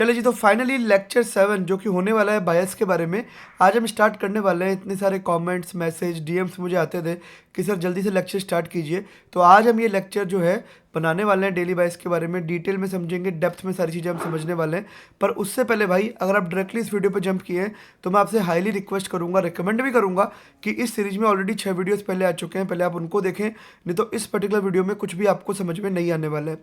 चलिए जी, तो finally lecture 7 जो कि होने वाला है बायस के बारे में आज हम स्टार्ट करने वाले हैं। इतने सारे कमेंट्स, मैसेज, डीएम्स मुझे आते थे कि सर जल्दी से लेक्चर स्टार्ट कीजिए। तो आज हम ये लेक्चर जो है बनाने वाले हैं डेली बायस के बारे में, डिटेल में समझेंगे, डेप्थ में सारी चीज़ें हम समझने वाले हैं। पर उससे पहले भाई, अगर आप डायरेक्टली इस वीडियो पर जंप किए हैं तो मैं आपसे हाईली रिक्वेस्ट करूंगा, रिकमेंड भी करूंगा कि इस सीरीज में ऑलरेडी 6 वीडियोस पहले आ चुके हैं, पहले आप उनको देखें, नहीं तो इस पर्टिकुलर वीडियो में कुछ भी आपको समझ में नहीं आने वाला है।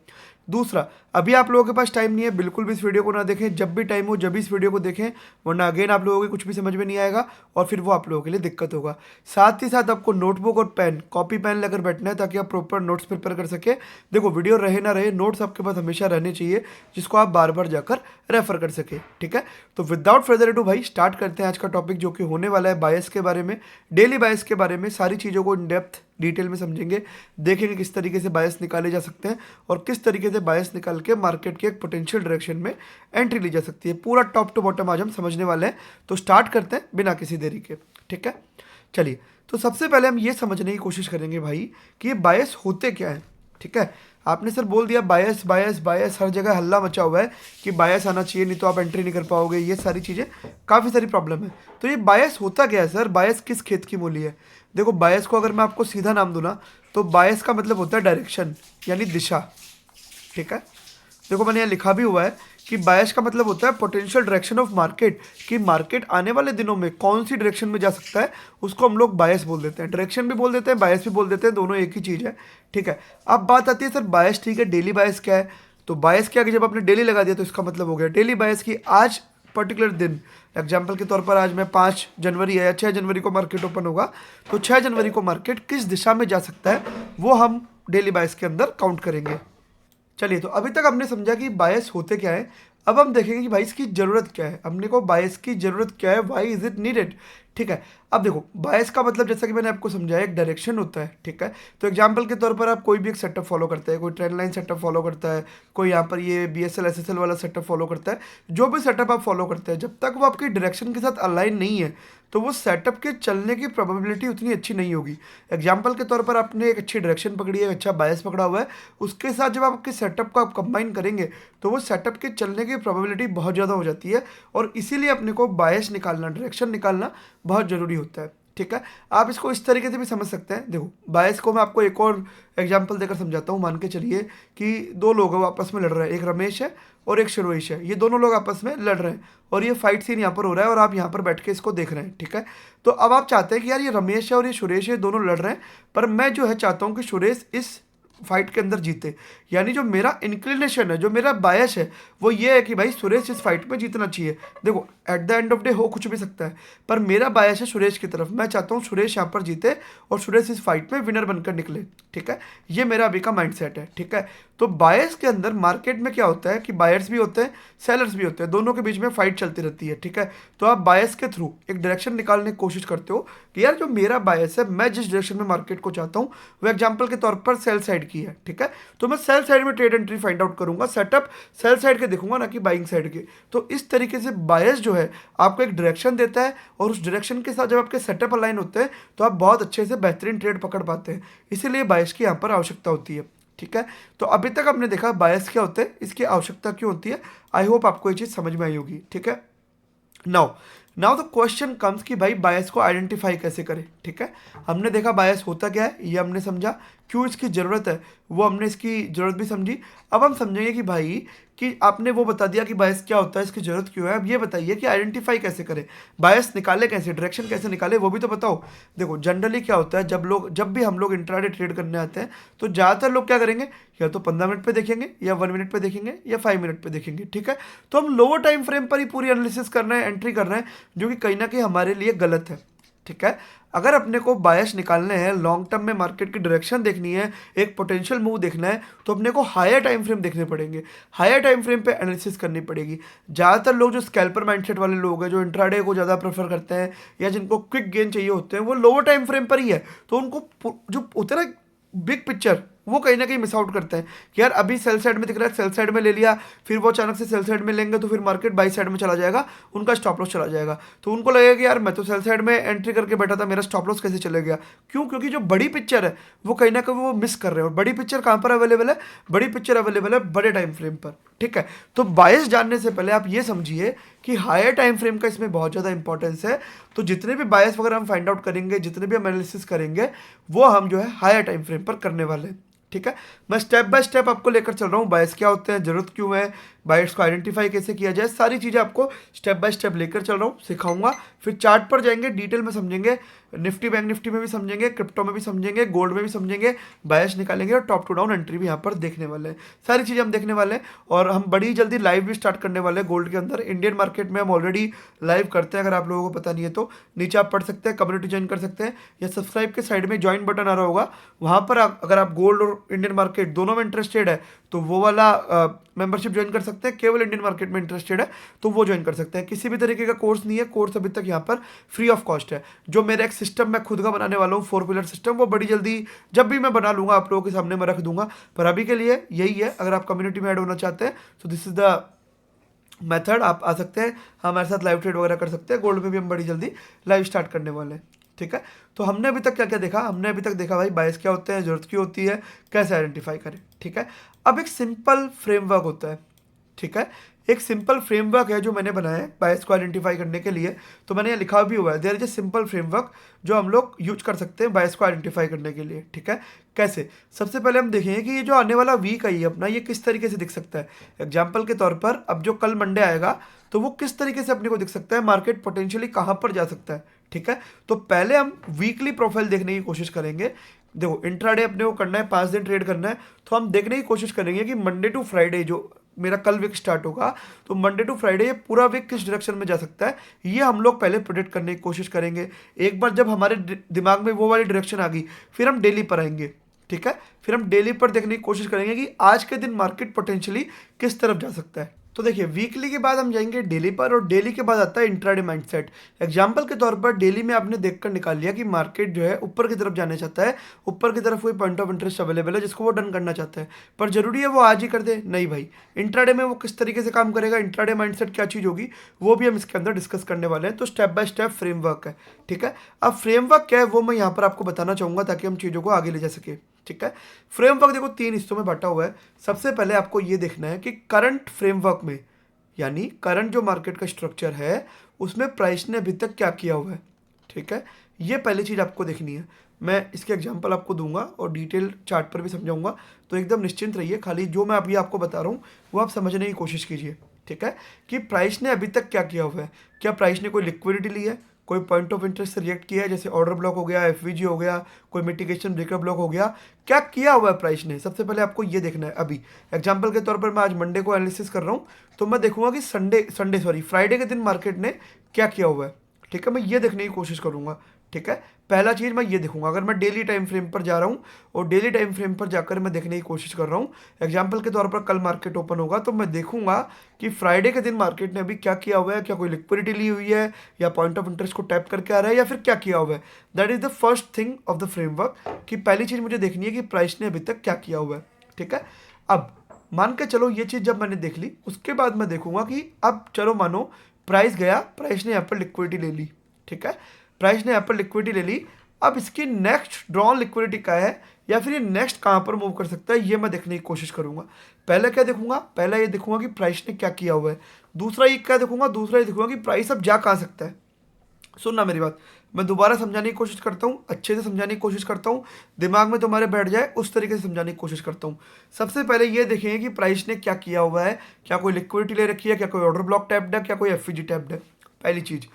दूसरा, अभी आप लोगों के पास टाइम नहीं है, बिल्कुल भी इस वीडियो को ना देखें, जब भी टाइम हो जब भी इस वीडियो को देखें, वरना अगेन आप लोगों को कुछ भी समझ में नहीं आएगा और फिर वो आप लोगों के लिए दिक्कत होगा। साथ ही साथ आपको नोटबुक और पेन, कॉपी पेन लेकर बैठना है ताकि आप प्रॉपर नोट्स प्रिपेयर कर सके। देखो, वीडियो रहे ना रहे, नोट्स आपके पास हमेशा रहने चाहिए जिसको आप बार बार जाकर रेफर कर सके। ठीक है, तो विदाउट फर्दर डू भाई स्टार्ट करते हैं आज का टॉपिक, जो कि होने वाला है बायस के बारे में, डेली बायस के बारे में। सारी चीज़ों को इन डेप्थ डिटेल में समझेंगे, देखेंगे किस तरीके से बायस निकाले जा सकते हैं और किस तरीके से बायस निकाल के मार्केट के एक पोटेंशियल डायरेक्शन में एंट्री ली जा सकती है। पूरा टॉप टू बॉटम आज हम समझने वाले हैं, तो स्टार्ट करते हैं बिना किसी देरी के। ठीक है, चलिए, तो सबसे पहले हम ये समझने की कोशिश करेंगे भाई कि ये बायस होते क्या है। ठीक है, आपने सर बोल दिया बायस बायस बायस, हर जगह हल्ला मचा हुआ है कि बायस आना चाहिए, नहीं तो आप एंट्री नहीं कर पाओगे, ये सारी चीज़ें, काफ़ी सारी प्रॉब्लम है। तो ये बायस होता क्या है सर, बायस किस खेत की मूली है? देखो, बायस को अगर मैं आपको सीधा नाम दूँ ना, तो बायस का मतलब होता है डायरेक्शन, यानी दिशा। ठीक है, देखो मैंने यहाँ लिखा भी हुआ है कि बायस का मतलब होता है पोटेंशियल डायरेक्शन ऑफ मार्केट, कि मार्केट आने वाले दिनों में कौन सी डायरेक्शन में जा सकता है, उसको हम लोग बायस बोल देते हैं। डायरेक्शन भी बोल देते हैं, बायस भी बोल देते हैं, दोनों एक ही चीज़ है। ठीक है, अब बात आती है सर बायस, ठीक है, डेली बायस क्या है? तो बायस क्या कि जब आपने डेली लगा दिया तो इसका मतलब हो गया डेली बायस की आज पर्टिकुलर दिन, एग्जाम्पल के तौर पर आज मैं 5 जनवरी है या 6 जनवरी को मार्केट ओपन होगा, तो 6 जनवरी को मार्केट किस दिशा में जा सकता है वो हम डेली बायस के अंदर काउंट करेंगे। चलिए, तो अभी तक हमने समझा कि बायस होते क्या है। अब हम देखेंगे कि बायस की ज़रूरत क्या है। हमने को बायस की ज़रूरत क्या है, वाई इज़ इट नीडेड। ठीक है, अब देखो, बायस का मतलब जैसा कि मैंने आपको समझाया, एक डायरेक्शन होता है। ठीक है, तो एग्जांपल के तौर पर आप कोई भी एक सेटअप फॉलो करते हैं, कोई ट्रेंड लाइन सेटअप फॉलो करता है, कोई यहाँ पर ये BSL SSL वाला सेटअप फॉलो करता है। जो भी सेटअप आप फॉलो करते हैं, जब तक वो आपकी डायरेक्शन के साथ अलाइन नहीं है, तो वो सेटअप के चलने की प्रोबेबिलिटी उतनी अच्छी नहीं होगी। एग्जाम्पल के तौर पर आपने एक अच्छी डायरेक्शन पकड़ी है, अच्छा बायस पकड़ा हुआ है, उसके साथ जब आप आपके सेटअप को आप कंबाइन करेंगे तो वो सेटअप के चलने की प्रोबेबिलिटी बहुत ज़्यादा हो जाती है, और इसीलिए अपने को बायस निकालना, डायरेक्शन निकालना बहुत ज़रूरी होता है। ठीक है, आप इसको इस तरीके से भी समझ सकते हैं। देखो, बायस को मैं आपको एक और एग्जांपल देकर समझाता हूँ। मान के चलिए कि दो लोग हैं, वो आपस में लड़ रहे हैं, एक रमेश है और एक सुरेश है। ये दोनों लोग आपस में लड़ रहे हैं और ये फाइट सीन यहाँ पर हो रहा है और आप यहाँ पर बैठ के इसको देख रहे हैं। ठीक है, तो अब आप चाहते हैं कि यार ये रमेश है और ये सुरेश है, दोनों लड़ रहे हैं, पर मैं जो है चाहता हूँ कि सुरेश इस फाइट के अंदर जीते। यानी जो मेरा इंक्लिनेशन है, जो मेरा बायस है, वो ये है कि भाई सुरेश इस फाइट में जीतना चाहिए। देखो, at the end of day हो कुछ भी सकता है, पर मेरा बायस है सुरेश की तरफ। मैं चाहता हूँ सुरेश यहाँ पर जीते और सुरेश इस फाइट में विनर बनकर निकले। ठीक है, ये मेरा अभी का माइंडसेट है। ठीक है, तो बायस के अंदर मार्केट में क्या होता है कि बायर्स भी होते हैं, सेलर्स भी होते हैं, दोनों के बीच में फाइट चलती रहती है। ठीक है, तो आप बायस के थ्रू एक डायरेक्शन निकालने की कोशिश करते हो कि यार जो मेरा बायस है, मैं जिस डायरेक्शन में मार्केट को चाहता हूँ, वो एग्जांपल के तौर पर सेल साइड की है। ठीक है, तो मैं सेल साइड में ट्रेड एंट्री फाइंड आउट करूंगा, सेटअप सेल साइड के देखूंगा, ना कि बाइंग साइड के। तो इस तरीके से बायस जो है आपको एक डायरेक्शन देता है, और उस डायरेक्शन के साथ जब आपके सेटअप अलाइन होते हैं तो आप बहुत अच्छे से बेहतरीन ट्रेड पकड़ पाते हैं। इसीलिए बायस की यहाँ पर आवश्यकता होती है। ठीक है, तो अभी तक हमने देखा बायस क्या होता है, इसकी आवश्यकता क्यों होती है। आई होप आपको ये चीज़ समझ में आई होगी। ठीक है, now now the question comes कि भाई बायस को आइडेंटिफाई कैसे करें। ठीक है, हमने देखा बायस होता क्या है, ये हमने समझा, क्यों इसकी ज़रूरत है वो हमने इसकी ज़रूरत भी समझी। अब हम समझेंगे कि भाई कि आपने वो बता दिया कि बायस क्या होता है, इसकी ज़रूरत क्यों है। अब ये बताइए कि आइडेंटिफाई कैसे करें, बायस निकाले कैसे, डायरेक्शन कैसे निकाले, वो भी तो बताओ। देखो, जनरली क्या होता है, जब भी हम लोग इंट्राडे ट्रेड करने आते हैं तो ज़्यादातर लोग क्या करेंगे, या तो 15 मिनट पे देखेंगे, या 1 मिनट पे देखेंगे, या 5 मिनट पे देखेंगे। ठीक है, तो हम लोअर टाइम फ्रेम पर ही पूरी एनालिसिस कर रहे हैं, एंट्री कर रहे हैं, जो कि कहीं ना कहीं हमारे लिए गलत है। ठीक है, अगर अपने को बायस निकालने हैं, लॉन्ग टर्म में मार्केट की डायरेक्शन देखनी है, एक पोटेंशियल मूव देखना है, तो अपने को हायर टाइम फ्रेम देखने पड़ेंगे, हायर टाइम फ्रेम पे एनालिसिस करनी पड़ेगी। ज़्यादातर लोग जो स्कैल्पर माइंडसेट वाले लोग हैं, जो इंट्राडे को ज़्यादा प्रेफर करते हैं, या जिनको क्विक गेन चाहिए होते हैं, वो लोअर टाइम फ्रेम पर ही है। तो उनको जो होता है ना, बिग पिक्चर वो कहीं ना कहीं मिस आउट करते हैं कि यार अभी सेल साइड में दिख रहा है, सेल साइड में ले लिया, फिर वो अचानक से सेल साइड में लेंगे तो फिर मार्केट बाई साइड में चला जाएगा, उनका स्टॉप लॉस चला जाएगा। तो उनको लगेगा कि यार मैं तो सेल साइड में एंट्री करके बैठा था, मेरा स्टॉप लॉस कैसे चले गया? क्यों? क्योंकि जो बड़ी पिक्चर है वो कहीं ना कहीं वो मिस कर रहे हैं। और बड़ी पिक्चर कहाँ पर अवेलेबल है? बड़ी पिक्चर अवेलेबल है बड़े टाइम फ्रेम पर, ठीक है। तो बायस जानने से पहले आप ये समझिए कि हायर टाइम फ्रेम का इसमें बहुत ज़्यादा इंपॉर्टेंस है। तो जितने भी बायस वगैरह हम फाइंड आउट करेंगे, जितने भी हम एनालिसिस करेंगे, वो हम जो है हायर टाइम फ्रेम पर करने वाले हैं, ठीक है। मैं स्टेप बाय स्टेप आपको लेकर चल रहा हूँ, बायस क्या होते हैं, जरूरत क्यों है, बायस को आइडेंटिफाई कैसे किया जाए, सारी चीज़ें आपको स्टेप बाय स्टेप लेकर चल रहा हूँ, सिखाऊंगा। फिर चार्ट पर जाएंगे, डिटेल में समझेंगे, निफ्टी बैंक निफ्टी में भी समझेंगे, क्रिप्टो में भी समझेंगे, गोल्ड में भी समझेंगे, बायस निकालेंगे और टॉप टू डाउन एंट्री भी यहाँ पर देखने वाले हैं। सारी चीज़ें हम देखने वाले हैं और हम बड़ी जल्दी लाइव भी स्टार्ट करने वाले हैं गोल्ड के अंदर। इंडियन मार्केट में हम ऑलरेडी लाइव करते हैं, अगर आप लोगों को पता नहीं है तो नीचे आप पढ़ सकते हैं, कम्युनिटी ज्वाइन कर सकते हैं, या सब्सक्राइब के साइड में ज्वाइन बटन आ रहा होगा, वहाँ पर अगर आप गोल्ड और इंडियन मार्केट दोनों में इंटरेस्टेड है तो वो वाला मेंबरशिप ज्वाइन कर सकते हैं। केवल इंडियन मार्केट में इंटरेस्टेड है तो वो ज्वाइन कर सकते हैं। किसी भी तरीके का कोर्स नहीं है, कोर्स अभी तक यहाँ पर फ्री ऑफ कॉस्ट है। जो मेरा एक सिस्टम मैं खुद का बनाने वाला हूँ 4 पिलर सिस्टम, वो बड़ी जल्दी जब भी मैं बना लूँगा आप लोगों के सामने मैं रख दूंगा। पर अभी के लिए यही है, अगर आप कम्युनिटी में ऐड होना चाहते हैं तो दिस इज़ द मेथड, आप आ सकते हैं, हमारे साथ लाइव ट्रेड वगैरह कर सकते हैं। गोल्ड में भी हम बड़ी जल्दी लाइव स्टार्ट करने वाले हैं, ठीक है। तो हमने अभी तक क्या क्या देखा? हमने अभी तक देखा भाई बायस क्या होते हैं, जरूरत क्यों होती है, कैसे आइडेंटिफाई करें, ठीक है। अब एक सिंपल फ्रेमवर्क होता है, ठीक है। एक सिंपल फ्रेमवर्क है जो मैंने बनाया है बायस को आइडेंटिफाई करने के लिए। तो मैंने ये लिखा भी हुआ है, there is a simple framework जो हम लोग यूज कर सकते हैं बायस को आइडेंटिफाई करने के लिए, ठीक है। कैसे? सबसे पहले हम देखेंगे कि ये जो आने वाला वीक है ये अपना, ये किस तरीके से दिख सकता है। एग्जाम्पल के तौर पर अब जो कल मंडे आएगा तो वो किस तरीके से अपने को दिख सकता है, मार्केट पोटेंशियली कहाँ पर जा सकता है, ठीक है। तो पहले हम वीकली प्रोफाइल देखने की कोशिश करेंगे। देखो इंट्राडे अपने को करना है, 5 दिन ट्रेड करना है, तो हम देखने की कोशिश करेंगे कि मंडे टू फ्राइडे जो मेरा कल वीक स्टार्ट होगा, तो मंडे टू फ्राइडे ये पूरा वीक किस डायरेक्शन में जा सकता है, ये हम लोग पहले प्रेडिक्ट करने की कोशिश करेंगे। एक बार जब हमारे दिमाग में वो वाली डायरेक्शन आ गई, फिर हम डेली पर आएंगे, ठीक है। फिर हम डेली पर देखने की कोशिश करेंगे कि आज के दिन मार्केट पोटेंशियली किस तरफ जा सकता है। तो देखिए वीकली के बाद हम जाएंगे डेली पर, और डेली के बाद आता है इंट्राडे माइंडसेट। एग्जांपल के तौर पर डेली में आपने देखकर निकाल लिया कि मार्केट जो है ऊपर की तरफ जाना चाहता है, ऊपर की तरफ कोई पॉइंट ऑफ इंटरेस्ट अवेलेबल है जिसको वो डन करना चाहता है, पर जरूरी है वो आज ही कर दे? नहीं भाई, इंट्राडे में वो किस तरीके से काम करेगा, इंट्राडे माइंडसेट क्या चीज़ होगी, वो भी हम इसके अंदर डिस्कस करने वाले हैं। तो स्टेप बाय स्टेप फ्रेमवर्क है, ठीक है। अब फ्रेमवर्क क्या है वो मैं यहाँ पर आपको बताना चाहूँगा ताकि हम चीज़ों को आगे ले जा सके, ठीक है। फ्रेमवर्क देखो 3 हिस्सों में बांटा हुआ है। सबसे पहले आपको ये देखना है कि करंट फ्रेमवर्क में, यानी करंट जो मार्केट का स्ट्रक्चर है उसमें प्राइस ने अभी तक क्या किया हुआ है, ठीक है। ये पहली चीज़ आपको देखनी है। मैं इसके एग्जांपल आपको दूंगा और डिटेल चार्ट पर भी समझाऊंगा, तो एकदम निश्चिंत रहिए। खाली जो मैं अभी आपको बता रहा हूँ वो आप समझने की कोशिश कीजिए, ठीक है, कि प्राइस ने अभी तक क्या किया हुआ है। क्या प्राइस ने कोई लिक्विडिटी ली है, कोई पॉइंट ऑफ इंटरेस्ट से रिएक्ट किया है, जैसे ऑर्डर ब्लॉक हो गया, एफवीजी हो गया, कोई मिटिगेशन ब्रेकर ब्लॉक हो गया, क्या किया हुआ है प्राइस ने, सबसे पहले आपको ये देखना है। अभी एग्जांपल के तौर पर मैं आज मंडे को एनालिसिस कर रहा हूँ, तो मैं देखूंगा कि फ्राइडे के दिन मार्केट ने क्या किया हुआ है, ठीक है। मैं ये देखने की कोशिश करूंगा, ठीक है। पहला चीज़ मैं ये देखूंगा, अगर मैं डेली टाइम फ्रेम पर जा रहा हूँ और डेली टाइम फ्रेम पर जाकर मैं देखने की कोशिश कर रहा हूँ, एग्जांपल के तौर पर कल मार्केट ओपन होगा तो मैं देखूंगा कि फ्राइडे के दिन मार्केट ने अभी क्या किया हुआ है, क्या कोई लिक्विडिटी ली हुई है, या पॉइंट ऑफ इंटरेस्ट को टैप करके आ रहा है, या फिर क्या किया हुआ है। That is the first thing of the framework, कि पहली चीज़ मुझे देखनी है कि प्राइस ने अभी तक क्या किया हुआ है, ठीक है। अब मान के चलो ये चीज़ जब मैंने देख ली, उसके बाद मैं देखूंगा कि अब चलो मानो प्राइस गया, प्राइस ने यहाँ पर लिक्विडिटी ले ली, ठीक है, प्राइस ने यहाँ पर लिक्विडिटी ले ली। अब इसकी नेक्स्ट ड्रॉन लिक्विडिटी क्या है, या फिर ये नेक्स्ट कहाँ पर मूव कर सकता है, ये मैं देखने की कोशिश करूंगा। पहले क्या देखूंगा, पहला ये देखूंगा कि प्राइस ने क्या किया हुआ है। दूसरा ये क्या देखूंगा, दूसरा ये देखूंगा कि प्राइस अब जा कहाँ सकता है। सुनना मेरी बात, मैं दोबारा समझाने की कोशिश करता हूँ, अच्छे से समझाने की कोशिश करता हूँ, दिमाग में तुम्हारे बैठ जाए उस तरीके से समझाने की कोशिश करता हूँ। सबसे पहले ये देखेंगे कि प्राइस ने क्या किया हुआ है, क्या कोई लिक्विडिटी ले रखी है, क्या कोई ऑर्डर ब्लॉक टैप्ड है, क्या कोई एफवीजी टैप्ड है, पहली चीज़।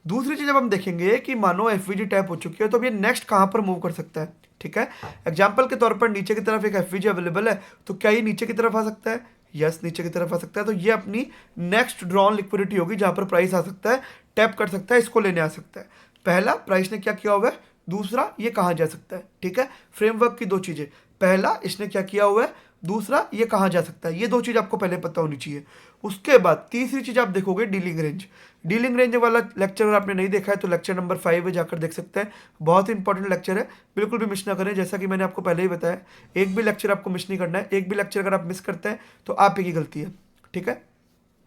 दूसरी चीज़, जब हम देखेंगे कि मानो एफवीजी टैप हो चुकी है तो अब ये नेक्स्ट कहाँ पर मूव कर सकता है, ठीक है। एग्जाम्पल के तौर पर नीचे की तरफ एक एफवीजी अवेलेबल है, तो क्या ये नीचे की तरफ आ सकता है? यस, नीचे की तरफ आ सकता है। तो ये अपनी नेक्स्ट ड्रॉन लिक्विडिटी होगी जहाँ पर प्राइस आ सकता है, टैप कर सकता है, इसको लेने आ सकता है। पहला, प्राइस ने क्या किया हुआ है, दूसरा ये कहाँ जा सकता है, ठीक है। फ्रेमवर्क की दो चीज़ें, पहला इसने क्या किया हुआ है, दूसरा ये कहाँ जा सकता है, ये दो चीज़ आपको पहले पता होनी चाहिए। उसके बाद तीसरी चीज़ आप देखोगे डीलिंग रेंज। डीलिंग रेंज वाला लेक्चर अगर आपने नहीं देखा है तो लेक्चर नंबर 5 में जाकर देख सकते हैं, बहुत ही इंपॉर्टेंट लेक्चर है, बिल्कुल भी मिस ना करें। जैसा कि मैंने आपको पहले ही बताया, एक भी लेक्चर आपको मिस नहीं करना है, एक भी लेक्चर अगर आप मिस करते हैं तो आप ही की गलती है, ठीक है।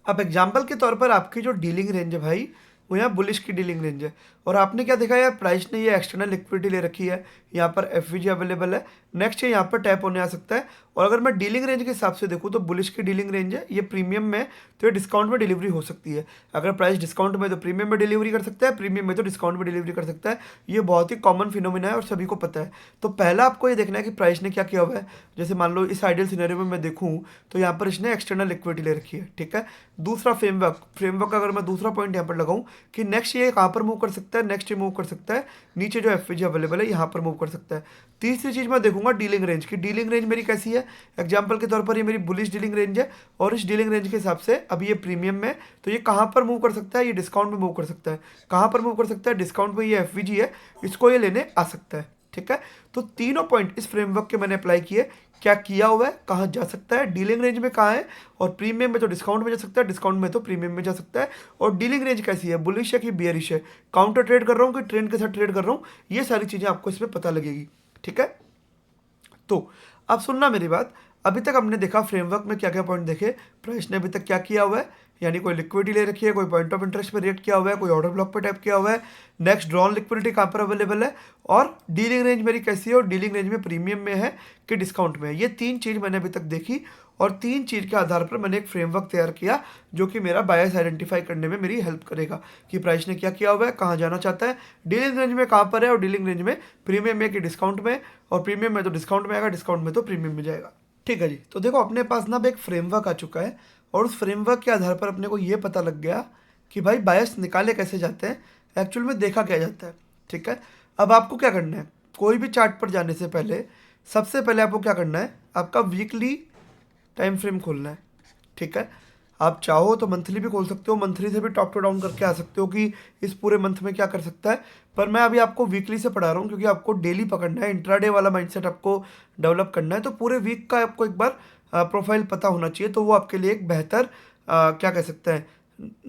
अब एग्जाम्पल के तौर पर आपकी जो डीलिंग रेंज है भाई, वो यहाँ बुलिश की डीलिंग रेंज है, और आपने क्या देखा यार, प्राइस ने ये एक्सटर्नल लिक्विडिटी ले रखी है, यहाँ पर एफवीजी अवेलेबल है, नेक्स्ट ये यहाँ पर टैप होने आ सकता है। और अगर मैं डीलिंग रेंज के हिसाब से देखूँ तो बुलिश की डीलिंग रेंज है, ये प्रीमियम में, तो ये डिस्काउंट में डिलीवरी हो सकती है। अगर प्राइस डिस्काउंट में तो प्रीमियम में डिलीवरी कर सकता है, प्रीमियम में तो डिस्काउंट में डिलीवरी कर सकता है। ये बहुत ही कॉमन फिनोमिना है और सभी को पता है। तो पहला आपको ये देखना है कि प्राइस ने क्या किया हुआ है। जैसे मान लो इस आइडियल सिनेरियो में मैं देखूँ तो यहाँ पर इसने एक्सटर्नल लिक्विडिटी ले रखी है, ठीक है। दूसरा फ्रेमवर्क अगर मैं दूसरा पॉइंट यहाँ पर लगाऊँ कि नेक्स्ट ये कहाँ पर मूव कर सकता है, नेक्स्ट ये मूव कर सकता है नीचे जो एफवीजी अवेलेबल है यहाँ पर मूव कर सकता है। तीसरी चीज़ मैं देखूंगा डीलिंग रेंज की। डीलिंग रेंज मेरी कैसी है, एग्जांपल के तौर पर ये मेरी बुलिश डीलिंग रेंज है, और इस डीलिंग रेंज के हिसाब से अभी ये प्रीमियम में, तो ये कहाँ पर मूव कर सकता है, ये डिस्काउंट में मूव कर सकता है। कहाँ पर मूव कर सकता है, डिस्काउंट में, ये एफवीजी है, इसको ये लेने आ सकता है, ठीक है। तो तीनों पॉइंट इस फ्रेमवर्क के मैंने अप्लाई किए, क्या किया हुआ है, कहाँ जा सकता है, डीलिंग रेंज में कहाँ है, और प्रीमियम में तो डिस्काउंट में जा सकता है, डिस्काउंट में तो प्रीमियम में जा सकता है, और डीलिंग रेंज कैसी है, बुलिश है कि बियरिश है, काउंटर ट्रेड कर रहा हूँ कि ट्रेंड के साथ ट्रेड कर रहा हूँ, ये सारी चीज़ें आपको इसमें पता लगेगी, ठीक है। तो अब सुनना मेरी बात, अभी तक हमने देखा फ्रेमवर्क में क्या क्या पॉइंट देखे, प्राइस ने अभी तक क्या किया हुआ है, यानी कोई लिक्विडिटी ले रखी है, कोई पॉइंट ऑफ इंटरेस्ट पे रिएक्ट किया हुआ है, कोई ऑर्डर ब्लॉक पे टैप किया हुआ है, नेक्स्ट ड्रॉन लिक्विडिटी कहाँ पर अवेलेबल है, और डीलिंग रेंज मेरी कैसी है, और डीलिंग रेंज में प्रीमियम में है कि डिस्काउंट में है। ये तीन चीज़ मैंने अभी तक देखी, और तीन चीज़ के आधार पर मैंने एक फ्रेमवर्क तैयार किया जो कि मेरा बायस आइडेंटिफाई करने में मेरी हेल्प करेगा कि प्राइस ने क्या किया हुआ है, कहाँ जाना चाहता है, डीलिंग रेंज में कहाँ पर है, और डीलिंग रेंज में प्रीमियम में कि डिस्काउंट में, और प्रीमियम में तो डिस्काउंट में आएगा, डिस्काउंट में तो प्रीमियम में जाएगा, ठीक है जी। तो देखो अपने पास ना अब एक फ्रेमवर्क आ चुका है, और उस फ्रेमवर्क के आधार पर अपने को ये पता लग गया कि भाई बायस निकाले कैसे जाते हैं, एक्चुअल में देखा क्या जाता है, ठीक है। अब आपको क्या करना है, कोई भी चार्ट पर जाने से पहले सबसे पहले आपको क्या करना है, आपका वीकली टाइम फ्रेम खोलना है, ठीक है। आप चाहो तो मंथली भी खोल सकते हो, मंथली से भी टॉप टू डाउन करके आ सकते हो कि इस पूरे मंथ में क्या कर सकता है, पर मैं अभी आपको वीकली से पढ़ा रहा हूँ क्योंकि आपको डेली पकड़ना है, इंट्राडे वाला माइंडसेट आपको डेवलप करना है, तो पूरे वीक का आपको एक बार प्रोफाइल पता होना चाहिए, तो वो आपके लिए एक बेहतर क्या कह सकते हैं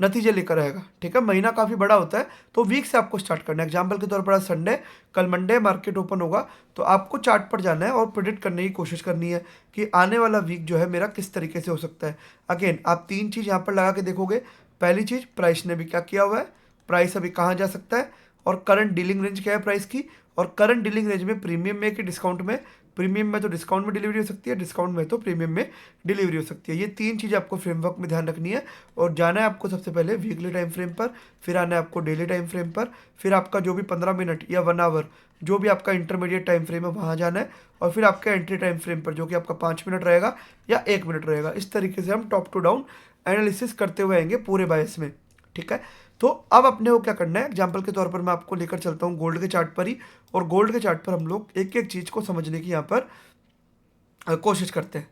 नतीजे लेकर आएगा, ठीक है। महीना काफ़ी बड़ा होता है, तो वीक से आपको स्टार्ट करना है। एग्जांपल के तौर पर आज संडे, कल मंडे मार्केट ओपन होगा, तो आपको चार्ट पर जाना है और प्रिडिक्ट करने की कोशिश करनी है कि आने वाला वीक जो है मेरा किस तरीके से हो सकता है। अगेन आप तीन चीज़ यहाँ पर लगा के देखोगे, पहली चीज़ प्राइस ने भी क्या किया हुआ है, प्राइस अभी कहाँ जा सकता है, और करंट डीलिंग रेंज क्या है प्राइस की, और करंट डीलिंग रेंज में प्रीमियम में कि डिस्काउंट में, प्रीमियम में तो डिस्काउंट में डिलीवरी हो सकती है, डिस्काउंट में तो प्रीमियम में डिलीवरी हो सकती है। ये तीन चीज़ आपको फ्रेमवर्क में ध्यान रखनी है, और जाना है आपको सबसे पहले वीकली टाइम फ्रेम पर, फिर आना है आपको डेली टाइम फ्रेम पर, फिर आपका जो भी 15 मिनट या 1 आवर जो भी आपका इंटरमीडिएट टाइम फ्रेम है वहाँ जाना है, और फिर आपका एंट्री टाइम फ्रेम पर जो कि आपका 5 मिनट रहेगा या 1 मिनट रहेगा। इस तरीके से हम टॉप टू डाउन एनालिसिस करते हुए आएंगे पूरे बायस में, ठीक है। तो अब अपने को क्या करना है, एग्जाम्पल के तौर पर मैं आपको लेकर चलता हूँ गोल्ड के चार्ट पर ही, और गोल्ड के चार्ट पर हम लोग एक एक चीज़ को समझने की यहाँ पर कोशिश करते हैं।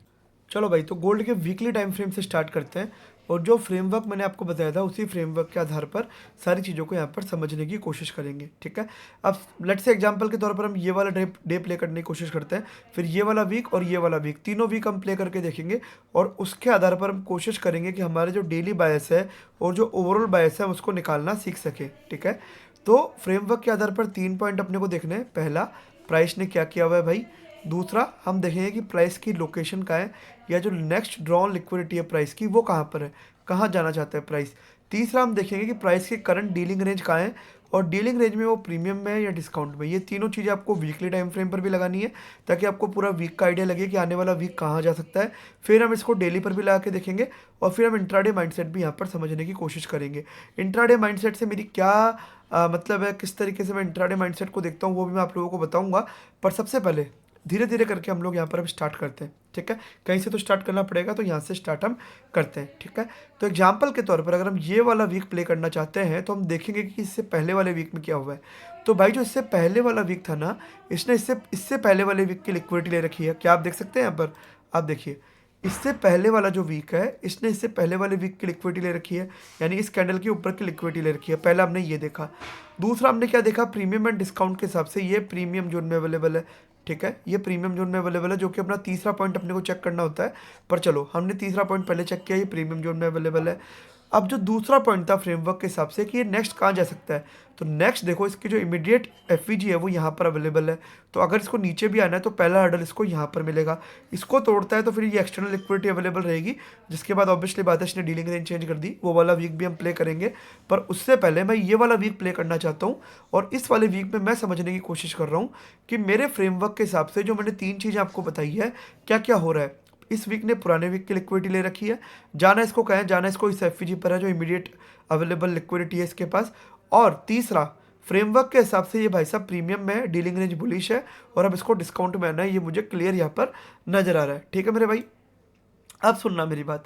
चलो भाई, तो गोल्ड के वीकली टाइम फ्रेम से स्टार्ट करते हैं, और जो फ्रेमवर्क मैंने आपको बताया था उसी फ्रेमवर्क के आधार पर सारी चीज़ों को यहाँ पर समझने की कोशिश करेंगे, ठीक है। अब लेट्स से एग्जांपल के तौर पर हम ये वाला डे प्ले करने की कोशिश करते हैं, फिर ये वाला वीक और ये वाला वीक, तीनों वीक हम प्ले करके देखेंगे, और उसके आधार पर हम कोशिश करेंगे कि हमारे जो डेली बायस है और जो ओवरऑल बायस है उसको निकालना सीख सके, ठीक है। तो फ्रेमवर्क के आधार पर 3 पॉइंट अपने को देखने हैं। पहला, प्राइस ने क्या किया हुआ है भाई। दूसरा, हम देखेंगे कि प्राइस की लोकेशन कहाँ है, या जो नेक्स्ट ड्रॉन लिक्विडिटी है प्राइस की वो कहाँ पर है, कहाँ जाना चाहता है प्राइस। तीसरा, हम देखेंगे कि प्राइस की करंट डीलिंग रेंज कहाँ है, और डीलिंग रेंज में वो प्रीमियम में है या डिस्काउंट में। ये तीनों चीज़ें आपको वीकली टाइम फ्रेम पर भी लगानी है ताकि आपको पूरा वीक का आइडिया लगे कि आने वाला वीक कहाँ जा सकता है। फिर हम इसको डेली पर भी लगा के देखेंगे, और फिर हम इंट्राडे माइंडसेट भी यहाँ पर समझने की कोशिश करेंगे। इंट्राडे माइंडसेट से मेरी क्या मतलब है, किस तरीके से मैं इंट्राडे माइंडसेट को देखता हूँ वो भी मैं आप लोगों को बताऊँगा, पर सबसे पहले धीरे धीरे करके हम लोग यहाँ पर अब स्टार्ट करते हैं, ठीक है। कहीं से तो स्टार्ट करना पड़ेगा, तो यहाँ से स्टार्ट हम करते हैं, ठीक है। तो एग्जाम्पल के तौर पर अगर हम ये वाला वीक प्ले करना चाहते हैं तो हम देखेंगे कि इससे पहले वाले वीक में क्या हुआ है। तो भाई जो इससे पहले वाला वीक था ना, इसने इससे पहले वाले वीक की लिक्विडिटी ले रखी है, क्या आप देख सकते हैं यहाँ पर, आप देखिए इससे पहले वाला जो वीक है इसने इससे पहले वाले वीक की लिक्विडिटी ले रखी है, यानी इस कैंडल के ऊपर की लिक्विडिटी ले रखी है। पहला हमने ये देखा। दूसरा हमने क्या देखा, प्रीमियम एंड डिस्काउंट के हिसाब से ये प्रीमियम जोन में अवेलेबल है, ठीक है, ये प्रीमियम जोन में अवेलेबल है, जो कि अपना तीसरा पॉइंट अपने को चेक करना होता है। पर चलो, हमने तीसरा पॉइंट पहले चेक किया, ये प्रीमियम जोन में अवेलेबल है। अब जो दूसरा पॉइंट था फ्रेमवर्क के हिसाब से कि ये नेक्स्ट कहाँ जा सकता है, तो नेक्स्ट देखो इसकी जो इमीडिएट एफवीजी है वो यहाँ पर अवेलेबल है। तो अगर इसको नीचे भी आना है तो पहला हर्डल इसको यहाँ पर मिलेगा। इसको तोड़ता है तो फिर ये एक्सटर्नल लिक्विडिटी अवेलेबल रहेगी, जिसके बाद ऑब्वियसली बात है इसने डीलिंग रेंज चेंज कर दी। वो वाला वीक भी हम प्ले करेंगे, पर उससे पहले मैं ये वाला वीक प्ले करना चाहता हूँ। और इस वाले वीक में मैं समझने की कोशिश कर रहा हूँ कि मेरे फ्रेमवर्क के हिसाब से जो मैंने 3 चीज़ें आपको बताई है क्या क्या हो रहा है। इस वीक ने पुराने वीक की लिक्विडिटी ले रखी है, जाना इसको कहें, जाना इसको इस एफवीजी पर है जो इमीडिएट अवेलेबल लिक्विडिटी है इसके पास। और तीसरा, फ्रेमवर्क के हिसाब से ये भाई साहब प्रीमियम में है, डीलिंग रेंज बुलिश है, और अब इसको डिस्काउंट में आना है, ये मुझे क्लियर यहाँ पर नजर आ रहा है। ठीक है मेरे भाई, अब सुनना मेरी बात।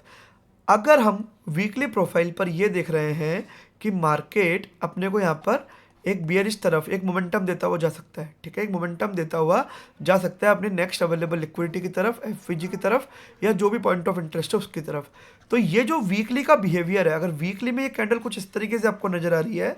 अगर हम वीकली प्रोफाइल पर ये देख रहे हैं कि मार्केट अपने को यहाँ पर एक बियरिश तरफ एक मोमेंटम देता हुआ जा सकता है, ठीक है, एक मोमेंटम देता हुआ जा सकता है अपने नेक्स्ट अवेलेबल लिक्विडिटी की तरफ, एफवीजी की तरफ, या जो भी पॉइंट ऑफ इंटरेस्ट है उसकी तरफ। तो ये जो वीकली का बिहेवियर है, अगर वीकली में ये कैंडल कुछ इस तरीके से आपको नजर आ रही है,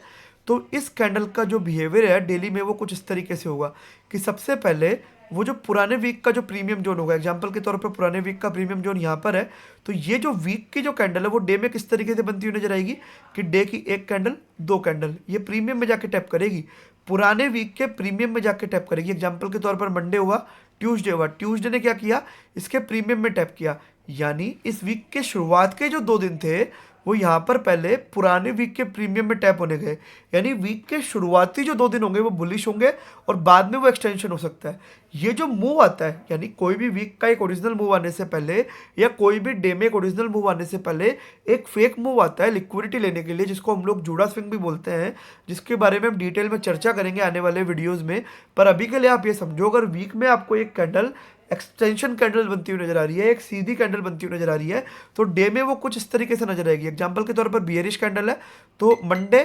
तो इस कैंडल का जो बिहेवियर है डेली में वो कुछ इस तरीके से होगा कि सबसे पहले वो जो पुराने वीक का जो प्रीमियम जोन होगा, एग्जांपल के तौर पे पुराने वीक का प्रीमियम जोन यहाँ पर है, तो ये जो वीक की जो कैंडल है वो डे में किस तरीके से बनती हुई नजर आएगी कि डे की एक कैंडल, 2 कैंडल, ये प्रीमियम में जाके टैप करेगी, पुराने वीक के प्रीमियम में जाके टैप करेगी। एग्जाम्पल के तौर पर मंडे हुआ, ट्यूसडे हुआ, ट्यूसडे ने क्या किया, इसके प्रीमियम में टैप किया, यानी इस वीक के शुरुआत के जो 2 दिन थे वो यहाँ पर पहले पुराने वीक के प्रीमियम में टैप होने गए, यानी वीक के शुरुआती जो 2 दिन होंगे वो बुलिश होंगे और बाद में वो एक्सटेंशन हो सकता है। ये जो मूव आता है, यानी कोई भी वीक का एक ओरिजिनल मूव आने से पहले या कोई भी डे में एक ओरिजिनल मूव आने से पहले एक फेक मूव आता है लिक्विडिटी लेने के लिए, जिसको हम लोग जूड़ा स्विंग भी बोलते हैं, जिसके बारे में हम डिटेल में चर्चा करेंगे आने वाले वीडियोज़ में। पर अभी के लिए आप ये समझो, अगर वीक में आपको एक कैंडल एक्सटेंशन कैंडल बनती हुई नजर आ रही है, एक सीधी कैंडल बनती हुई नजर आ रही है, तो डे में वो कुछ इस तरीके से नजर आएगी। एग्जांपल के तौर पर बियरिश कैंडल है तो मंडे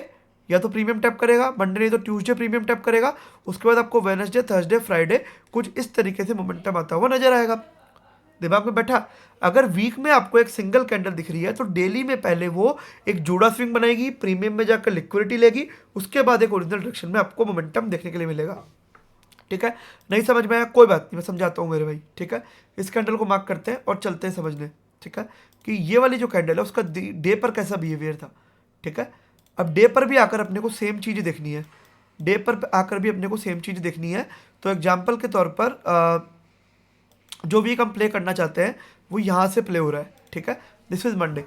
या तो प्रीमियम टैप करेगा, मंडे नहीं तो ट्यूसडे प्रीमियम टैप करेगा, उसके बाद आपको वेडनेसडे, थर्सडे, फ्राइडे कुछ इस तरीके से मोमेंटम आता हुआ नजर आएगा। दिमाग में बैठा। अगर वीक में आपको एक सिंगल कैंडल दिख रही है तो डेली में पहले वो एक जूड़ा स्विंग बनाएगी, प्रीमियम में जाकर लिक्विडिटी लेगी, उसके बाद एक ओरिजिनल डायरेक्शन में आपको मोमेंटम देखने के लिए मिलेगा। ठीक है, नहीं समझ में आया कोई बात नहीं, मैं समझाता हूँ मेरे भाई। ठीक है, इस कैंडल को मार्क करते हैं और चलते हैं समझने। ठीक है, कि ये वाली जो कैंडल है उसका डे पर कैसा बिहेवियर था। ठीक है, अब डे पर भी आकर अपने को सेम चीज़ देखनी है, डे पर आकर भी अपने को सेम चीज़ देखनी है। तो एग्जाम्पल के तौर पर जो वीक हम प्ले करना चाहते हैं वो यहाँ से प्ले हो रहा है। ठीक है, this is Monday,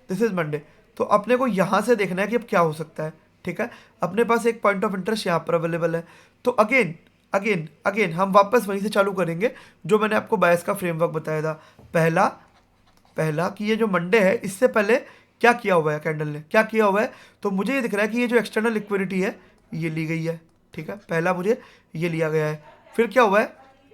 this is Monday, तो अपने को यहाँ से देखना है कि अब क्या हो सकता है। ठीक है, अपने पास एक पॉइंट ऑफ इंटरेस्ट यहाँ पर अवेलेबल है, तो अगेन अगेन अगेन हम वापस वहीं से चालू करेंगे जो मैंने आपको बायस का फ्रेमवर्क बताया था। पहला कि ये जो मंडे है इससे पहले क्या किया हुआ है, कैंडल ने क्या किया हुआ है, तो मुझे ये दिख रहा है कि ये जो एक्सटर्नल लिक्विडिटी है ये ली गई है। ठीक है, पहला मुझे ये लिया गया है। फिर क्या हुआ है,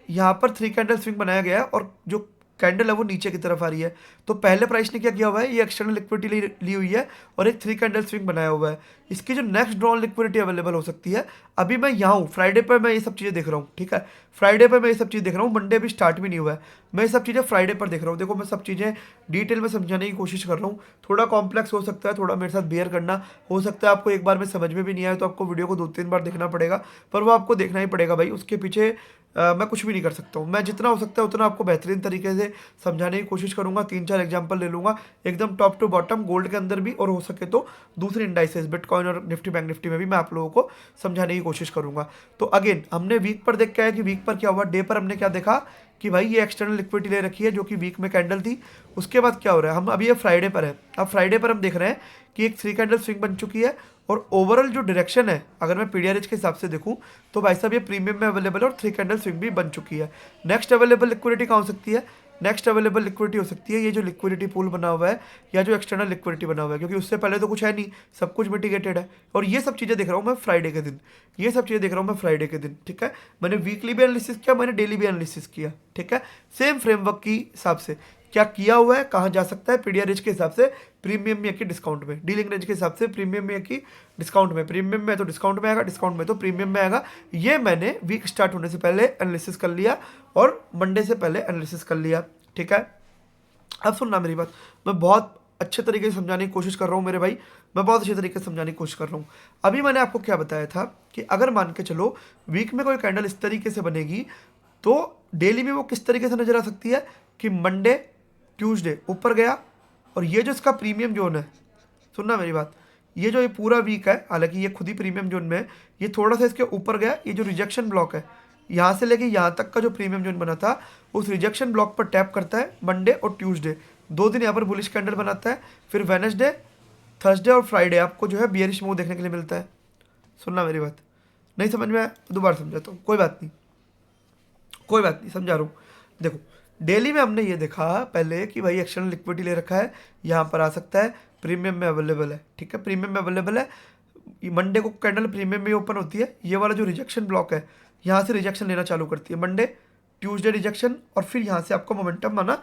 यहाँ पर 3 कैंडल स्विंग बनाया गया है और जो कैंडल है वो नीचे की तरफ आ रही है। तो पहले प्राइस ने क्या किया हुआ है, ये एक्सटर्नल लिक्विडिटी ली हुई है और एक 3 कैंडल स्विंग बनाया हुआ है। इसकी जो नेक्स्ट ड्रॉन लिक्विडिटी अवेलेबल हो सकती है, अभी मैं यहाँ हूँ, फ्राइडे पर मैं ये सब चीज़ें देख रहा हूँ। ठीक है, फ्राइडे पर मैं ये सब चीज़ देख रहा हूँ, मंडे भी स्टार्ट भी नहीं हुआ है, मैं ये सब चीज़ें फ्राइडे पर देख रहा हूँ। देखो मैं सब चीज़ें डिटेल में समझाने की कोशिश कर रहा हूँ, थोड़ा कॉम्प्लेक्स हो सकता है, थोड़ा मेरे साथ बेयर करना, हो सकता है आपको एक बार में समझ में भी नहीं आए तो आपको वीडियो को 2-3 बार देखना पड़ेगा, पर वो आपको देखना ही पड़ेगा भाई, उसके पीछे मैं कुछ भी नहीं कर सकता हूँ। मैं जितना हो सकता है उतना आपको बेहतरीन तरीके से समझाने की कोशिश करूँगा। 3-4 एग्जांपल ले लूँगा एकदम टॉप टू बॉटम, गोल्ड के अंदर भी, और हो सके तो दूसरी इंडाइसेस बिटकॉइन और निफ्टी बैंक निफ्टी में भी मैं आप लोगों को समझाने की कोशिश करूँगा। तो अगेन हमने वीक पर देख के आया कि वीक पर क्या हुआ, डे पर हमने क्या देखा कि भाई ये एक्सटर्नल लिक्विडिटी ले रखी है जो कि वीक में कैंडल थी। उसके बाद क्या हो रहा है, हम अभी ये फ्राइडे पर है, अब फ्राइडे पर हम देख रहे हैं कि एक 3 कैंडल स्विंग बन चुकी है और ओवरऑल जो डायरेक्शन है, अगर मैं पीडीआरएच के हिसाब से देखूं तो भाई साहब ये प्रीमियम में अवेलेबल है और 3 कैंडल स्विंग भी बन चुकी है। नेक्स्ट अवेलेबल लिक्विडिटी कहाँ हो सकती है, नेक्स्ट अवेलेबल लिक्विडिटी हो सकती है ये जो लिक्विडिटी पूल बना हुआ है या जो एक्सटर्नल लिक्विडिटी बना हुआ है, क्योंकि उससे पहले तो कुछ है नहीं, सब कुछ मिटिगेटेड है। और ये सब चीज़ें देख रहा हूँ मैं फ्राइडे के दिन, ये सब चीज़ें देख रहा हूँ मैं फ्राइडे के दिन। ठीक है, मैंने वीकली भी एनालिसिस किया, मैंने डेली भी एनालिसिस किया। ठीक है, सेम फ्रेमवर्क की हिसाब से क्या किया हुआ है, कहाँ जा सकता है, पीडीआरएच के हिसाब से प्रीमियम में कि डिस्काउंट में, डीलिंग रेंज के हिसाब से प्रीमियम में कि डिस्काउंट में, प्रीमियम में तो डिस्काउंट में आएगा, डिस्काउंट में तो प्रीमियम में आएगा। ये मैंने वीक स्टार्ट होने से पहले एनालिसिस कर लिया और मंडे से पहले एनालिसिस कर लिया। ठीक है, अब सुनना मेरी बात, मैं बहुत अच्छे तरीके से समझाने की कोशिश कर रहा हूँ मेरे भाई, मैं बहुत अच्छे तरीके से समझाने की कोशिश कर रहा हूँ। अभी मैंने आपको क्या बताया था कि अगर मान के चलो वीक में कोई कैंडल इस तरीके से बनेगी तो डेली में वो किस तरीके से नजर आ सकती है कि मंडे ट्यूसडे ऊपर गया, और ये जो इसका प्रीमियम जोन है, सुनना मेरी बात, ये जो ये पूरा वीक है, हालांकि ये खुद ही प्रीमियम जोन में है, ये थोड़ा सा इसके ऊपर गया, ये जो रिजेक्शन ब्लॉक है यहाँ से लेके यहाँ तक का जो प्रीमियम जोन बना था, उस रिजेक्शन ब्लॉक पर टैप करता है मंडे और ट्यूसडे, 2 दिन यहाँ पर बुलिश कैंडल बनाता है, फिर वेनसडे, थर्सडे और फ्राइडे आपको जो है बियरिश मूव देखने के लिए मिलता है। सुनना मेरी बात, नहीं समझ में आया तो दोबारा समझाता हूँ, कोई बात नहीं, कोई बात नहीं, समझा रहा हूँ। देखो डेली में हमने ये देखा पहले कि भाई एक्सटर्नल लिक्विडिटी ले रखा है, यहाँ पर आ सकता है, प्रीमियम में अवेलेबल है, ठीक है, प्रीमियम में अवेलेबल है, मंडे को कैंडल प्रीमियम में ओपन होती है, ये वाला जो रिजेक्शन ब्लॉक है यहाँ से रिजेक्शन लेना चालू करती है मंडे, ट्यूसडे रिजेक्शन, और फिर यहाँ से आपको मोमेंटम आना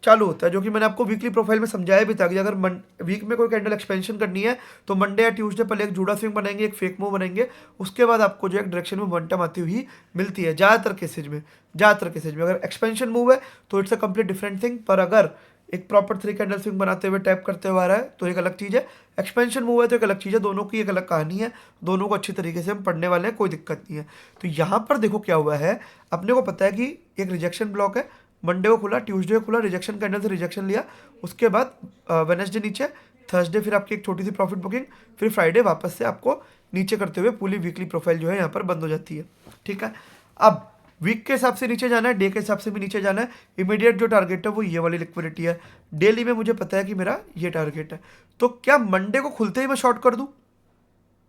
चालू होता है, जो कि मैंने आपको वीकली प्रोफाइल में समझाया भी था कि अगर वीक में कोई कैंडल एक्सपेंशन करनी है तो मंडे या ट्यूसडे पहले एक जूड़ा स्विंग बनाएंगे, एक फेक मूव बनाएंगे, उसके बाद आपको जो एक डायरेक्शन में मोमेंटम आती हुई मिलती है ज़्यादातर केसेज में। अगर एक्सपेंशन मूव है तो it's a complete different thing, पर अगर एक प्रॉपर 3 कैंडल स्विंग बनाते हुए टैप करते हुए आ रहा है तो एक अलग चीज़ है, एक्सपेंशन मूव है तो एक अलग चीज़ है, दोनों की एक अलग कहानी है, दोनों को अच्छी तरीके से हम पढ़ने वाले हैं, कोई दिक्कत नहीं है। तो यहाँ पर देखो क्या हुआ है, अपने को पता है कि एक रिजेक्शन ब्लॉक है, मंडे को खुला, ट्यूसडे को खुला, रिजेक्शन कैंडल से रिजेक्शन लिया, उसके बाद वेडनेसडे नीचे, थर्सडे फिर आपकी एक छोटी सी प्रॉफिट बुकिंग, फिर फ्राइडे वापस से आपको नीचे करते हुए पूरी वीकली प्रोफाइल जो है यहाँ पर बंद हो जाती है, ठीक है। अब वीक के हिसाब से नीचे जाना है, डे के हिसाब से भी नीचे जाना है, इमीडिएट जो टारगेट है वो ये वाली लिक्विडिटी है, डेली में मुझे पता है कि मेरा ये टारगेट है, तो क्या मंडे को खुलते ही मैं शॉर्ट कर दूं?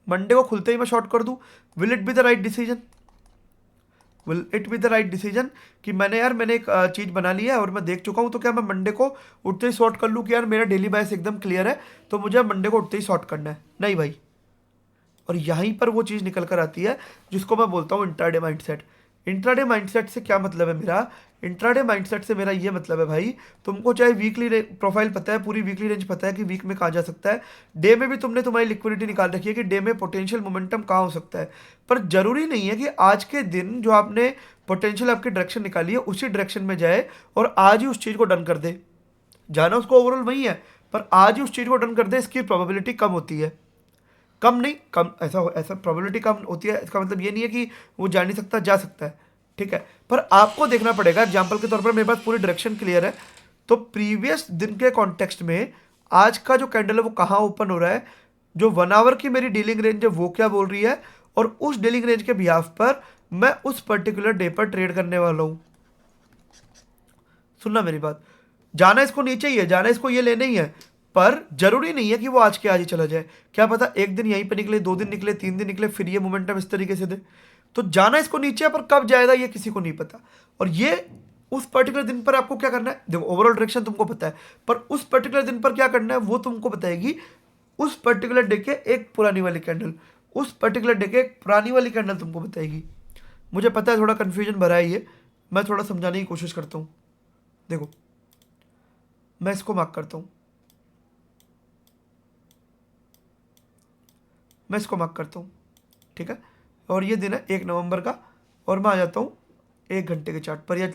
मंडे को खुलते ही मैं शॉर्ट कर दूं? Will it be the right decision? Will it be the right decision कि मैंने एक चीज़ बना ली है और मैं देख चुका हूँ, तो क्या मैं मंडे को उठते ही शॉर्ट कर लूँ कि यार मेरा डेली बायस एकदम क्लियर है तो मुझे मंडे को उठते ही शॉर्ट करना है? नहीं भाई। और यहीं पर वो चीज़ निकल कर आती है जिसको मैं बोलता हूँ इंट्राडे माइंडसेट। इंट्राडे माइंडसेट से क्या मतलब है मेरा? इंट्राडे माइंडसेट से मेरा ये मतलब है भाई, तुमको चाहे वीकली प्रोफाइल पता है, पूरी वीकली रेंज पता है कि वीक में कहाँ जा सकता है, डे में भी तुमने तुम्हारी लिक्विडिटी निकाल रखी है कि डे में पोटेंशियल मोमेंटम कहाँ हो सकता है, पर जरूरी नहीं है कि आज के दिन जो आपने पोटेंशियल आपकी डायरेक्शन निकाली है उसी डायरेक्शन में जाए और आज ही उस चीज़ को डन कर दे। जाना उसको ओवरऑल वही है, पर आज ही उस चीज़ को डन कर दे, इसकी प्रोबेबिलिटी कम होती है। कम नहीं, कम, ऐसा प्रोबेबिलिटी कम होती है, इसका मतलब ये नहीं है कि वो जा नहीं सकता, जा सकता है, ठीक है, पर आपको देखना पड़ेगा। एग्जाम्पल के तौर पर मेरे पास पूरी डायरेक्शन क्लियर है, तो प्रीवियस दिन के कॉन्टेक्स्ट में आज का जो कैंडल है वो कहाँ ओपन हो रहा है, जो 1 आवर की मेरी डीलिंग रेंज है वो क्या बोल रही है, और उस डीलिंग रेंज के बिहाफ पर मैं उस पर्टिकुलर डे पर ट्रेड करने वाला हूँ। सुनना मेरी बात, जाना इसको नीचे ही है, जाना इसको ये लेना ही है, पर जरूरी नहीं है कि वो आज के आज ही चला जाए, क्या पता एक दिन यहीं पे निकले, 2 दिन निकले, 3 दिन निकले, फिर ये मोमेंटम इस तरीके से दे। तो जाना इसको नीचे है, पर कब जाएगा ये किसी को नहीं पता, और ये उस पर्टिकुलर दिन पर आपको क्या करना है, देखो ओवरऑल डायरेक्शन तुमको पता है, पर उस पर्टिकुलर दिन पर क्या करना है वो तुमको बताएगी उस पर्टिकुलर डे के एक पुरानी वाली कैंडल, उस पर्टिकुलर डे के एक पुरानी वाली कैंडल तुमको बताएगी। मुझे पता है थोड़ा कन्फ्यूजन भरा है ये, मैं थोड़ा समझाने की कोशिश करता हूँ। देखो मैं इसको मार्क करता हूँ, मैं इसको मार्क करता हूँ, ठीक है, और ये दिन है 1 नवंबर का, और मैं आ जाता हूँ 1 घंटे के चार्ट पर। ये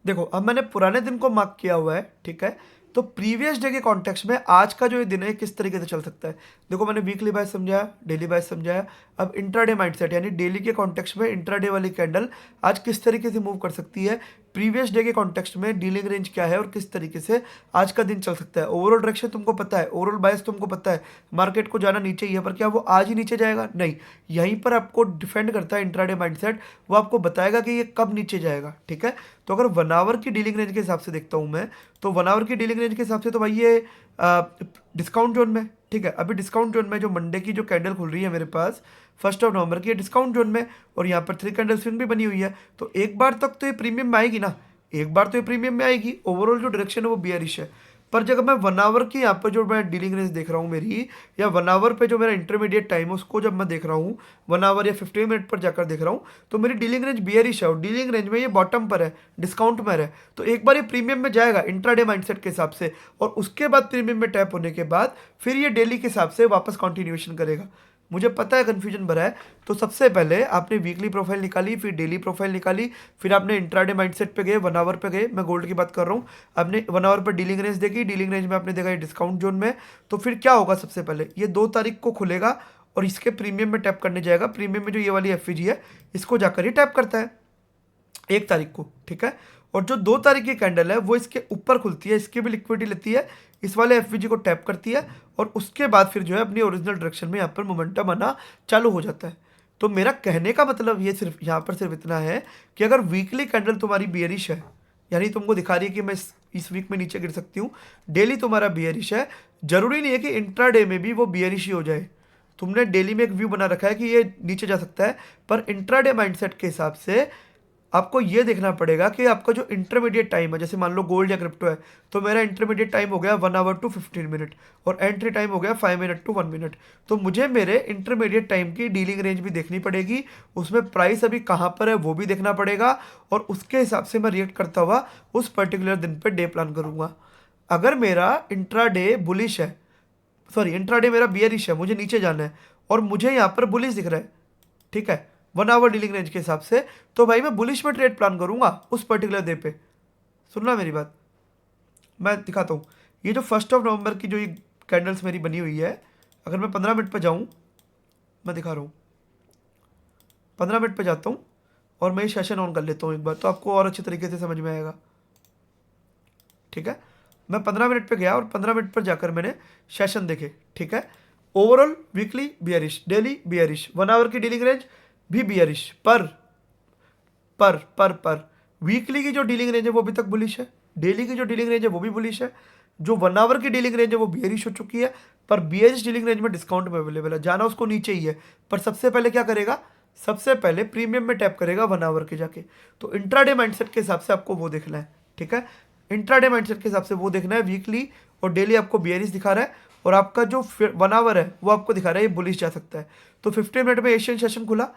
देखो अब मैंने पुराने दिन को मार्क किया हुआ है, ठीक है, तो प्रीवियस डे के कॉन्टेक्स्ट में आज का जो ये दिन है किस तरीके से चल सकता है। देखो मैंने वीकली बायस समझाया, डेली बायस समझाया, अब इंट्राडे माइंडसेट यानी डेली के कॉन्टेक्स्ट में इंट्राडे वाली कैंडल आज किस तरीके से मूव कर सकती है, प्रीवियस डे के कॉन्टेक्स्ट में डीलिंग रेंज क्या है और किस तरीके से आज का दिन चल सकता है। ओवरऑल डायरेक्शन तुमको पता है, ओवरऑल बायस तुमको पता है, मार्केट को जाना नीचे ही है, पर क्या वो आज ही नीचे जाएगा? नहीं, यहीं पर आपको डिफेंड करता है इंट्राडे माइंडसेट, वो आपको बताएगा कि ये कब नीचे जाएगा, ठीक है। तो अगर 1 आवर की डीलिंग रेंज के हिसाब से देखता हूँ मैं, तो 1 आवर की डीलिंग रेंज के हिसाब से तो भाई ये डिस्काउंट जोन में, ठीक है, अभी डिस्काउंट जोन में जो मंडे की जो कैंडल खुल रही है मेरे पास 1 नवंबर की, डिस्काउंट जोन में, और यहाँ पर 3 कैंडल स्विंग भी बनी हुई है, तो एक बार तक तो ये प्रीमियम में आएगी ना, एक बार तो ये प्रीमियम में आएगी। ओवरऑल जो डायरेक्शन है वो बियरिश है, पर जब मैं 1 आवर की यहाँ पर जो मैं डीलिंग रेंज देख रहा हूँ मेरी, या 1 आवर पे जो मेरा इंटरमीडिएट टाइम है उसको जब मैं देख रहा हूँ 1 आवर या 15 मिनट पर जाकर देख रहा हूँ, तो मेरी डीलिंग रेंज बियरिश है, और डीलिंग रेंज में ये बॉटम पर है, डिस्काउंट में है, तो एक बार ये प्रीमियम में जाएगा इंट्राडे माइंडसेट के हिसाब से, और उसके बाद प्रीमियम में टैप होने के बाद फिर ये डेली के हिसाब से वापस कॉन्टिन्यूएशन करेगा। मुझे पता है कन्फ्यूजन भरा है, तो सबसे पहले आपने वीकली प्रोफाइल निकाली, फिर डेली प्रोफाइल निकाली, फिर आपने इंट्राडे माइंडसेट पे गए, 1 आवर पे गए, मैं गोल्ड की बात कर रहा हूँ, आपने 1 आवर पर डीलिंग रेंज देखी, डीलिंग रेंज में आपने देखा ये डिस्काउंट जोन में, तो फिर क्या होगा, सबसे पहले ये 2 तारीख को खुलेगा और इसके प्रीमियम में टैप करने जाएगा, प्रीमियम में जो ये वाली एफईजी है इसको जाकर ही टैप करता है, 1 तारीख को, ठीक है। और जो 2 तारीख की कैंडल है वो इसके ऊपर खुलती है, इसकी भी लिक्विडिटी लेती है, इस वाले एफवीजी को टैप करती है और उसके बाद फिर जो है अपनी ओरिजिनल डायरेक्शन में यहाँ पर मोमेंटम आना चालू हो जाता है। तो मेरा कहने का मतलब ये सिर्फ यहाँ पर सिर्फ इतना है कि अगर वीकली कैंडल तुम्हारी बियरिश है, यानी तुमको दिखा रही है कि मैं इस वीक में नीचे गिर सकती हूँ, डेली तुम्हारा बियरिश है, जरूरी नहीं है कि इंट्राडे में भी वो बियरिश ही हो जाए। तुमने डेली में एक व्यू बना रखा है कि ये नीचे जा सकता है, पर इंट्राडे माइंडसेट के हिसाब से आपको ये देखना पड़ेगा कि आपका जो इंटरमीडिएट टाइम है, जैसे मान लो गोल्ड या क्रिप्टो है, तो मेरा इंटरमीडिएट टाइम हो गया 1 आवर टू 15 मिनट और एंट्री टाइम हो गया 5 मिनट टू 1 मिनट। तो मुझे मेरे इंटरमीडिएट टाइम की डीलिंग रेंज भी देखनी पड़ेगी, उसमें प्राइस अभी कहाँ पर है वो भी देखना पड़ेगा, और उसके हिसाब से मैं रिएक्ट करता हुआ उस पर्टिकुलर दिन पर डे प्लान करूँगा। अगर मेरा इंट्राडे बुलिश है, सॉरी इंट्राडे मेरा बियरिश है, मुझे नीचे जाना है और मुझे यहाँ पर बुलिश दिख रहा है, ठीक है, 1 आवर डीलिंग रेंज के हिसाब से, तो भाई मैं बुलिश में ट्रेड प्लान करूंगा उस पर्टिकुलर डे पे। सुनना मेरी बात, मैं दिखाता हूँ। ये जो 1 नवंबर की जो ये कैंडल्स मेरी बनी हुई है, अगर मैं 15 मिनट पे जाऊँ, मैं दिखा रहा हूँ, 15 मिनट पे जाता हूँ और मैं ये सेशन ऑन कर लेता हूँ एक बार, तो आपको और अच्छे तरीके से समझ में आएगा, ठीक है। मैं 15 मिनट पे गया और 15 मिनट पर जाकर मैंने सेशन देखे, ठीक है। Overall weekly bearish, daily bearish, 1 hour की डीलिंग रेंज भी बियरिश, पर वीकली की जो डीलिंग रेंज है वो अभी तक बुलिश है, डेली की जो डीलिंग रेंज है वो भी बुलिश है, जो 1 आवर की डीलिंग रेंज है वो बियरिश हो चुकी है, पर बियरिश डीलिंग रेंज में डिस्काउंट में अवेलेबल है, जाना उसको नीचे ही है। पर सबसे पहले क्या करेगा, सबसे पहले प्रीमियम में टैप करेगा 1 आवर के जाके। तो इंट्राडे माइंडसेट के हिसाब से आपको वो देखना है, ठीक है। इंट्राडे माइंडसेट के हिसाब से वो देखना है, वीकली और डेली आपको बियरिश दिखा रहा है और आपका जो 1 आवर है वो आपको दिखा रहा है ये बुलिश जा सकता है। तो 15 मिनट में एशियन सेशन खुला,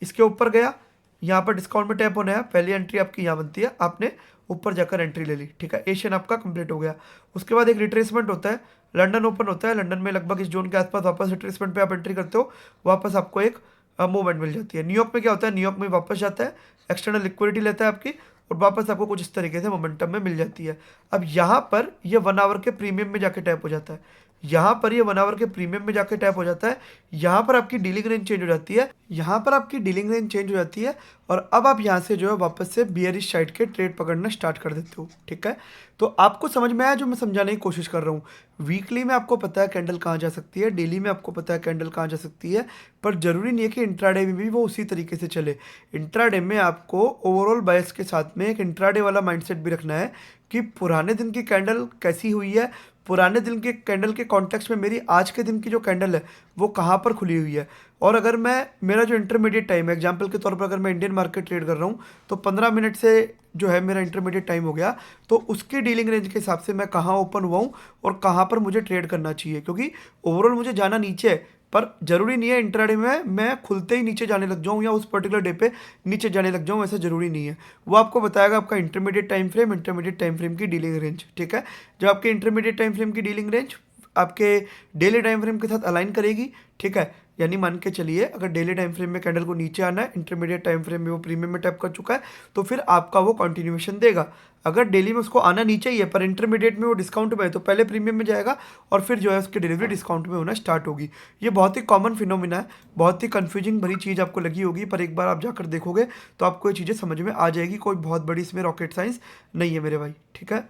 इसके ऊपर गया, यहाँ पर डिस्काउंट में टैप होना है, पहली एंट्री आपकी यहाँ बनती है, आपने ऊपर जाकर एंट्री ले ली, ठीक है, एशियन आपका कंप्लीट हो गया। उसके बाद एक रिट्रेसमेंट होता है, लंदन ओपन होता है, लंदन में लगभग इस जोन के आसपास वापस रिट्रेसमेंट पे आप एंट्री करते हो, वापस आपको एक मूवमेंट मिल जाती है। न्यूयॉर्क में क्या होता है, न्यूयॉर्क में वापस जाता है, एक्सटर्नल लिक्विडिटी लेता है आपकी और वापस आपको कुछ इस तरीके से मोमेंटम में मिल जाती है। अब यहाँ पर ये 1 आवर के प्रीमियम में जाके टैप हो जाता है, यहाँ पर ये 1 आवर के प्रीमियम में जाके टैप हो जाता है, यहाँ पर आपकी डीलिंग रेंज चेंज हो जाती है, यहाँ पर आपकी डीलिंग रेंज चेंज हो जाती है और अब आप यहाँ से जो है वापस से बियरिश साइड के ट्रेड पकड़ना स्टार्ट कर देते हो, ठीक है। तो आपको समझ में आया जो मैं समझाने की कोशिश कर रहा हूँ। वीकली में आपको पता है कैंडल कहाँ जा सकती है, डेली में आपको पता है कैंडल कहाँ जा सकती है, पर जरूरी नहीं है कि इंट्राडे में भी वो उसी तरीके से चले। इंट्राडे में आपको ओवरऑल बायस के साथ में एक इंट्राडे वाला माइंडसेट भी रखना है कि पुराने दिन की कैंडल कैसी हुई है, पुराने दिन के कैंडल के कॉन्टेक्स्ट में मेरी आज के दिन की जो कैंडल है वो कहाँ पर खुली हुई है। और अगर मैं मेरा जो इंटरमीडिएट टाइम है, एग्जांपल के तौर पर अगर मैं इंडियन मार्केट ट्रेड कर रहा हूँ तो 15 मिनट से जो है मेरा इंटरमीडिएट टाइम हो गया, तो उसकी डीलिंग रेंज के हिसाब से मैं कहाँ ओपन हुआ हूँ और कहाँ पर मुझे ट्रेड करना चाहिए, क्योंकि ओवरऑल मुझे जाना नीचे है, पर जरूरी नहीं है इंट्राडे में मैं खुलते ही नीचे जाने लग जाऊँ या उस पर्टिकुलर डे पे नीचे जाने लग जाऊँ, ऐसा जरूरी नहीं है। वो आपको बताएगा आपका इंटरमीडिएट टाइम फ्रेम की डीलिंग रेंज, ठीक है। जब आपके इंटरमीडिएट टाइम फ्रेम की डीलिंग रेंज आपके डेली टाइम फ्रेम के साथ अलाइन करेगी, ठीक है, यानी मान के चलिए अगर डेली टाइम फ्रेम में कैंडल को नीचे आना है, इंटरमीडिएट टाइम फ्रेम में वो प्रीमियम में टैप कर चुका है, तो फिर आपका वो कंटिन्यूएशन देगा। अगर डेली में उसको आना नीचे ही है पर इंटरमीडिएट में वो डिस्काउंट में है, तो पहले प्रीमियम में जाएगा और फिर जो है उसकी डिलीवरी डिस्काउंट में होना स्टार्ट होगी। ये बहुत ही कॉमन फिनोमिना है, बहुत ही कन्फ्यूजिंग भरी चीज़ आपको लगी होगी, पर एक बार आप जाकर देखोगे तो आपको ये चीज़ें समझ में आ जाएगी। कोई बहुत बड़ी इसमें रॉकेट साइंस नहीं है मेरे भाई, ठीक है।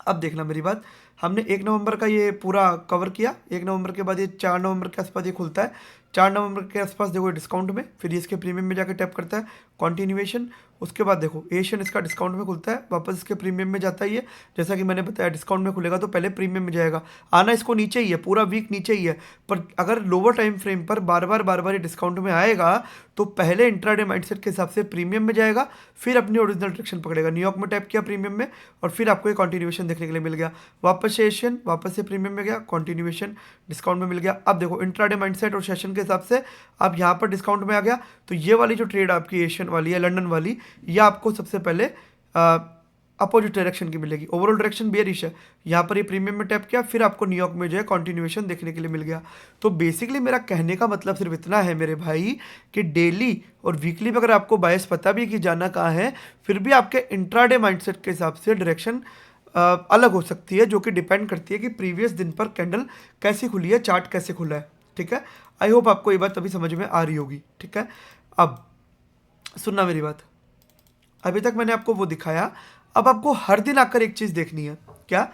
अब देखना मेरी बात, हमने 1 नवंबर का ये पूरा कवर किया, 1 नवंबर के बाद ये 4 नवंबर के आसपास ये खुलता है, 4 नवंबर के आसपास देखो डिस्काउंट में, फिर ये इसके प्रीमियम में जाकर टैप करता है, कॉन्टिन्यूएशन। उसके बाद देखो एशियन इसका डिस्काउंट में खुलता है, वापस इसके प्रीमियम में जाता है ये, जैसा कि मैंने बताया डिस्काउंट में खुलेगा तो पहले प्रीमियम में जाएगा, आना इसको नीचे ही है, पूरा वीक नीचे ही है, पर अगर लोअर टाइम फ्रेम पर बार बार ये डिस्काउंट में आएगा तो पहले इंट्राडे माइंडसेट के हिसाब से प्रीमियम में जाएगा, फिर अपनी ओरिजिनल डायरेक्शन पकड़ेगा। न्यूयॉर्क में टैप किया प्रीमियम में और फिर आपको एक कॉन्टिन्यूएशन देखने के लिए मिल गया, वापस से एशियन, वापस से प्रीमियम में गया, कॉन्टिन्यूएशन डिस्काउंट में मिल गया। अब देखो इंट्राडे माइंडसेट और सेशन के हिसाब से अब यहाँ पर डिस्काउंट में आ गया, तो ये वाली जो ट्रेड आपकी एशियन वाली है, लंदन वाली, ये आपको सबसे पहले अपोजिट डायरेक्शन की मिलेगी, ओवरऑल डायरेक्शन बेयरिश है, यहाँ पर ये प्रीमियम में टैप किया, फिर आपको न्यूयॉर्क में जो है कॉन्टिन्यूएशन देखने के लिए मिल गया। तो बेसिकली मेरा कहने का मतलब सिर्फ इतना है मेरे भाई कि डेली और वीकली में अगर आपको बायस पता भी कि जाना कहाँ है, फिर भी आपके इंट्राडे माइंडसेट के हिसाब से डायरेक्शन अलग हो सकती है, जो कि डिपेंड करती है कि प्रीवियस दिन पर कैंडल कैसी खुली है, चार्ट कैसे खुला है, ठीक है। आई होप आपको ये बात अभी समझ में आ रही होगी, ठीक है। अब सुनना मेरी बात, अभी तक मैंने आपको वो दिखाया। अब आपको हर दिन आकर एक चीज़ देखनी है। क्या?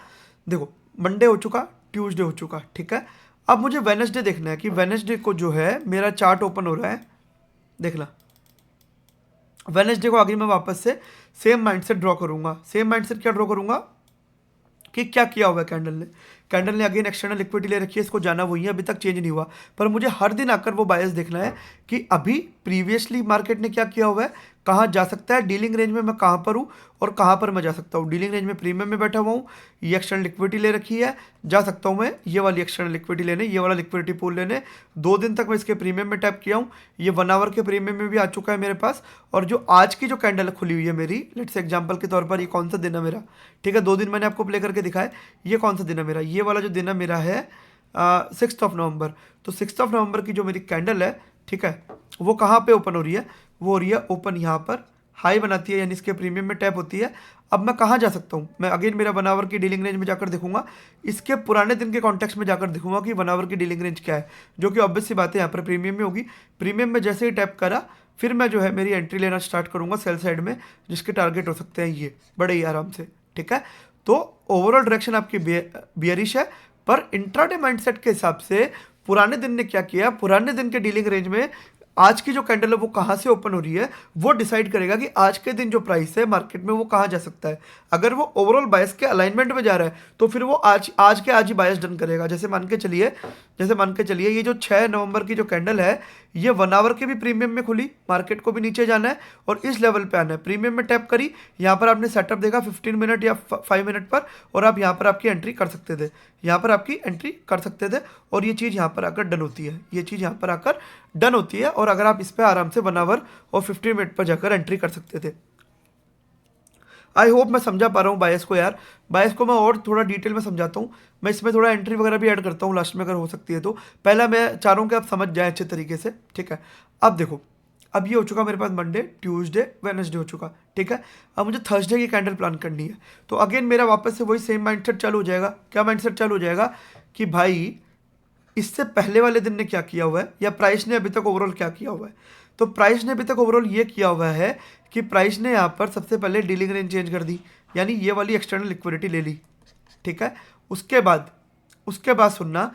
देखो, मंडे हो चुका, ट्यूसडे हो चुका, ठीक है। अब मुझे वेडनेसडे देखना है कि वेडनेसडे को जो है मेरा चार्ट ओपन हो रहा है। देखना, वेडनेसडे को आगे मैं वापस से सेम माइंडसेट ड्रॉ करूंगा। सेम माइंडसेट क्या ड्रॉ करूंगा कि क्या किया हुआ है कैंडल ने अगेन एक्सटर्नल लिक्विडिटी ले रखी है, इसको जाना वही है, अभी तक चेंज नहीं हुआ। पर मुझे हर दिन आकर वो बायस देखना है कि अभी प्रीवियसली मार्केट ने क्या किया हुआ है, कहाँ जा सकता है, डीलिंग रेंज में मैं कहाँ पर हूँ और कहाँ पर मैं जा सकता हूँ। डीलिंग रेंज में प्रीमियम में बैठा हुआ हूँ, ये एक्सटर्नल लिक्विडिटी ले रखी है, जा सकता हूँ मैं ये वाली एक्सटर्नल लिक्विडिटी लेने, ये वाला लिक्विडिटी पूल लेने। 2 दिन तक मैं इसके प्रीमियम में टैप किया हूँ, ये 1 आवर के प्रीमियम में भी आ चुका है मेरे पास। और जो आज की जो कैंडल खुली हुई है मेरी, लेट्स एग्जांपल के तौर पर ये कौन सा दिन है मेरा, ठीक है, 2 दिन मैंने आपको प्ले करके दिखाया। ये कौन सा दिन है मेरा, ये वाला जो दिन है मेरा है 6 नवंबर। तो 6 नवंबर की जो मेरी कैंडल है, ठीक है, वो कहाँ पे ओपन हो रही है, वो हो रही है ओपन यहाँ पर, हाई बनाती है यानी इसके प्रीमियम में टैप होती है। अब मैं कहाँ जा सकता हूँ, मैं अगेन मेरा 1 आवर की डीलिंग रेंज में जाकर देखूंगा, इसके पुराने दिन के कॉन्टेक्स्ट में जाकर देखूंगा कि 1 आवर की डीलिंग रेंज क्या है, जो कि ऑब्वियस सी बात है यहाँ पर प्रीमियम में होगी। प्रीमियम में जैसे ही टैप करा, फिर मैं जो है मेरी एंट्री लेना स्टार्ट करूंगा सेल साइड में, जिसके टारगेट हो सकते हैं ये बड़े ही आराम से, ठीक है। तो ओवरऑल डायरेक्शन आपकी बियरिश है, पर इंट्राडे माइंडसेट के हिसाब से पुराने दिन ने क्या किया, पुराने दिन के डीलिंग रेंज में आज की जो कैंडल है वो कहाँ से ओपन हो रही है, वो डिसाइड करेगा कि आज के दिन जो प्राइस है मार्केट में वो कहाँ जा सकता है। अगर वो ओवरऑल बायस के अलाइनमेंट में जा रहा है तो फिर वो आज के आज ही बायस डन करेगा। जैसे मान के चलिए ये जो 6 नवंबर की जो कैंडल है, ये 1 आवर के भी प्रीमियम में खुली, मार्केट को भी नीचे जाना है और इस लेवल पे आना है, प्रीमियम में टैप करी, यहाँ पर आपने सेटअप देखा 15 मिनट या 5 मिनट पर, और आप यहाँ पर आपकी एंट्री कर सकते थे, यहाँ पर आपकी एंट्री कर सकते थे, और ये चीज़ यहाँ पर आकर डन होती है, ये चीज़ यहाँ पर आकर डन होती है। और अगर आप इस पर आराम से 1 आवर और 15 मिनट पर जाकर एंट्री कर सकते थे। आई होप मैं समझा पा रहा हूँ बायस को यार। बायस को मैं और थोड़ा डिटेल में समझाता हूँ, मैं इसमें थोड़ा एंट्री वगैरह भी ऐड करता हूँ लास्ट में अगर हो सकती है तो। पहला मैं चाह रहा हूँ कि आप समझ जाएं अच्छे तरीके से, ठीक है। अब देखो, अब ये हो चुका मेरे पास मंडे, ट्यूसडे, वेडनेसडे हो चुका, ठीक है। अब मुझे थर्सडे की कैंडल प्लान करनी है, तो अगेन मेरा वापस से वही सेम माइंडसेट चालू हो जाएगा। क्या माइंडसेट चालू हो जाएगा कि भाई इससे पहले वाले दिन ने क्या किया हुआ है, या प्राइस ने अभी तक ओवरऑल क्या किया हुआ है। तो प्राइस ने अभी तक ओवरऑल ये किया हुआ है कि प्राइस ने यहाँ पर सबसे पहले डीलिंग रेंज चेंज कर दी, यानी ये वाली एक्सटर्नल लिक्विडिटी ले ली, ठीक है। उसके बाद सुनना,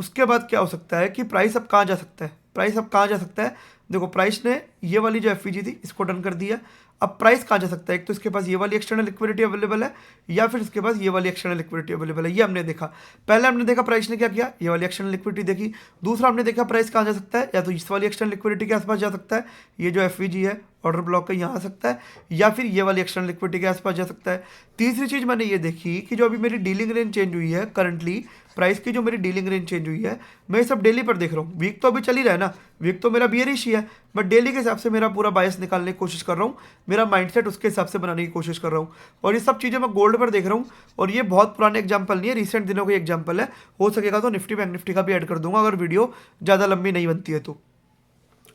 उसके बाद क्या हो सकता है कि प्राइस अब कहाँ जा सकता है, प्राइस अब कहाँ जा सकता है। देखो, प्राइस ने ये वाली जो एफवीजी थी इसको डन कर दिया। अब प्राइस कहाँ जा सकता है, एक तो इसके पास ये वाली एक्सटर्नल लिक्विडिटी अवेलेबल है, या फिर इसके पास ये वाली एक्सटर्नल लिक्विडिटी अवेलेबल है। ये हमने देखा, पहले हमने देखा प्राइस ने क्या किया, ये वाली एक्सटर्नल लिक्विडिटी देखी। दूसरा हमने देखा प्राइस कहाँ जा सकता है, या तो इस वाली एक्सटर्नल लिक्विडिटी के आसपास जा सकता है, ये जो एफवीजी है ऑर्डर ब्लॉक का यहाँ आ सकता है, या फिर ये वाली एक्सटर्नल लिक्विडिटी के आसपास जा सकता है। तीसरी चीज़ मैंने ये देखी कि जो अभी मेरी डीलिंग रेंज चेंज हुई है करंटली, प्राइस की जो मेरी डीलिंग रेंज चेंज हुई है, मैं ये सब डेली पर देख रहा हूँ। वीक तो अभी चल ही रहा है ना, वीक तो मेरा बियरिश ही है, बट डेली के हिसाब से मेरा पूरा बायस निकालने की कोशिश कर रहा हूँ, मेरा माइंडसेट उसके हिसाब से बनाने की कोशिश कर रहा हूँ। और ये सब चीज़ें मैं गोल्ड पर देख रहा हूँ, और ये बहुत पुराने एग्जाम्पल नहीं है, रिसेंट दिनों का एग्जाम्पल है। हो सकेगा तो निफ्टी बैंक निफ्टी का भी ऐड कर दूंगा अगर वीडियो ज़्यादा लंबी नहीं बनती है तो,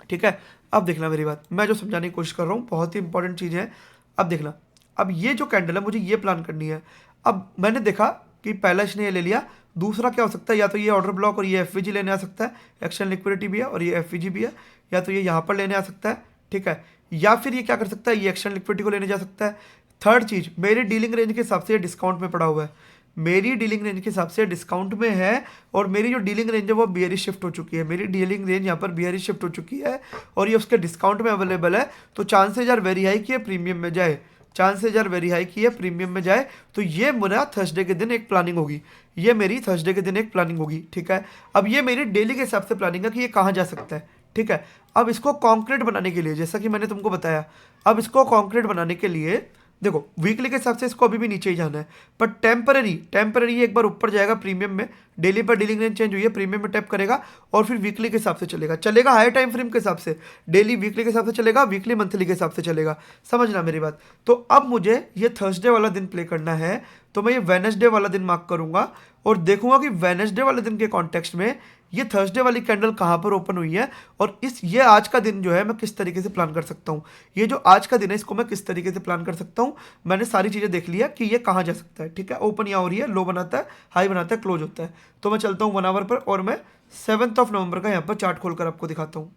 ठीक है। अब देखना मेरी बात, मैं जो समझाने की कोशिश कर रहा हूँ बहुत ही इंपॉर्टेंट चीज़ें हैं। अब देखना, अब ये जो कैंडल है मुझे ये प्लान करनी है। अब मैंने देखा कि पहला इसने ये ले लिया, दूसरा क्या हो सकता है, या तो ये ऑर्डर ब्लॉक और ये एफवीजी लेने आ सकता है, एक्शन लिक्विडिटी भी है और ये एफवीजी भी है, या तो ये यहाँ पर लेने आ सकता है, ठीक है, या फिर ये क्या कर सकता है, ये एक्शन लिक्विडिटी को लेने जा सकता है। थर्ड चीज़, मेरी डीलिंग रेंज के हिसाब से डिस्काउंट में पड़ा हुआ है, मेरी डीलिंग रेंज के हिसाब से डिस्काउंट में है, और मेरी जो डीलिंग रेंज है वो बियरिश शिफ्ट हो चुकी है, मेरी डीलिंग रेंज यहाँ पर बियरिश शिफ्ट हो चुकी है, और ये उसके डिस्काउंट में अवेलेबल है। तो चांसेज आर वेरी हाई कि ये प्रीमियम में जाए, चांसेज आर वेरी हाई कि ये प्रीमियम में जाए। तो ये मेरा थर्सडे के दिन एक प्लानिंग होगी, ये मेरी थर्सडे के दिन एक प्लानिंग होगी, ठीक है। अब ये मेरी डेली के हिसाब से प्लानिंग है कि ये कहाँ जा सकता है, ठीक है। अब इसको कॉन्क्रीट बनाने के लिए, जैसा कि मैंने तुमको बताया, अब इसको कॉन्क्रीट बनाने के लिए देखो वीकली के हिसाब से इसको अभी भी नीचे ही जाना है, पर टेम्पररी एक बार ऊपर जाएगा प्रीमियम में। डेली पर डीलिंग रेंज चेंज हुई है, प्रीमियम में टैप करेगा, और फिर वीकली के हिसाब से चलेगा हाई टाइम फ्रेम के हिसाब से, डेली वीकली के हिसाब से चलेगा, वीकली मंथली के हिसाब से चलेगा, समझना मेरी बात। तो अब मुझे ये थर्सडे वाला दिन प्ले करना है, तो मैं ये वेडनेसडे वाला दिन मार्क करूंगा और देखूंगा कि वेडनेसडे वाले दिन के कॉन्टेक्स्ट में ये थर्सडे वाली कैंडल कहाँ पर ओपन हुई है, और ये आज का दिन जो है मैं किस तरीके से प्लान कर सकता हूँ। ये जो आज का दिन है इसको मैं किस तरीके से प्लान कर सकता हूँ। मैंने सारी चीज़ें देख लिया कि ये कहाँ जा सकता है, ठीक है। ओपन यहाँ हो रही है, लो बनाता है, हाई बनाता है, क्लोज होता है। तो मैं चलता हूँ 1 आवर पर, और मैं 7 नवंबर का यहाँ पर चार्ट खोलकर आपको दिखाता हूँ।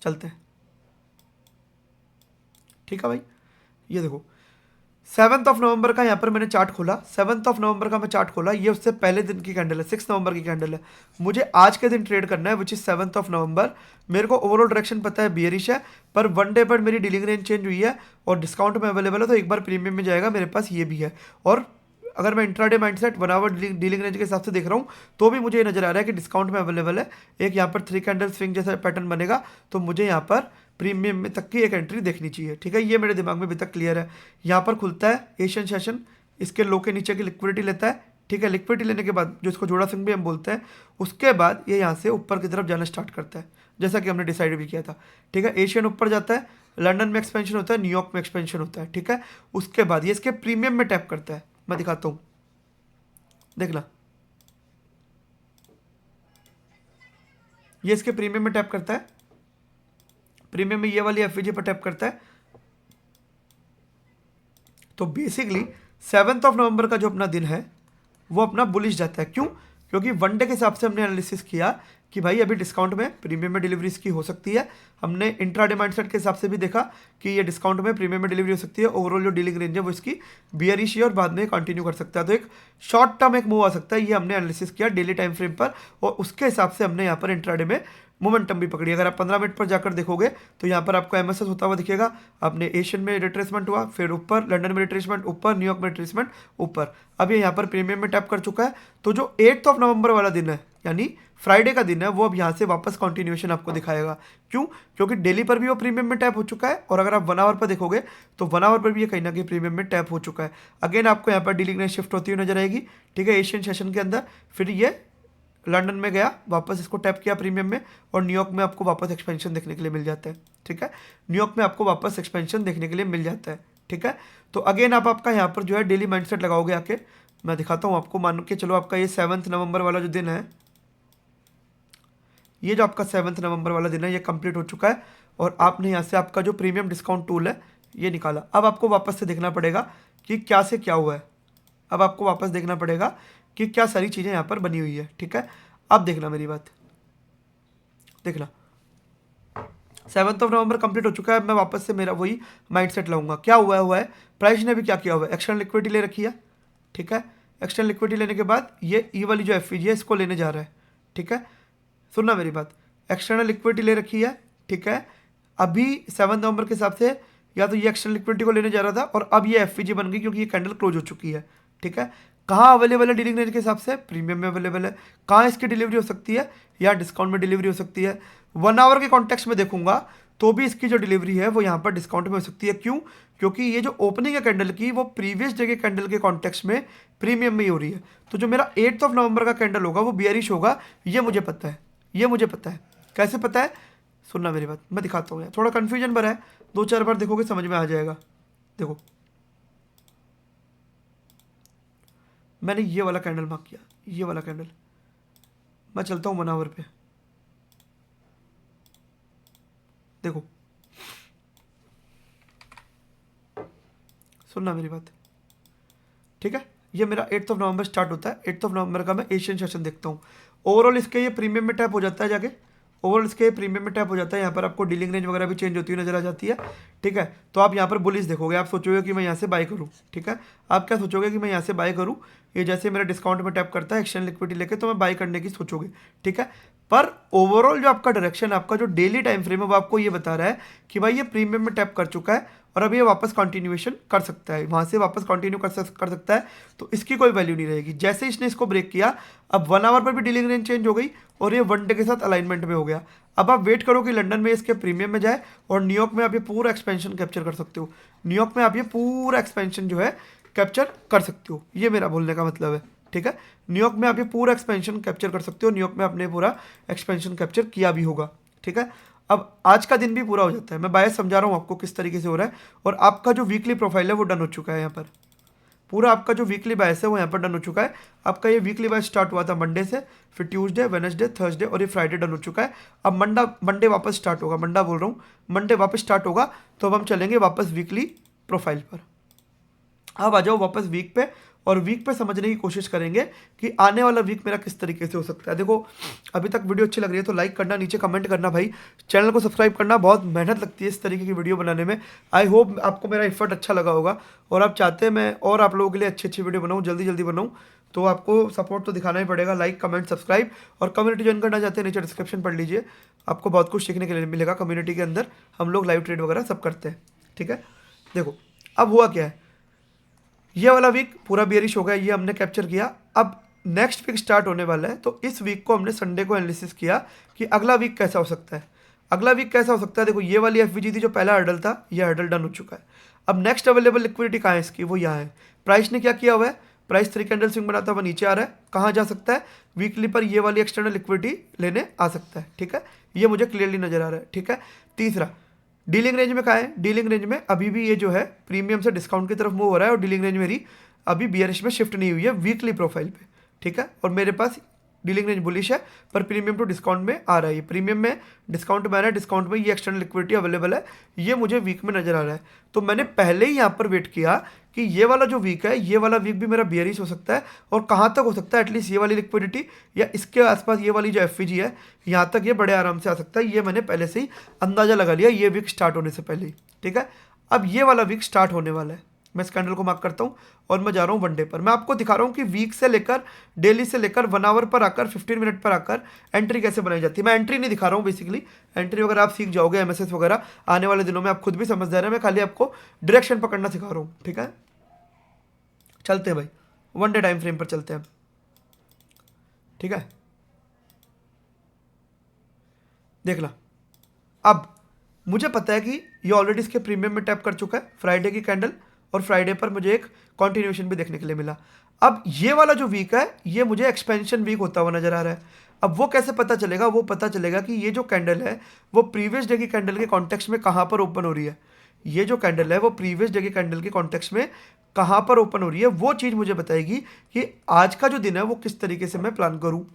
चलते हैं। ठीक है भाई, ये देखो 7 नवंबर का यहाँ पर मैंने चार्ट खोला, 7 नवंबर का मैं चार्ट खोला, ये उससे पहले दिन की कैंडल है, 6 नवंबर की कैंडल है। मुझे आज के दिन ट्रेड करना है विच इज 7 नवंबर। मेरे को ओवरऑल डायरेक्शन पता है बियरिश है, पर वन डे पर मेरी डीलिंग रेंज चेंज हुई है और डिस्काउंट में अवेलेबल है, तो एक बार प्रीमियम में जाएगा, मेरे पास ये भी है। और अगर मैं intraday mindset 1 hour dealing range के हिसाब से देख रहा हूँ तो भी मुझे ये नजर आ रहा है कि डिस्काउंट में अवेलेबल है। एक यहाँ पर 3 कैंडल स्विंग जैसा पैटर्न बनेगा, तो मुझे यहाँ पर प्रीमियम में तक की एक एंट्री देखनी चाहिए। ठीक है, ये मेरे दिमाग में अभी तक क्लियर है। यहाँ पर खुलता है एशियन सेशन, इसके लो के नीचे की लिक्विडिटी लेता है। ठीक है, लिक्विडिटी लेने के बाद जो इसको जोड़ा स्विंग भी हम बोलते हैं, उसके बाद ये यहाँ से ऊपर की तरफ जाना स्टार्ट करता है, जैसा कि हमने डिसाइड भी किया था। ठीक है, एशियन ऊपर जाता है, लंदन में एक्सपेंशन होता है, न्यूयॉर्क में एक्सपेंशन होता है। ठीक है, उसके बाद ये इसके प्रीमियम में टैप करता है, मैं दिखाता हूँ, देखना, ये इसके प्रीमियम में टैप करता है, प्रीमियम में ये वाली एफवीजी पर टैप करता है। तो बेसिकली 7 नवंबर का जो अपना दिन है वो अपना बुलिश जाता है। क्यों? क्योंकि वन डे के हिसाब से हमने एनालिसिस किया कि भाई अभी डिस्काउंट में प्रीमियम में डिलीवरीज की हो सकती है। हमने इंट्राडे माइंडसेट के हिसाब से भी देखा कि ये डिस्काउंट में प्रीमियम में डिलीवरी हो सकती है। ओवरऑल जो डीलिंग रेंज है वो इसकी बियरिश है और बाद में कंटिन्यू कर सकता है। तो एक शॉर्ट टर्म एक मूव आ सकता है, ये हमने एनालिसिस किया डेली टाइम फ्रेम पर, और उसके हिसाब से हमने यहाँ पर इंट्राडे में मोमेंटम भी पकड़ी। अगर आप 15 मिनट पर जाकर देखोगे तो यहाँ पर आपको एमएसएस होता हुआ दिखेगा। आपने एशियन में रिट्रेसमेंट हुआ, फिर ऊपर लंदन में रिट्रेसमेंट ऊपर, न्यूयॉर्क में रिट्रेसमेंट ऊपर, अब ये यहाँ पर प्रीमियम में टैप कर चुका है। तो जो 8 नवंबर वाला दिन है यानी फ्राइडे का दिन है, वो अब यहाँ से वापस कंटिन्यूएशन आपको दिखाएगा। क्यों? क्योंकि डेली पर भी वो प्रीमियम में टैप हो चुका है, और अगर आप 1 आवर पर देखोगे तो 1 आवर पर भी ये कहीं ना कहीं प्रीमियम में टैप हो चुका है। अगेन आपको यहाँ पर डीलिंग रेंज शिफ्ट होती हुई नजर आएगी। ठीक है, एशियन सेशन के अंदर फिर ये लंदन में गया, वापस इसको टैप किया प्रीमियम में, और न्यूयॉर्क में आपको वापस एक्सपेंशन देखने के लिए मिल जाता है। ठीक है, न्यूयॉर्क में आपको वापस एक्सपेंशन देखने के लिए मिल जाता है। ठीक है, तो अगेन आप आपका यहाँ पर जो है डेली माइंडसेट लगाओगे आके, मैं दिखाता हूँ आपको। मान के चलो आपका ये 7 नवंबर वाला जो दिन है, ये जो आपका 7 नवंबर वाला दिन है ये कंप्लीट हो चुका है, और आपने यहाँ से आपका जो प्रीमियम डिस्काउंट टूल है ये निकाला। अब आपको वापस से देखना पड़ेगा कि क्या से क्या हुआ है। अब आपको वापस देखना पड़ेगा कि क्या सारी चीज़ें यहाँ पर बनी हुई है। ठीक है, अब देखना मेरी बात, देखना 7 नवंबर कंप्लीट हो चुका है। मैं वापस से मेरा वही माइंडसेट लाऊंगा। क्या हुआ है, प्राइस ने भी क्या किया हुआ है, एक्सटर्नल लिक्विडिटी ले रखी है। ठीक है, एक्सटर्नल लिक्विडिटी लेने के बाद ये ई वाली जो एफवीजी है इसको लेने जा रहा है। ठीक है, सुनना मेरी बात, एक्सटर्नल लिक्विडिटी ले रखी है। ठीक है, अभी 7 नवंबर के हिसाब से या तो ये एक्सटर्नल लिक्विडिटी को लेने जा रहा था, और अब ये एफवीजी बन गई क्योंकि ये कैंडल क्लोज हो चुकी है। ठीक है, कहाँ अवेलेबल है डीलिंग रेंज के हिसाब से, प्रीमियम में अवेलेबल है। कहाँ इसकी डिलीवरी हो सकती है, या डिस्काउंट में डिलीवरी हो सकती है। 1 आवर के कॉन्टेक्स्ट में देखूंगा तो भी इसकी जो डिलीवरी है वो यहाँ पर डिस्काउंट में हो सकती है। क्यों? क्योंकि ये जो ओपनिंग है कैंडल की वो प्रीवियस डे के कैंडल के कॉन्टेक्स्ट में प्रीमियम में ही हो रही है। तो जो मेरा 8 नवंबर का कैंडल होगा वो बियरिश होगा, ये मुझे पता है, ये मुझे पता है। कैसे पता है? सुनना मेरी बात, मैं दिखाता हूँ यार, थोड़ा कन्फ्यूजन भरा है, 2-4 बार देखोगे समझ में आ जाएगा। देखो, मैंने ये वाला कैंडल मार्क किया, ये वाला कैंडल, मैं चलता हूँ 1 आवर पे। देखो, सुनना मेरी बात, ठीक है, ये मेरा 8 नवंबर स्टार्ट होता है। 8 नवंबर का मैं एशियन सेशन देखता हूँ। ओवरऑल इसके ये प्रीमियम में टैप हो जाता है जाके, ओवरऑल इसके प्रीमियम में टैप हो जाता है। यहाँ पर आपको डीलिंग रेंज वगैरह भी चेंज होती हुई नजर आ जाती है। ठीक है, तो आप यहाँ पर बुलिश देखोगे, आप सोचोगे कि मैं यहाँ से बाय करूँ। ठीक है, आप क्या सोचोगे कि मैं यहाँ से बाय करूँ, ये जैसे मेरा डिस्काउंट में टैप करता है एक्सचेंज लिक्विडिटी लेके, तो मैं बाय करने की सोचोगे। ठीक है, पर ओवरऑल जो आपका डायरेक्शन, आपका जो डेली टाइम फ्रेम है वो आपको ये बता रहा है कि भाई ये प्रीमियम में टैप कर चुका है, और अब ये वापस कंटिन्यूएशन कर सकता है, वहाँ से वापस कंटिन्यू कर सकता है। तो इसकी कोई वैल्यू नहीं रहेगी। जैसे इसने इसको ब्रेक किया, अब 1 आवर पर भी डीलिंग रेंज चेंज हो गई, और ये वन डे के साथ अलाइनमेंट में हो गया। अब आप वेट करो कि लंदन में इसके प्रीमियम में जाए, और न्यूयॉर्क में आप ये पूरा एक्सपेंशन कैप्चर कर सकते हो। न्यूयॉर्क में आप ये पूरा एक्सपेंशन जो है कैप्चर कर सकते हो, ये मेरा बोलने का मतलब है। ठीक है, न्यूयॉर्क में आप ये पूरा एक्सपेंशन कैप्चर कर सकते हो। न्यूयॉर्क में आपने पूरा एक्सपेंशन कैप्चर किया भी होगा। ठीक है, अब आज का दिन भी पूरा हो जाता है। मैं बायस समझा रहा हूँ आपको किस तरीके से हो रहा है, और आपका जो वीकली प्रोफाइल है वो डन हो चुका है। यहाँ पर पूरा आपका जो वीकली बायस है वो यहाँ पर डन हो चुका है। आपका ये वीकली बायस स्टार्ट हुआ था मंडे से, फिर ट्यूसडे, वेडनेसडे, थर्सडे, और ये फ्राइडे डन हो चुका है। अब मंडे वापस स्टार्ट होगा, मंडा बोल रहा हूँ, मंडे वापस स्टार्ट होगा, तो अब हम चलेंगे वापस वीकली प्रोफाइल पर। अब आ जाओ वापस वीक पे, और वीक पे समझने की कोशिश करेंगे कि आने वाला वीक मेरा किस तरीके से हो सकता है। देखो अभी तक वीडियो अच्छी लग रही है तो लाइक करना, नीचे कमेंट करना भाई, चैनल को सब्सक्राइब करना। बहुत मेहनत लगती है इस तरीके की वीडियो बनाने में। आई होप आपको मेरा एफर्ट अच्छा लगा होगा और आप चाहते हैं मैं और आप लोगों के लिए अच्छी अच्छी वीडियो बनाऊँ, जल्दी जल्दी बनाऊँ, तो आपको सपोर्ट तो दिखाना ही पड़ेगा। लाइक कमेंट सब्सक्राइब, और कम्युनिटी ज्वाइन करना चाहते हैं नीचे डिस्क्रिप्शन पढ़ लीजिए, आपको बहुत कुछ सीखने के लिए मिलेगा। कम्युनिटी के अंदर हम लोग लाइव ट्रेड वगैरह सब करते हैं, ठीक है। देखो अब हुआ क्या है, ये वाला वीक पूरा बेयरिश हो गया, ये हमने कैप्चर किया। अब नेक्स्ट वीक स्टार्ट होने वाला है, तो इस वीक को हमने संडे को एनालिसिस किया कि अगला वीक कैसा हो सकता है। अगला वीक कैसा हो सकता है, देखो ये वाली एफवीजी थी जो पहला हर्डल था, ये हर्डल डन हो चुका है। अब नेक्स्ट अवेलेबल लिक्विडिटी कहाँ है इसकी, वो यहाँ है। प्राइस ने क्या किया हुआ है, प्राइस 3 कैंडल स्विंग बनाता हुआ नीचे आ रहा है। कहाँ जा सकता है, वीकली पर ये वाली एक्सटर्नल लिक्विडिटी लेने आ सकता है, ठीक है। ये मुझे क्लियरली नजर आ रहा है, ठीक है। तीसरा, डीलिंग रेंज में कहाँ है, डीलिंग रेंज में अभी भी ये जो है प्रीमियम से डिस्काउंट की तरफ मूव हो रहा है, और डीलिंग रेंज मेरी अभी बियरिश में शिफ्ट नहीं हुई है वीकली प्रोफाइल पे, ठीक है। और मेरे पास डीलिंग रेंज बुलिश है, पर प्रीमियम टू डिस्काउंट में आ रहा है। ये प्रीमियम में डिस्काउंट में आ रहा है, डिस्काउंट में ये एक्सटर्नल लिक्विडिटी अवेलेबल है, ये मुझे वीक में नजर आ रहा है। तो मैंने पहले ही यहाँ पर वेट किया कि ये वाला जो वीक है, ये वाला वीक भी मेरा बियरिश हो सकता है, और कहाँ तक हो सकता है, एटलीस्ट ये वाली लिक्विडिटी या इसके आसपास ये वाली जो एफवीजी है, यहाँ तक ये बड़े आराम से आ सकता है। ये मैंने पहले से ही अंदाजा लगा लिया ये वीक स्टार्ट होने से पहले ही, ठीक है। अब ये वाला वीक स्टार्ट होने वाला है, मैं इस कैंडल को मार्क करता हूँ और मैं जा रहा हूँ वनडे पर। मैं आपको दिखा रहा हूँ कि वीक से लेकर डेली से लेकर 1 आवर पर आकर 15 मिनट पर आकर एंट्री कैसे बनाई जाती है। मैं एंट्री नहीं दिखा रहा हूँ, बेसिकली एंट्री वगैरह आप सीख जाओगे, एमएसएस वगैरह आने वाले दिनों में आप खुद भी समझदार है। मैं खाली आपको डायरेक्शन पकड़ना सिखा रहा हूँ, ठीक है। चलते हैं भाई, वनडे टाइम फ्रेम पर चलते हैं, ठीक है। देख ला, अब मुझे पता है कि ये ऑलरेडी इसके प्रीमियम में टैप कर चुका है फ्राइडे की कैंडल, और फ्राइडे पर मुझे एक कॉन्टिन्यूएशन भी देखने के लिए मिला। अब ये वाला जो वीक है, ये मुझे एक्सपेंशन वीक होता हुआ नजर आ रहा है। अब वो कैसे पता चलेगा, वो पता चलेगा कि ये जो कैंडल है वो प्रीवियस डे की कैंडल के कॉन्टेक्स्ट में कहाँ पर ओपन हो रही है। ये जो कैंडल है वो प्रीवियस डे की कैंडल के कॉन्टेक्स्ट में कहाँ पर ओपन हो रही है, वो चीज़ मुझे बताएगी कि आज का जो दिन है वो किस तरीके से मैं प्लान करूँ,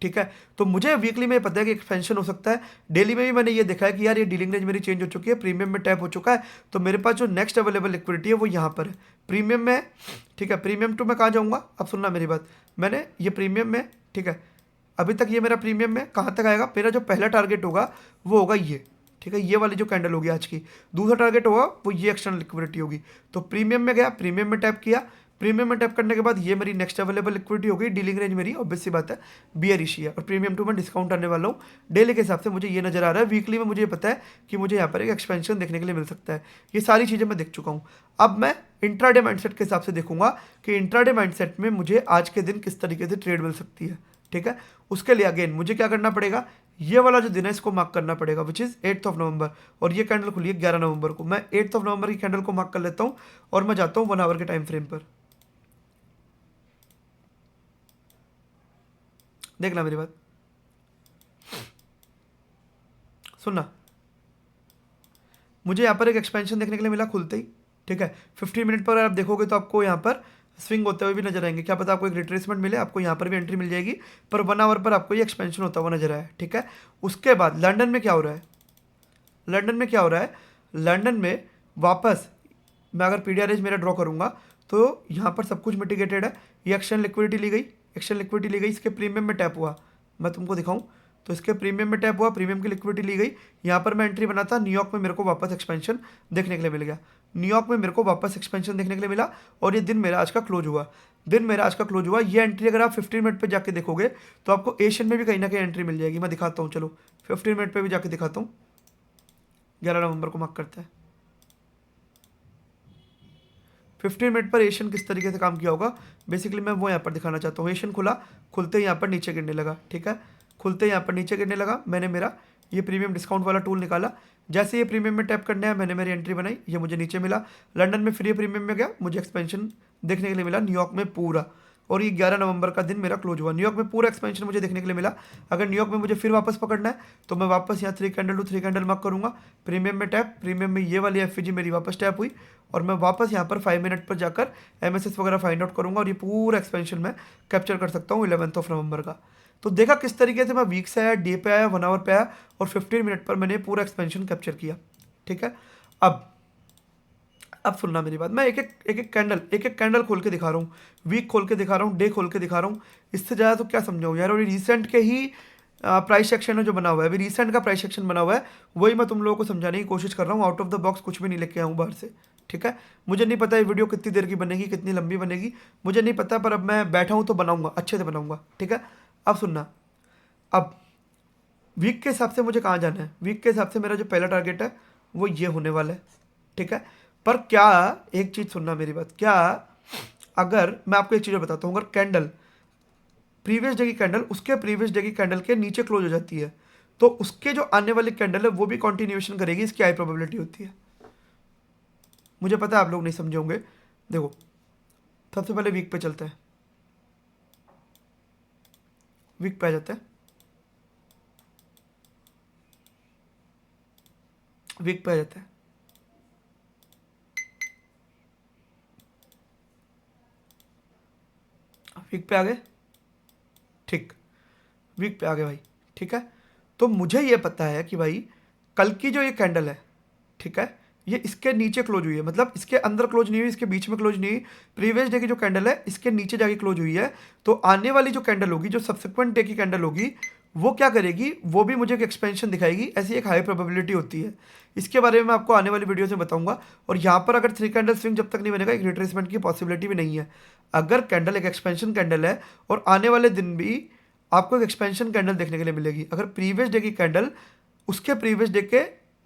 ठीक है। तो मुझे वीकली में पता है कि एक्सपेंशन हो सकता है। डेली में भी मैंने ये देखा है कि यार ये डीलिंग रेंज मेरी चेंज हो चुकी है, प्रीमियम में टैप हो चुका है, तो मेरे पास जो नेक्स्ट अवेलेबल लिक्विडिटी है वो यहाँ पर है, प्रीमियम में है, ठीक है। प्रीमियम टू मैं कहाँ जाऊँगा, अब सुनना मेरी बात, मैंने ये प्रीमियम में, ठीक है, अभी तक ये मेरा प्रीमियम में कहाँ तक आएगा, मेरा जो पहला टारगेट होगा वो होगा ये, ठीक है। ये वाली जो कैंडल होगी आज की, दूसरा टारगेट होगा वो ये एक्सटर्नल लिक्विडिटी होगी। तो प्रीमियम में गया, प्रीमियम में टैप किया, प्रीमियम में टैप करने के बाद ये मेरी नेक्स्ट अवेलेबल लिक्विडिटी होगी। डीलिंग रेंज मेरी ऑब्वियस सी बात है बियरिश है, और प्रीमियम टू में डिस्काउंट आने वाला हूँ। डेली के हिसाब से मुझे ये नजर आ रहा है, वीकली में मुझे पता है कि मुझे यहाँ पर एक एक्सपेंशन देखने के लिए मिल सकता है। ये सारी चीज़ें मैं देख चुका हूँ। अब मैं इंट्राडे माइंडसेट के हिसाब से देखूंगा कि इंट्राडे माइंडसेट में मुझे आज के दिन किस तरीके से ट्रेड मिल सकती है, ठीक है। उसके लिए अगेन मुझे क्या करना पड़ेगा, ये वाला जो दिन है इसको मार्क करना पड़ेगा, which is 8th of November, और ये कैंडल खुली है 11 नवंबर को। मैं 8th ऑफ नवंबर की कैंडल को मार्क कर लेता हूँ और मैं जाता हूँ 1 आवर के टाइम फ्रेम पर। देखना मेरी बात, सुनना, मुझे यहाँ पर एक एक्सपेंशन देखने के लिए मिला खुलते ही, ठीक है। 15 मिनट पर आप देखोगे तो आपको यहाँ पर स्विंग होते हुए भी नजर आएंगे, क्या पता आपको एक रिट्रेसमेंट मिले, आपको यहाँ पर भी एंट्री मिल जाएगी, पर 1 आवर पर आपको ये एक्सपेंशन होता हुआ नजर आया, ठीक है। उसके बाद लंदन में क्या हो रहा है, लंदन में क्या हो रहा है, लंदन में वापस मैं अगर पीडीआर रेंज मेरा ड्रॉ करूँगा तो यहाँ पर सब कुछ मिटिगेटेड है। ये एक्शन लिक्विडिटी ली गई, एक्शन लिक्विडिटी ली गई, इसके प्रीमियम में टैप हुआ, मैं तुमको दिखाऊं तो इसके प्रीमियम में टैप हुआ, प्रीमियम की लिक्विडिटी ली गई। यहाँ पर मैं एंट्री बनाता, न्यूयॉर्क में मेरे को वापस एक्सपेंशन देखने के लिए मिल गया, न्यूयॉर्क में मेरे को वापस एक्सपेंशन देखने के लिए मिला, और ये दिन मेरा आज का क्लोज हुआ, दिन मेरा आज का क्लोज हुआ। ये एंट्री अगर आप 15 मिनट पर जाके देखोगे तो आपको एशियन में भी कहीं ना कहीं एंट्री मिल जाएगी। मैं दिखाता हूँ, चलो 15 मिनट पर भी जाके दिखाता हूँ। 11 नवंबर को मार्क करते हैं, 15 मिनट पर एशियन किस तरीके से काम किया होगा, बेसिकली मैं वो यहाँ पर दिखाना चाहता हूँ। एशियन खुला, खुलते ही यहाँ पर नीचे गिरने लगा, ठीक है, खुलते ही यहाँ पर नीचे गिरने लगा। मैंने मेरा ये प्रीमियम डिस्काउंट वाला टूल निकाला, जैसे ये प्रीमियम में टैप करने है मैंने मेरी एंट्री बनाई, ये मुझे नीचे मिला। लंदन में फिर ये प्रीमियम में गया, मुझे एक्सपेंशन देखने के लिए मिला न्यूयॉर्क में पूरा, और ये 11 नवंबर का दिन मेरा क्लोज हुआ। न्यूयॉर्क में पूरा एक्सपेंशन मुझे देखने के लिए मिला। अगर न्यूयॉर्क में मुझे फिर वापस पकड़ना है तो मैं वापस यहाँ 3 कैंडल टू 3 कैंडल मार्क करूँगा, प्रीमियम में टैप, प्रीमियम में ये वाली एफवीजी मेरी वापस टैप हुई, और मैं वापस यहाँ पर 5 मिनट पर जाकर एमएसएस वगैरह फाइंड आउट करूँगा, और ये पूरा एक्सपेंशन मैं कैप्चर कर सकता हूँ 11th ऑफ नवंबर का। तो देखा किस तरीके से मैं वीक से आया, डे पे आया, 1 आवर पे आया, और 15 मिनट पर मैंने पूरा एक्सपेंशन कैप्चर किया, ठीक है। अब सुनना मेरी बात, मैं एक एक कैंडल खोल के दिखा रहा हूँ, वीक खोल के दिखा रहा हूँ, डे खोल के दिखा रहा हूँ। इससे ज़्यादा तो क्या समझाऊँ यार। और रिसेंट के ही प्राइस सेक्शन है जो बना हुआ है, अभी रिसेंट का प्राइस सेक्शन बना हुआ है, वही मैं तुम लोगों को समझाने की कोशिश कर रहा हूँ। आउट ऑफ द बॉक्स कुछ भी नहीं लेके आऊँ बाहर से, ठीक है। मुझे नहीं पता ये वीडियो कितनी देर की बनेगी, कितनी लंबी बनेगी, मुझे नहीं पता, पर अब मैं बैठा हूँ तो बनाऊंगा, अच्छे से बनाऊंगा, ठीक है। अब सुनना, अब वीक के हिसाब से मुझे कहाँ जाना है। वीक के हिसाब से मेरा जो पहला टारगेट है वो ये होने वाला है, ठीक है। पर क्या, एक चीज़ सुनना मेरी बात, क्या अगर मैं आपको एक चीज़ बताता हूँ, अगर कैंडल प्रीवियस डे की कैंडल उसके प्रीवियस डे की कैंडल के नीचे क्लोज हो जाती है, तो उसके जो आने वाली कैंडल है वो भी कंटिन्यूएशन करेगी, इसकी हाई प्रोबेबिलिटी होती है। मुझे पता है आप लोग नहीं समझे होंगे। देखो, सबसे पहले वीक पे चलते हैं, वीक पे आ जाते हैं, वीक पे आ जाते हैं। वीक पे आ गए, ठीक, वीक पे आ गए भाई, ठीक है। तो मुझे ये पता है कि भाई कल की जो ये कैंडल है, ठीक है, ये इसके नीचे क्लोज हुई है, मतलब इसके अंदर क्लोज नहीं हुई, इसके बीच में क्लोज नहीं हुई। प्रीवियस डे की जो कैंडल है इसके नीचे जाके क्लोज हुई है। तो आने वाली जो कैंडल होगी, जो सब्सिक्वेंट डे की कैंडल होगी, वो क्या करेगी, वो भी मुझे एक एक्सपेंशन दिखाएगी। ऐसी एक हाई प्रोबेबिलिटी होती है, इसके बारे में मैं आपको आने वाली वीडियो से बताऊंगा। और यहाँ पर अगर 3 कैंडल स्विंग जब तक नहीं बनेगा, एक रिट्रेसमेंट की पॉसिबिलिटी भी नहीं है। अगर कैंडल एक एक्सपेंशन कैंडल है और आने वाले दिन भी आपको एक एक्सपेंशन कैंडल देखने के लिए मिलेगी, अगर प्रीवियस डे की कैंडल उसके प्रीवियस डे के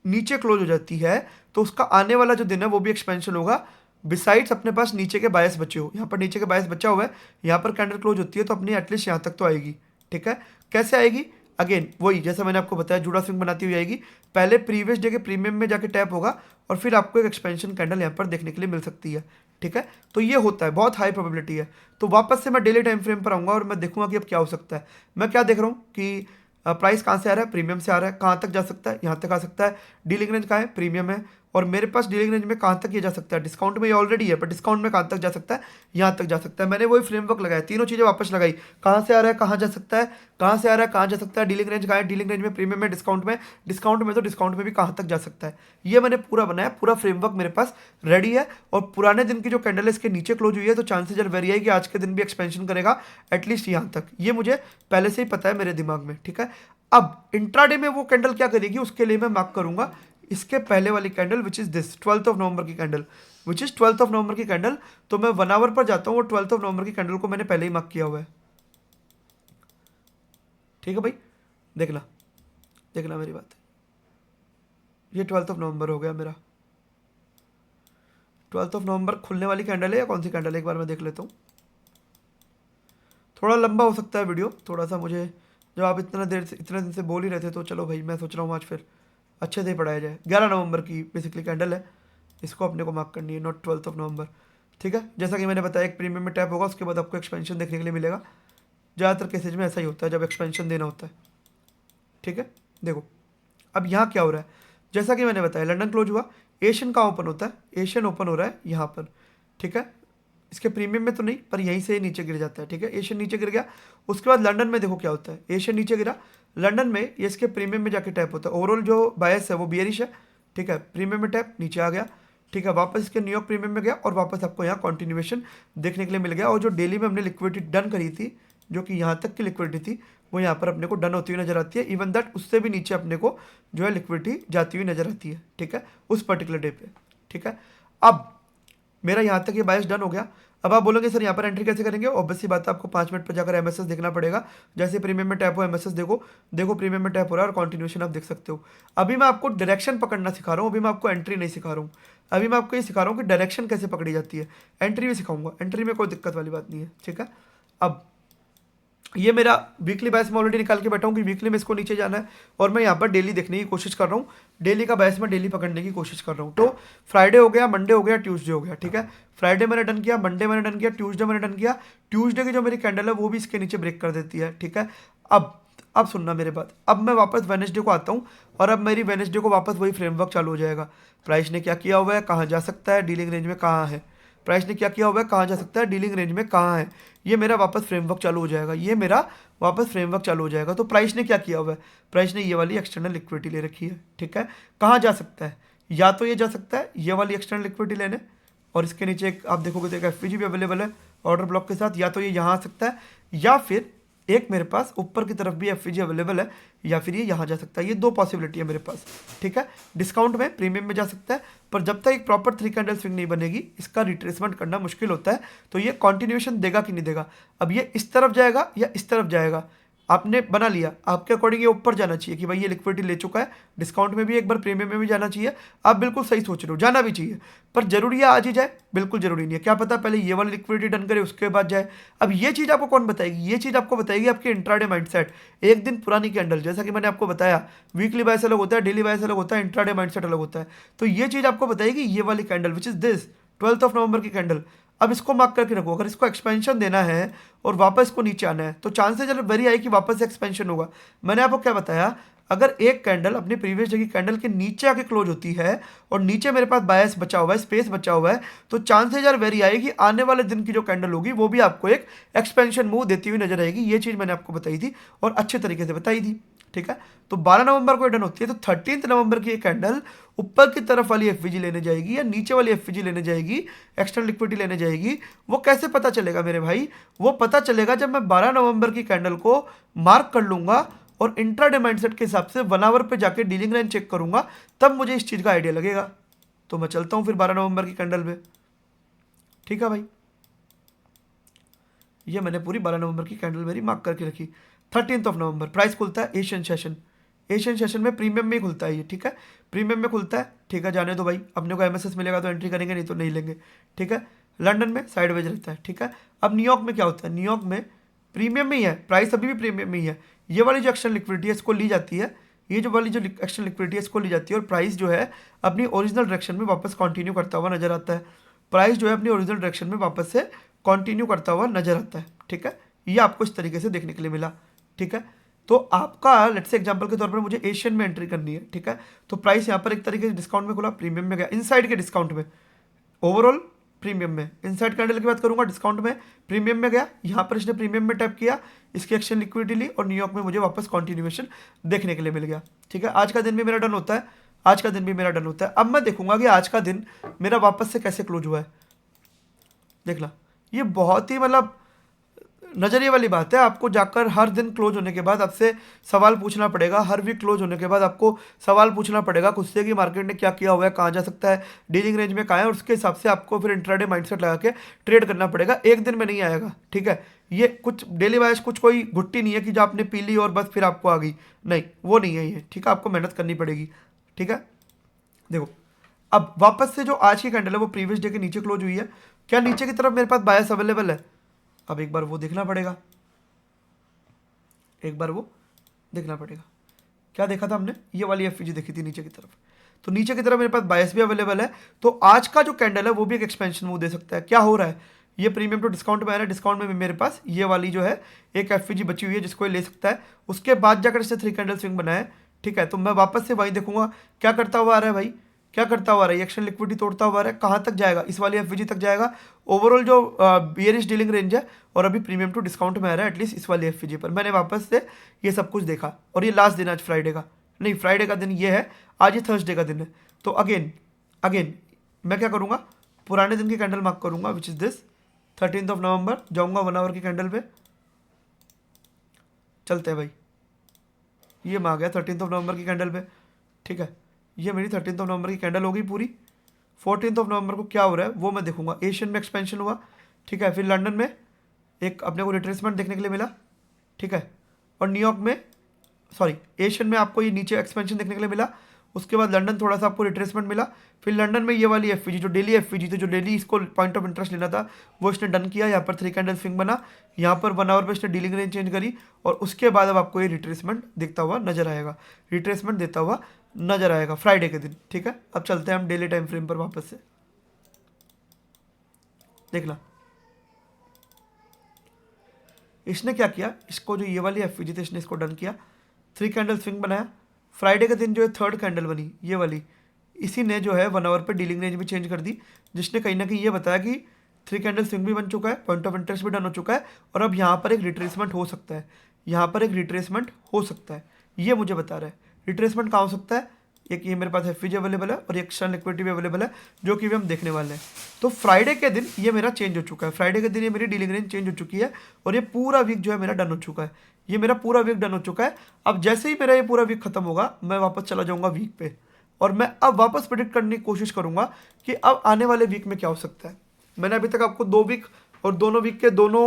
नीचे क्लोज हो जाती है, तो उसका आने वाला जो दिन है वो भी एक्सपेंशन होगा। बिसाइड्स अपने पास नीचे के बायस बचे हो, यहाँ पर नीचे के बायस बचा हुआ है, यहाँ पर कैंडल क्लोज होती है तो अपनी एटलीस्ट यहाँ तक तो आएगी, ठीक है। कैसे आएगी, अगेन वही जैसा मैंने आपको बताया, जुड़ा स्विंग बनाती हुई आएगी। पहले प्रीवियस डे के प्रीमियम में जाके टैप होगा और फिर आपको एक एक्सपेंशन कैंडल यहाँ पर देखने के लिए मिल सकती है, ठीक है। तो ये होता है, बहुत हाई प्रोबेबिलिटी है। तो वापस से मैं डेली टाइम फ्रेम पर आऊँगा और मैं देखूंगा कि अब क्या हो सकता है। मैं क्या देख रहा हूँ कि प्राइस कहाँ से आ रहा है, प्रीमियम से आ रहा है, कहाँ तक जा सकता है, यहाँ तक आ सकता है। डीलिंग रेंज कहाँ है, प्रीमियम है, और मेरे पास डीलिंग रेंज में कहाँ तक ये जा सकता है, डिस्काउंट में ये ऑलरेडी है, पर डिस्काउंट में कहाँ तक जा सकता है, यहाँ तक जा सकता है। मैंने वही फ्रेमवर्क लगाया, तीनों चीज़ें वापस लगाई, कहाँ से आ रहा है, कहाँ जा सकता है, कहाँ से आ रहा है, कहाँ जा सकता है, डीलिंग रेंज कहाँ है, डीलिंग रेंज में, प्रीमियम में, डिस्काउंट में, डिस्काउंट में तो डिस्काउंट में भी कहाँ तक जा सकता है। ये मैंने पूरा बनाया, पूरा फ्रेमवर्क मेरे पास रेडी है। और पुराने दिन की जो कैंडल है इसके नीचे क्लोज हुई है, तो चांसेज आर वेरी है कि आज के दिन भी एक्सपेंशन करेगा एटलीस्ट यहाँ तक। ये मुझे पहले से ही पता है मेरे दिमाग में, ठीक है। अब इंट्राडे में वो कैंडल क्या करेगी, उसके लिए मैं मार्क करूंगा इसके पहले वाली कैंडल, विच इज दिस 12 नवंबर की कैंडल, विच इज 12 नवंबर की कैंडल। तो मैं 1 आवर पर जाता हूँ और 12 नवंबर की कैंडल को मैंने पहले ही मार्क किया हुआ है, ठीक है भाई। देखना, देखना मेरी बात, ये 12 नवंबर हो गया मेरा। 12 नवंबर खुलने वाली कैंडल है या कौन सी कैंडल है, एक बार मैं देख लेता हूँ। थोड़ा लंबा हो सकता है वीडियो, थोड़ा सा मुझे, जब आप इतने दिन से बोल ही रहे थे, तो चलो भाई मैं सोच रहा हूँ आज फिर अच्छे से ही पढ़ाया जाए। 11 नवंबर की बेसिकली कैंडल है, इसको अपने को मार्क करनी है, नॉट 12 नवंबर, ठीक है। जैसा कि मैंने बताया, एक प्रीमियम में टैप होगा, उसके बाद आपको एक्सपेंशन देखने के लिए मिलेगा। ज़्यादातर केसेज में ऐसा ही होता है जब एक्सपेंशन देना होता है, ठीक है। देखो अब यहाँ क्या हो रहा है, जैसा कि मैंने बताया, लंदन क्लोज हुआ, एशियन कहाँ ओपन होता है, एशियन ओपन हो रहा है यहाँ पर, ठीक है। इसके प्रीमियम में तो नहीं, पर यहीं से नीचे गिर जाता है, ठीक है। एशियन नीचे गिर गया, उसके बाद लंदन में देखो क्या होता है, एशियन नीचे गिरा, लंदन में ये इसके प्रीमियम में जाके टैप होता है। ओवरऑल जो बायस है वो बियरिश है, ठीक है। प्रीमियम में टैप नीचे आ गया, ठीक है। वापस इसके न्यूयॉर्क प्रीमियम में गया और वापस आपको यहाँ कॉन्टिन्यूएशन देखने के लिए मिल गया। और जो डेली में हमने लिक्विडिटी डन करी थी, जो कि यहाँ तक की लिक्विडिटी थी, वो यहाँ पर अपने को डन होती हुई नजर आती है। इवन दैट उससे भी नीचे अपने को जो है लिक्विडिटी जाती हुई नजर आती है, ठीक है, उस पर्टिकुलर डे पे, ठीक है। अब मेरा यहाँ तक ये बायस डन हो गया। अब आप बोलोगे सर यहाँ पर एंट्री कैसे करेंगे, ऑब्वियसली बात है, आपको 5 मिनट पर जाकर एमएसएस देखना पड़ेगा। जैसे प्रीमियम में टैप हो, एमएसएस देखो, देखो प्रीमियम में टैप हो रहा है और कंटिन्यूएशन आप देख सकते हो। अभी मैं आपको डायरेक्शन पकड़ना सिखा रहा हूँ, अभी मैं आपको एंट्री नहीं सिखा रहा हूँ। अभी मैं आपको ये सिखा रहा हूँ कि डायरेक्शन कैसे पकड़ी जाती है, एंट्री भी सिखाऊंगा, एंट्री में कोई दिक्कत वाली बात नहीं है, ठीक है। अब ये मेरा वीकली बायस मैं ऑलरेडी निकाल के बैठा हूँ कि वीकली में इसको नीचे जाना है, और मैं यहाँ पर डेली देखने की कोशिश कर रहा हूँ। डेली का बायस मैं डेली पकड़ने की कोशिश कर रहा हूँ। तो फ्राइडे हो गया, मंडे हो गया, ट्यूसडे हो गया, ठीक है। फ्राइडे मैंने डन किया, मंडे मैंने डन किया, ट्यूसडे मैंने डन किया। ट्यूसडे की जो मेरी कैंडल है वो भी इसके नीचे ब्रेक कर देती है, ठीक है। अब सुनना मेरे बात, अब मैं वापस वेडनेसडे को आता हूँ और अब मेरी वेडनेसडे को वापस वही फ्रेमवर्क चालू हो जाएगा। प्राइस ने क्या किया हुआ है, कहाँ जा सकता है, डीलिंग रेंज में कहाँ है, प्राइस ने क्या किया हुआ है, कहाँ जा सकता है, डीलिंग रेंज में कहाँ है, ये मेरा वापस फ्रेमवर्क चालू हो जाएगा, ये मेरा वापस फ्रेमवर्क चालू हो जाएगा। तो प्राइस ने क्या किया हुआ है, प्राइस ने ये वाली एक्सटर्नल लिक्विडिटी ले रखी है, ठीक है। कहाँ जा सकता है, या तो ये जा सकता है ये वाली एक्सटर्नल लिक्विडिटी लेने, और इसके नीचे एक आप देखोगे तो एक एफवीजी भी अवेलेबल है ऑर्डर ब्लॉक के साथ, या तो ये यहाँ आ सकता है, या फिर एक मेरे पास ऊपर की तरफ भी एफवीजी अवेलेबल है, या फिर ये यहाँ जा सकता है। ये 2 पॉसिबिलिटी है मेरे पास, ठीक है। डिस्काउंट में प्रीमियम में जा सकता है, पर जब तक एक प्रॉपर 3 कैंडल स्विंग नहीं बनेगी इसका रिट्रेसमेंट करना मुश्किल होता है। तो ये कॉन्टिन्यूएशन देगा कि नहीं देगा, अब ये इस तरफ जाएगा या इस तरफ जाएगा, आपने बना लिया, आपके अकॉर्डिंग ये ऊपर जाना चाहिए कि भाई ये लिक्विडिटी ले चुका है, डिस्काउंट में भी एक बार प्रीमियम में भी जाना चाहिए। आप बिल्कुल सही सोच रहे हो, जाना भी चाहिए, पर जरूरी है आज ही जाए? बिल्कुल जरूरी नहीं है। क्या पता पहले ये वाली लिक्विडिटी डन करे उसके बाद जाए। अब ये चीज़ आपको कौन बताएगी? ये चीज़ आपको बताएगी आपके इंट्राडे माइंडसेट। एक दिन पुरानी कैंडल, जैसा कि मैंने आपको बताया वीकली बायस अलग होता है, डेली बायस अलग होता है, इंट्राडे माइंडसेट अलग होता है। तो ये चीज़ आपको बताएगी ये वाली कैंडल विच इज दिस 12 नवंबर की कैंडल। अब इसको मार्क करके रखो, अगर इसको एक्सपेंशन देना है और वापस इसको नीचे आना है तो चांसेस वेरी हाई कि वापस एक्सपेंशन होगा। मैंने आपको क्या बताया, अगर एक कैंडल अपनी प्रीवियस डे की कैंडल के नीचे आके क्लोज होती है और नीचे मेरे पास बायस बचा हुआ है, स्पेस बचा हुआ है, तो चांसेस वेरी हाई कि आने वाले दिन की जो कैंडल होगी वो भी आपको एक एक्सपेंशन मूव देती हुई नजर आएगी। ये चीज़ मैंने आपको बताई थी और अच्छे तरीके से बताई थी, ठीक है। तो 12 नवंबर को डन होती है, तो 13 नवंबर की एक कैंडल ऊपर की तरफ वाली एफवीजी लेने जाएगी या नीचे वाली एफवीजी लेने जाएगी, एक्सटर्नल लिक्विडिटी लेने जाएगी। वो कैसे पता चलेगा मेरे भाई? वो पता चलेगा जब मैं 12 नवंबर की कैंडल को मार्क कर लूंगा और इंट्राडे माइंडसेट के हिसाब से 1 आवर पे जाके डीलिंग लाइन चेक करूंगा, तब मुझे इस चीज़ का आइडिया लगेगा। तो मैं चलता हूँ फिर 12 नवंबर की कैंडल पे, ठीक है भाई। ये मैंने पूरी 12 नवंबर की कैंडल मेरी मार्क करके रखी। 13 नवंबर प्राइस खुलता है एशियन सेशन, एशियन सेशन में प्रीमियम में ही खुलता है ये, ठीक है। प्रीमियम में खुलता है, ठीक है, जाने दो भाई, अपने को एमएसएस मिलेगा तो एंट्री करेंगे, नहीं तो नहीं लेंगे, ठीक है। लंदन में साइडवेज रहता है, ठीक है। अब न्यूयॉर्क में क्या होता है? न्यूयॉर्क में प्रीमियम में ही है, प्राइस अभी भी प्रीमियम में ही है। ये वाली जो एक्सटर्नल लिक्विडिटी है इसको ली जाती है, ये जो वाली जो एक्सटर्नल लिक्विडिटी है इसको ली जाती है, और प्राइस जो है अपनी ओरिजिनल डायरेक्शन में वापस कंटिन्यू करता हुआ नजर आता है। प्राइस जो है अपनी ओरिजिनल डायरेक्शन में वापस से कंटिन्यू करता हुआ नजर आता है, ठीक है। ये आपको इस तरीके से देखने के लिए मिला, ठीक है। तो आपका लेट्स से एग्जांपल के तौर पर मुझे एशियन में एंट्री करनी है, ठीक है। तो प्राइस यहाँ पर एक तरीके से डिस्काउंट में खुला, प्रीमियम में गया, इनसाइड के डिस्काउंट में, ओवरऑल प्रीमियम में, इनसाइड कैंडल की बात करूंगा, डिस्काउंट में प्रीमियम में गया, यहाँ पर इसने प्रीमियम में टैप किया, इसकी एक्शन लिक्विडिटी ली और न्यूयॉर्क में मुझे वापस कॉन्टिन्यूएशन देखने के लिए मिल गया, ठीक है। आज का दिन भी मेरा डन होता है, आज का दिन भी मेरा डन होता है। अब मैं देखूंगा कि आज का दिन मेरा वापस से कैसे क्लोज हुआ है। देखना, ये बहुत ही नजरिए वाली बात है। आपको जाकर हर दिन क्लोज होने के बाद आपसे सवाल पूछना पड़ेगा, हर वीक क्लोज होने के बाद आपको सवाल पूछना पड़ेगा खुद से कि मार्केट ने क्या किया हुआ है, कहाँ जा सकता है, डीलिंग रेंज में कहाँ है, और उसके हिसाब से आपको फिर इंट्राडे माइंडसेट लगा के ट्रेड करना पड़ेगा। एक दिन में नहीं आएगा, ठीक है। ये कुछ डेली वाइज कुछ कोई गुट्टी नहीं है कि जो आपने पी ली और बस फिर आपको आ गई, नहीं, वो नहीं है ये, ठीक है। आपको मेहनत करनी पड़ेगी, ठीक है। देखो, अब वापस से जो आज की कैंडल है वो प्रीवियस डे के नीचे क्लोज हुई है। क्या नीचे की तरफ मेरे पास बायस अवेलेबल है? अब एक बार वो देखना पड़ेगा, एक बार वो देखना पड़ेगा। क्या देखा था हमने? ये वाली एफवीजी देखी थी नीचे की तरफ, तो नीचे की तरफ मेरे पास बायस भी अवेलेबल है। तो आज का जो कैंडल है वो भी एक एक्सपेंशन मूव दे सकता है। क्या हो रहा है? ये प्रीमियम टू डिस्काउंट में आ रहा है, डिस्काउंट में मेरे पास ये वाली जो है एक एफवीजी बची हुई है जिसको ये ले सकता है। उसके बाद जाकर इसने 3 कैंडल स्विंग बनाया है, ठीक है। तो मैं वापस से वही देखूंगा क्या करता हुआ आ रहा है भाई, क्या करता हुआ आ रहा है, एक्शन लिक्विडिटी तोड़ता हुआ आ रहा है, कहाँ तक जाएगा? इस वाली एफवीजी तक जाएगा। ओवरऑल जो बियरिश डीलिंग रेंज है और अभी प्रीमियम टू डिस्काउंट में आ रहा है एटलीस्ट इस वाली एफवीजी पर। मैंने वापस से ये सब कुछ देखा, और ये लास्ट दिन आज फ्राइडे का, नहीं फ्राइडे का दिन ये है, आज ये थर्सडे का दिन है। तो अगेन मैं क्या करूँगा, पुराने दिन की कैंडल मार्क करूँगा विच इज़ दिस 13 नवंबर, जाऊँगा 1 आवर की कैंडल पे, चलते हैं भाई। ये मैं आ गया 13 नवंबर की कैंडल पे, ठीक है। ये मेरी 13 नवंबर की कैंडल हो गई पूरी। 14 नवंबर को क्या हो रहा है वो मैं देखूंगा। एशियन में एक्सपेंशन हुआ, ठीक है। फिर लंदन में एक अपने को रिट्रेसमेंट देखने के लिए मिला, ठीक है। और न्यूयॉर्क में, सॉरी, एशियन में आपको ये नीचे एक्सपेंशन देखने के लिए मिला। उसके बाद लंदन थोड़ा सा आपको रिट्रेसमेंट मिला। फिर लंदन में ये वाली एफवीजी जो डेली एफवीजी थी, जो डेली इसको पॉइंट ऑफ इंटरेस्ट लेना था, वो इसने डन किया। यहाँ पर 3 कैंडल स्विंग बना, यहाँ पर 1 आवर पे इसने डीलिंग रेंज चेंज करी, और उसके बाद अब आपको ये रिट्रेसमेंट दिखता हुआ नजर आएगा, रिट्रेसमेंट देता हुआ नजर आएगा फ्राइडे के दिन, ठीक है। अब चलते हैं हम डेली टाइम फ्रेम पर वापस से। देखना, इसने क्या किया, इसको जो ये वाली एफवीजी थी इसने इसको डन किया, 3 कैंडल स्विंग बनाया। फ्राइडे के दिन जो है 3rd कैंडल बनी ये वाली, इसी ने जो है 1 आवर पे डीलिंग रेंज भी चेंज कर दी, जिसने कहीं ना कहीं ये बताया कि 3 कैंडल स्विंग भी बन चुका है, पॉइंट ऑफ इंटरेस्ट भी डन हो चुका है, और अब यहाँ पर एक रिट्रेसमेंट हो सकता है, यहाँ पर एक रिट्रेसमेंट हो सकता है, ये मुझे बता रहा है। रिट्रेसमेंट कहाँ हो सकता है? एक ये मेरे पास एफवीजी अवेलेबल है और एक एक्स्ट्रा लिक्विडिटी भी अवेलेबल है, जो कि भी हम देखने वाले हैं। तो फ्राइडे के दिन ये मेरा चेंज हो चुका है, फ्राइडे के दिन ये मेरी डीलिंग रेंज चेंज हो चुकी है और ये पूरा वीक जो है मेरा डन हो चुका है, ये मेरा पूरा वीक डन हो चुका है। अब जैसे ही मेरा ये पूरा वीक खत्म होगा मैं वापस चला जाऊंगा वीक पे, और मैं अब वापस प्रेडिक्ट करने की कोशिश करूंगा कि अब आने वाले वीक में क्या हो सकता है। मैंने अभी तक आपको 2 वीक और दोनों वीक के दोनों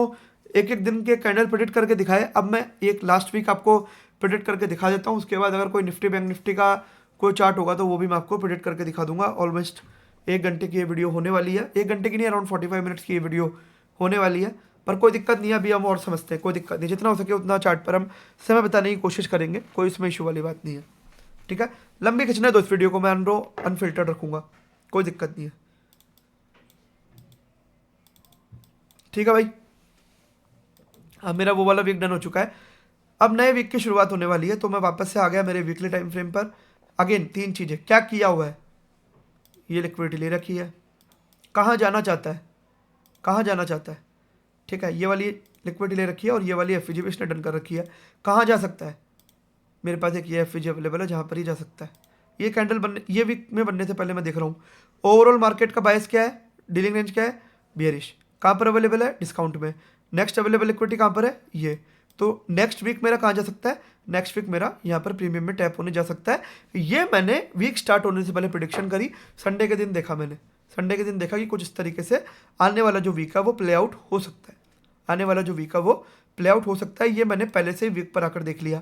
एक एक दिन के कैंडल प्रेडिक्ट करके दिखाए। अब मैं एक लास्ट वीक आपको प्रेडिक्ट करके दिखा देता हूँ, उसके बाद अगर कोई निफ्टी बैंक निफ्टी का कोई चार्ट होगा तो वो भी मैं आपको प्रेडिक्ट करके दिखा दूंगा। ऑलमोस्ट 1 घंटे की ये वीडियो होने वाली है, 1 घंटे की नहीं, अराउंड 45 मिनट्स की ये वीडियो होने वाली है, पर कोई दिक्कत नहीं है, अभी हम और समझते हैं, कोई दिक्कत नहीं, जितना हो सके उतना चार्ट पर हम समय बताने की कोशिश करेंगे, कोई इसमें इशू वाली बात नहीं है, ठीक है। लंबी खींचना है तो इस वीडियो को मैं अनफिल्टर्ड रखूंगा, कोई दिक्कत नहीं है, ठीक है भाई। अब मेरा वो वाला वीक डन हो चुका है, अब नए वीक की शुरुआत होने वाली है, तो मैं वापस से आ गया मेरे वीकली टाइम फ्रेम पर। अगेन 3 चीज़ें क्या किया हुआ है, ये लिक्विडिटी ले रखी है, कहाँ जाना चाहता है, कहाँ जाना चाहता है, ठीक है, ये वाली लिक्विडिटी ले रखी है और ये वाली एफवीजी भी इसने डन कर रखी है। कहाँ जा सकता है, मेरे पास एक ये एफवीजी अवेलेबल है जहाँ पर ही जा सकता है। ये कैंडल बनने, ये वीक में बनने से पहले मैं देख रहा हूँ ओवरऑल मार्केट का बायस क्या है, डीलिंग रेंज क्या है, बियरिश। कहाँ पर अवेलेबल है, डिस्काउंट में। नेक्स्ट अवेलेबल लिक्विडिटी कहाँ पर है, ये। तो नेक्स्ट वीक मेरा कहाँ जा सकता है, नेक्स्ट वीक मेरा यहाँ पर प्रीमियम में टैप होने जा सकता है। ये मैंने वीक स्टार्ट होने से पहले प्रिडिक्शन करी, संडे के दिन देखा मैंने, संडे के दिन देखा कि कुछ इस तरीके से आने वाला जो वीक है वो प्ले आउट हो सकता है, आने वाला जो वीक है वो प्ले आउट हो सकता है। ये मैंने पहले से ही वीक पर आकर देख लिया,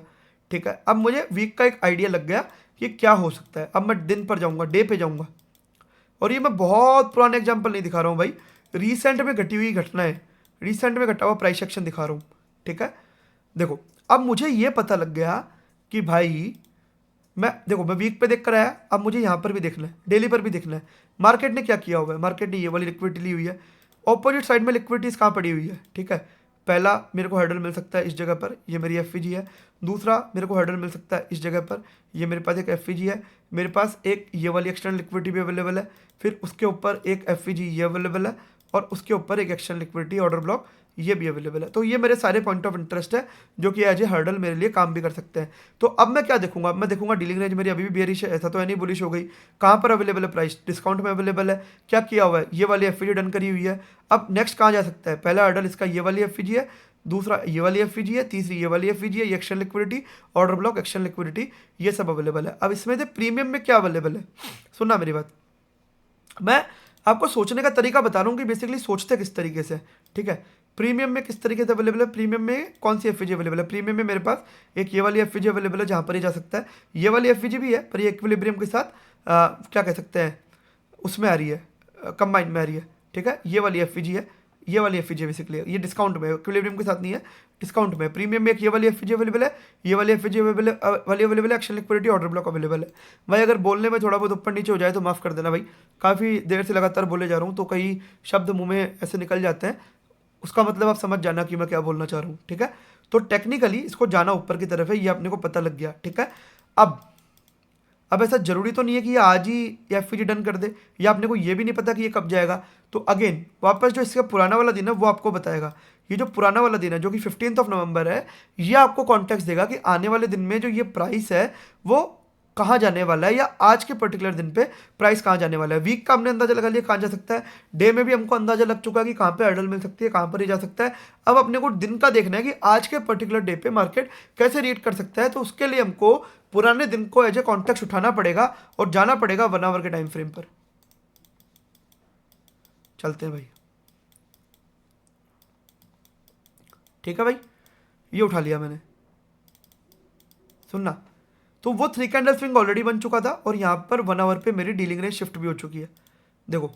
ठीक है। अब मुझे वीक का एक आइडिया लग गया कि क्या हो सकता है। अब मैं दिन पर जाऊँगा, डे पे जाऊँगा, और ये मैं बहुत पुराने एग्जाम्पल नहीं दिखा रहा हूँ भाई, रिसेंट में घटी हुई घटना है, रिसेंट में घटा हुआ प्राइस एक्शन दिखा रहा हूँ, ठीक है। देखो अब मुझे ये पता लग गया कि भाई मैं वीक पे देख कर आया, अब मुझे यहाँ पर भी देखना है, डेली पर भी देखना है मार्केट ने क्या किया हुआ है। मार्केट ने ये वाली लिक्विडिटी ली हुई है, ऑपोजिट साइड में लिक्विडिटीज कहाँ पड़ी हुई है, ठीक है। पहला मेरे को हर्डल मिल सकता है इस जगह पर, ये मेरी एफवीजी है। दूसरा मेरे को हर्डल मिल सकता है इस जगह पर, ये मेरे पास एक एफवीजी है, मेरे पास एक ये वाली एक्सटर्नल लिक्विडिटी भी अवेलेबल है, फिर उसके ऊपर एक एफवीजी ये अवेलेबल है, और उसके ऊपर एक एक्सटर्नल लिक्विडिटी ऑर्डर ब्लॉक ये भी अवेलेबल है। तो ये मेरे सारे पॉइंट ऑफ इंटरेस्ट है जो कि एज ए हर्डल मेरे लिए काम भी कर सकते हैं। तो अब मैं क्या देखूंगा, अब मैं देखूंगा डीलिंग रेंज मेरी अभी भी बेरिश है, ऐसा तो है नहीं बुलिश हो गई। कहाँ पर अवेलेबल है प्राइस, डिस्काउंट में अवेलेबल है। क्या किया हुआ है, ये वाली एफवीजी डन करी हुई है। अब नेक्स्ट कहाँ जा सकता है, पहला हर्डल इसका ये वाली एफवीजी है, दूसरा ये वाली एफवीजी है, तीसरी ये वाली एफवीजी है, ये action liquidity order block action liquidity ये सब अवेलेबल है। अब इसमें से प्रीमियम में क्या अवेलेबल है, सुनना मेरी बात, मैं आपको सोचने का तरीका बता रहा हूँ कि बेसिकली सोचते किस तरीके से, ठीक है। प्रीमियम में किस तरीके से अवेलेबल है, प्रीमियम में कौन सी एफवीजी अवेलेबल है। प्रीमियम में मेरे पास एक ये वाली एफवीजी अवेलेबल है जहाँ पर ही जा सकता है, ये वाली एफवीजी भी है पर ये इक्विलिब्रियम के साथ क्या कह सकते हैं उसमें आ रही है, कंबाइन में आ रही है, ठीक है। ये वाली एफवीजी है, ये वाली एफवीजी बेसिकली ये डिस्काउंट में, इक्विलिब्रियम के साथ नहीं है, डिस्काउंट में। प्रीमियम में एक ये वाली एफवीजी अवेलेबल है, ये वाली एफवीजी अवेलेबल है, action liquidity order block available है। भाई अगर बोलने में थोड़ा बहुत ऊपर नीचे हो जाए तो माफ़ कर देना भाई, काफ़ी देर से लगातार बोले जा रहा हूँ तो कई शब्द मुँह में ऐसे निकल जाते हैं, उसका मतलब आप समझ जाना कि मैं क्या बोलना चाह रहा हूँ, ठीक है। तो टेक्निकली इसको जाना ऊपर की तरफ है, ये अपने को पता लग गया, ठीक है। अब ऐसा जरूरी तो नहीं है कि ये आज ही एफवीजी डन कर दे, या अपने को ये भी नहीं पता कि ये कब जाएगा। तो अगेन वापस जो इसका पुराना वाला दिन है वो आपको बताएगा, ये जो पुराना वाला दिन है जो कि 15 नवंबर है, ये आपको कॉन्टेक्स्ट देगा कि आने वाले दिन में जो ये प्राइस है वो कहाँ जाने वाला है, या आज के पर्टिकुलर दिन पे प्राइस कहाँ जाने वाला है। वीक का हमने अंदाजा लगा लिया कहाँ जा सकता है, डे में भी हमको अंदाजा लग चुका है कि कहाँ पे हर्डल मिल सकती है, कहाँ पर ही जा सकता है। अब अपने को दिन का देखना है कि आज के पर्टिकुलर डे पे मार्केट कैसे रीड कर सकता है। तो उसके लिए हमको पुराने दिन को एज ए कॉन्टेक्स्ट उठाना पड़ेगा और जाना पड़ेगा 1 आवर के टाइम फ्रेम पर। चलते हैं भाई, ठीक है भाई, ये उठा लिया मैंने, सुनना। तो वो 3 कैंडल स्विंग ऑलरेडी बन चुका था और यहाँ पर 1 आवर पे मेरी डीलिंग रेंज शिफ्ट भी हो चुकी है। देखो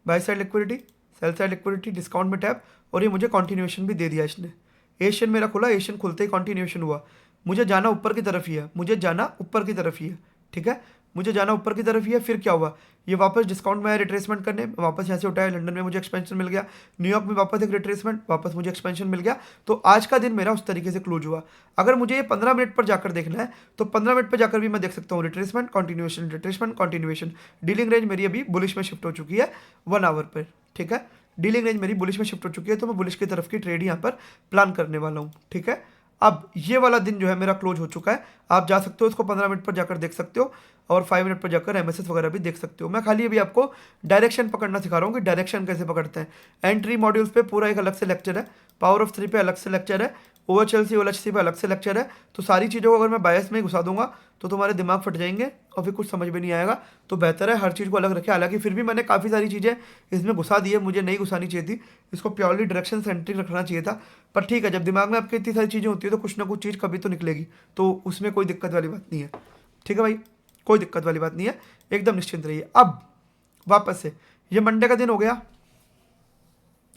by side liquidity, sell side liquidity, discount में टैप, और ये मुझे कॉन्टिन्यूएशन भी दे दिया इसने। एशियन मेरा खुला, एशियन खुलते ही कॉन्टिन्यूएशन हुआ। मुझे जाना ऊपर की तरफ ही है, मुझे जाना ऊपर की तरफ ही है, ठीक है, मुझे जाना ऊपर की तरफ ही है। फिर क्या हुआ, ये वापस डिस्काउंट में आया रिट्रेसमेंट करने, वापस यहाँ से उठाया, लंदन में मुझे एक्सपेंशन मिल गया, न्यूयॉर्क में वापस एक रिट्रेसमेंट, वापस मुझे एक्सपेंशन मिल गया। तो आज का दिन मेरा उस तरीके से क्लोज हुआ। अगर मुझे ये 15 मिनट पर जाकर देखना है तो 15 मिनट पर जाकर भी मैं देख सकता हूँ retracement continuation, retracement continuation. Dealing range मेरी अभी बुलिश में शिफ्ट हो चुकी है 1 आवर पर, ठीक है। डीलिंग रेंज मेरी बुलिश में शिफ्ट हो चुकी है, तो मैं बुलिश की तरफ की ट्रेड यहाँ पर प्लान करने वाला हूँ, ठीक है। अब ये वाला दिन जो है मेरा क्लोज हो चुका है, आप जा सकते हो इसको 15 मिनट पर जाकर देख सकते हो और 5 मिनट पर जाकर एमएसएस वगैरह भी देख सकते हो। मैं खाली अभी आपको डायरेक्शन पकड़ना सिखा रहा हूँ कि डायरेक्शन कैसे पकड़ते हैं। एंट्री मॉड्यूल्स पे पूरा एक अलग से लेक्चर है, पावर ऑफ 3 पे अलग से लेक्चर है, OHLC OLHC पे अलग से लेक्चर है। तो सारी चीज़ों को अगर मैं बायस में ही घुसा दूंगा तो तुम्हारे दिमाग फट जाएंगे और फिर कुछ समझ में नहीं आएगा। तो बेहतर है हर चीज़ को अलग रखें। हालांकि फिर भी मैंने काफ़ी सारी चीज़ें इसमें घुसा दी है, मुझे नहीं घुसानी चाहिए थी, इसको प्योरली डायरेक्शन सेंट्रिक रखना चाहिए था। पर ठीक है, जब दिमाग में आपके इतनी सारी चीज़ें होती है तो कुछ ना कुछ चीज़ कभी तो निकलेगी, तो उसमें कोई दिक्कत वाली बात नहीं है। ठीक है भाई, कोई दिक्कत वाली बात नहीं है, एकदम निश्चिंत रहिए। अब वापस से ये मंडे का दिन हो गया,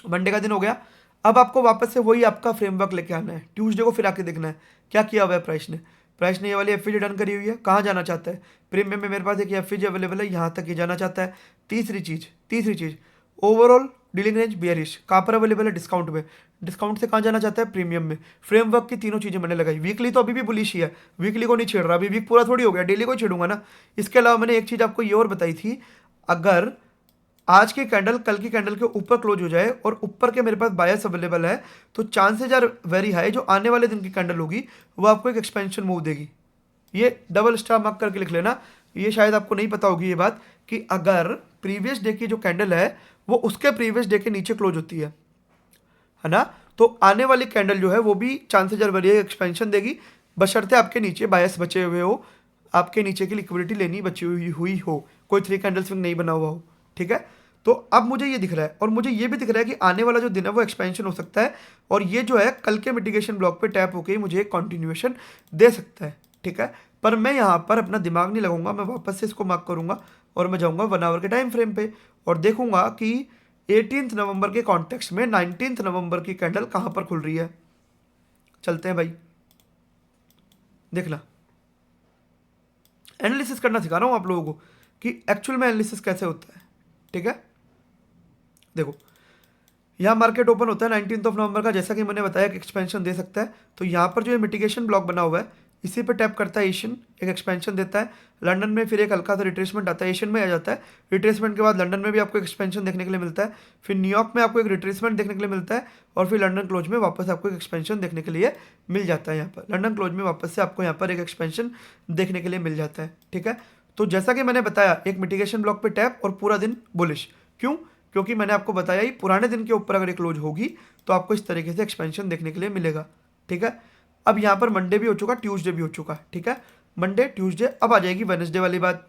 मंडे का दिन हो गया। अब आपको वापस से वही आपका फ्रेमवर्क लेके आना है। ट्यूसडे को फिर आके देखना है क्या किया हुआ है प्राइस ने ये वाली एफईजी डन करी हुई है, कहाँ जाना चाहता है। प्रीमियम में मेरे पास एक एफईजी अवेलेबल है, यहाँ तक ये जाना चाहता है। तीसरी चीज़ ओवरऑल डीलिंग रेंज बियरिश, कहाँ पर अवेलेबल है, डिस्काउंट में। डिस्काउंट से कहाँ जाना चाहता है, प्रीमियम में। फ्रेमवर्क की तीनों चीज़ें मैंने लगाई। वीकली तो अभी भी बुलिश ही है, वीकली को नहीं छेड़ रहा, अभी वीक पूरा थोड़ी हो गया, डेली को छेड़ूंगा ना। इसके अलावा मैंने एक चीज़ आपको ये और बताई थी, अगर आज की कैंडल कल की कैंडल के ऊपर क्लोज हो जाए और ऊपर के मेरे पास बायस अवेलेबल है तो चांसेज आर वेरी हाई जो आने वाले दिन की कैंडल होगी वो आपको एक एक्सपेंशन मूव देगी। ये डबल स्टार मार्क करके लिख लेना। ये शायद आपको नहीं पता होगी ये बात कि अगर प्रीवियस डे की जो कैंडल है वो उसके प्रीवियस डे के नीचे क्लोज होती है ना, तो आने वाली कैंडल जो है वो भी चांसेज आर वेरी एक्सपेंशन देगी, बशर्ते आपके नीचे बायस बचे हुए हो, आपके नीचे की लिक्विडिटी लेनी बची हुई हो, कोई 3 कैंडल स्विंग नहीं बना हुआ हो। ठीक है, तो अब मुझे ये दिख रहा है और मुझे ये भी दिख रहा है कि आने वाला जो दिन है वो एक्सपेंशन हो सकता है और ये जो है कल के मिटिगेशन ब्लॉक पे टैप होकर मुझे एक कंटिन्यूएशन दे सकता है। ठीक है, पर मैं यहाँ पर अपना दिमाग नहीं लगाऊंगा, मैं वापस से इसको मार्क करूंगा और मैं जाऊंगा 1 आवर के टाइम फ्रेम पे और देखूंगा कि 18 नवंबर के कॉन्टेक्स्ट में 19 नवंबर की कैंडल कहाँ पर खुल रही है। चलते हैं भाई, देखना एनालिसिस करना सिखा रहा हूँ आप लोगों को कि एक्चुअल में एनालिसिस कैसे होता है। ठीक है, देखो यहाँ मार्केट ओपन होता है 19 नवंबर का, जैसा कि मैंने बताया कि एक्सपेंशन दे सकता है। तो यहाँ पर जो ये मिटिगेशन ब्लॉक बना हुआ है इसी पे टैप करता है एशियन, एक एक्सपेंशन देता है। लंदन में फिर एक हल्का सा रिट्रेसमेंट आता है, एशियन में आ जाता है। रिट्रेसमेंट के बाद लंदन में भी आपको एक्सपेंशन देखने के लिए मिलता है, फिर न्यूयॉर्क में आपको एक रिट्रेसमेंट देखने के लिए मिलता है और फिर लंदन क्लोज में वापस आपको एक एक्सपेंशन देखने के लिए मिल जाता है। यहाँ पर लंदन क्लोज में वापस से आपको यहाँ पर एक एक्सपेंशन देखने के लिए मिल जाता है। ठीक है, तो जैसा कि मैंने बताया एक मिटिगेशन ब्लॉक पे टैप और पूरा दिन बुलिश। क्यों? क्योंकि मैंने आपको बताया ही पुराने दिन के ऊपर अगर ये क्लोज होगी तो आपको इस तरीके से एक्सपेंशन देखने के लिए मिलेगा। ठीक है, अब यहाँ पर मंडे भी हो चुका, ट्यूसडे भी हो चुका। ठीक है, मंडे ट्यूसडे, अब आ जाएगी वेडनेसडे वाली बात।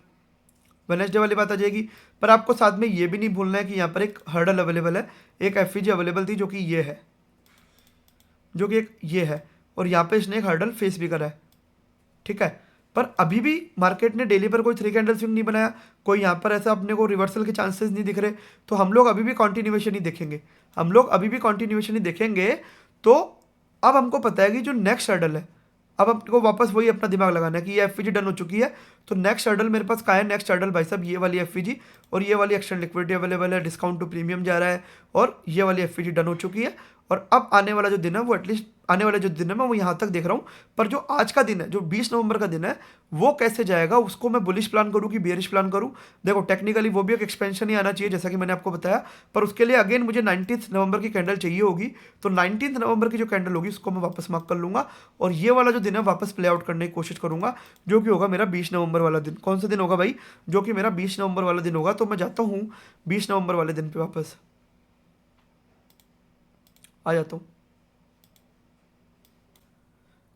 वेडनेसडे वाली बात आ जाएगी, पर आपको साथ में ये भी नहीं भूलना है कि यहाँ पर एक हर्डल अवेलेबल है, एक एफईजी अवेलेबल थी जो कि ये है, जो कि एक ये है और यहाँ पे इसने एक हर्डल फेस भी करा है। ठीक है, पर अभी भी मार्केट ने डेली पर कोई 3 कैंडल स्विंग नहीं बनाया, कोई यहाँ पर ऐसा अपने को रिवर्सल के चांसेस नहीं दिख रहे, तो हम लोग अभी भी कॉन्टिन्यूएशन ही देखेंगे, हम लोग अभी भी कॉन्टिन्यूएशन ही देखेंगे। तो अब हमको पता है कि जो नेक्स्ट हर्डल है, अब हमको वापस वही अपना दिमाग लगाना है कि ये एफईजी डन हो चुकी है, तो नेक्स्ट हर्डल मेरे पास क्या है, नेक्स्ट हर्डल भाई साहब ये वाली एफईजी और ये वाली एक्सटेंड लिक्विडिटी अवेलेबल है, डिस्काउंट टू प्रीमियम जा रहा है और ये वाली एफईजी डन हो चुकी है। और अब आने वाला जो दिन है वो एटलीस्ट आने वाले जो दिन है मैं वो यहाँ तक देख रहा हूँ, पर जो आज का दिन है जो 20 नवंबर का दिन है वो कैसे जाएगा उसको मैं बुलिश प्लान करूँ कि बेरिश प्लान करूँ। देखो टेक्निकली वो भी एक एक्सपेंशन ही आना चाहिए जैसा कि मैंने आपको बताया, पर उसके लिए अगेन मुझे 19 नवंबर की कैंडल चाहिए होगी। तो 19 नवंबर की जो कैंडल होगी उसको मैं वापस मार्क कर लूँगा और ये वाला जो दिन है वापस प्ले आउट करने की कोशिश करूँगा, जो कि होगा मेरा 20 नवंबर वाला दिन। कौन सा दिन होगा भाई? जो कि मेरा 20 नवंबर वाला दिन होगा। तो मैं जाता हूँ 20 नवंबर वाले दिन पर वापस आ जाता हूँ।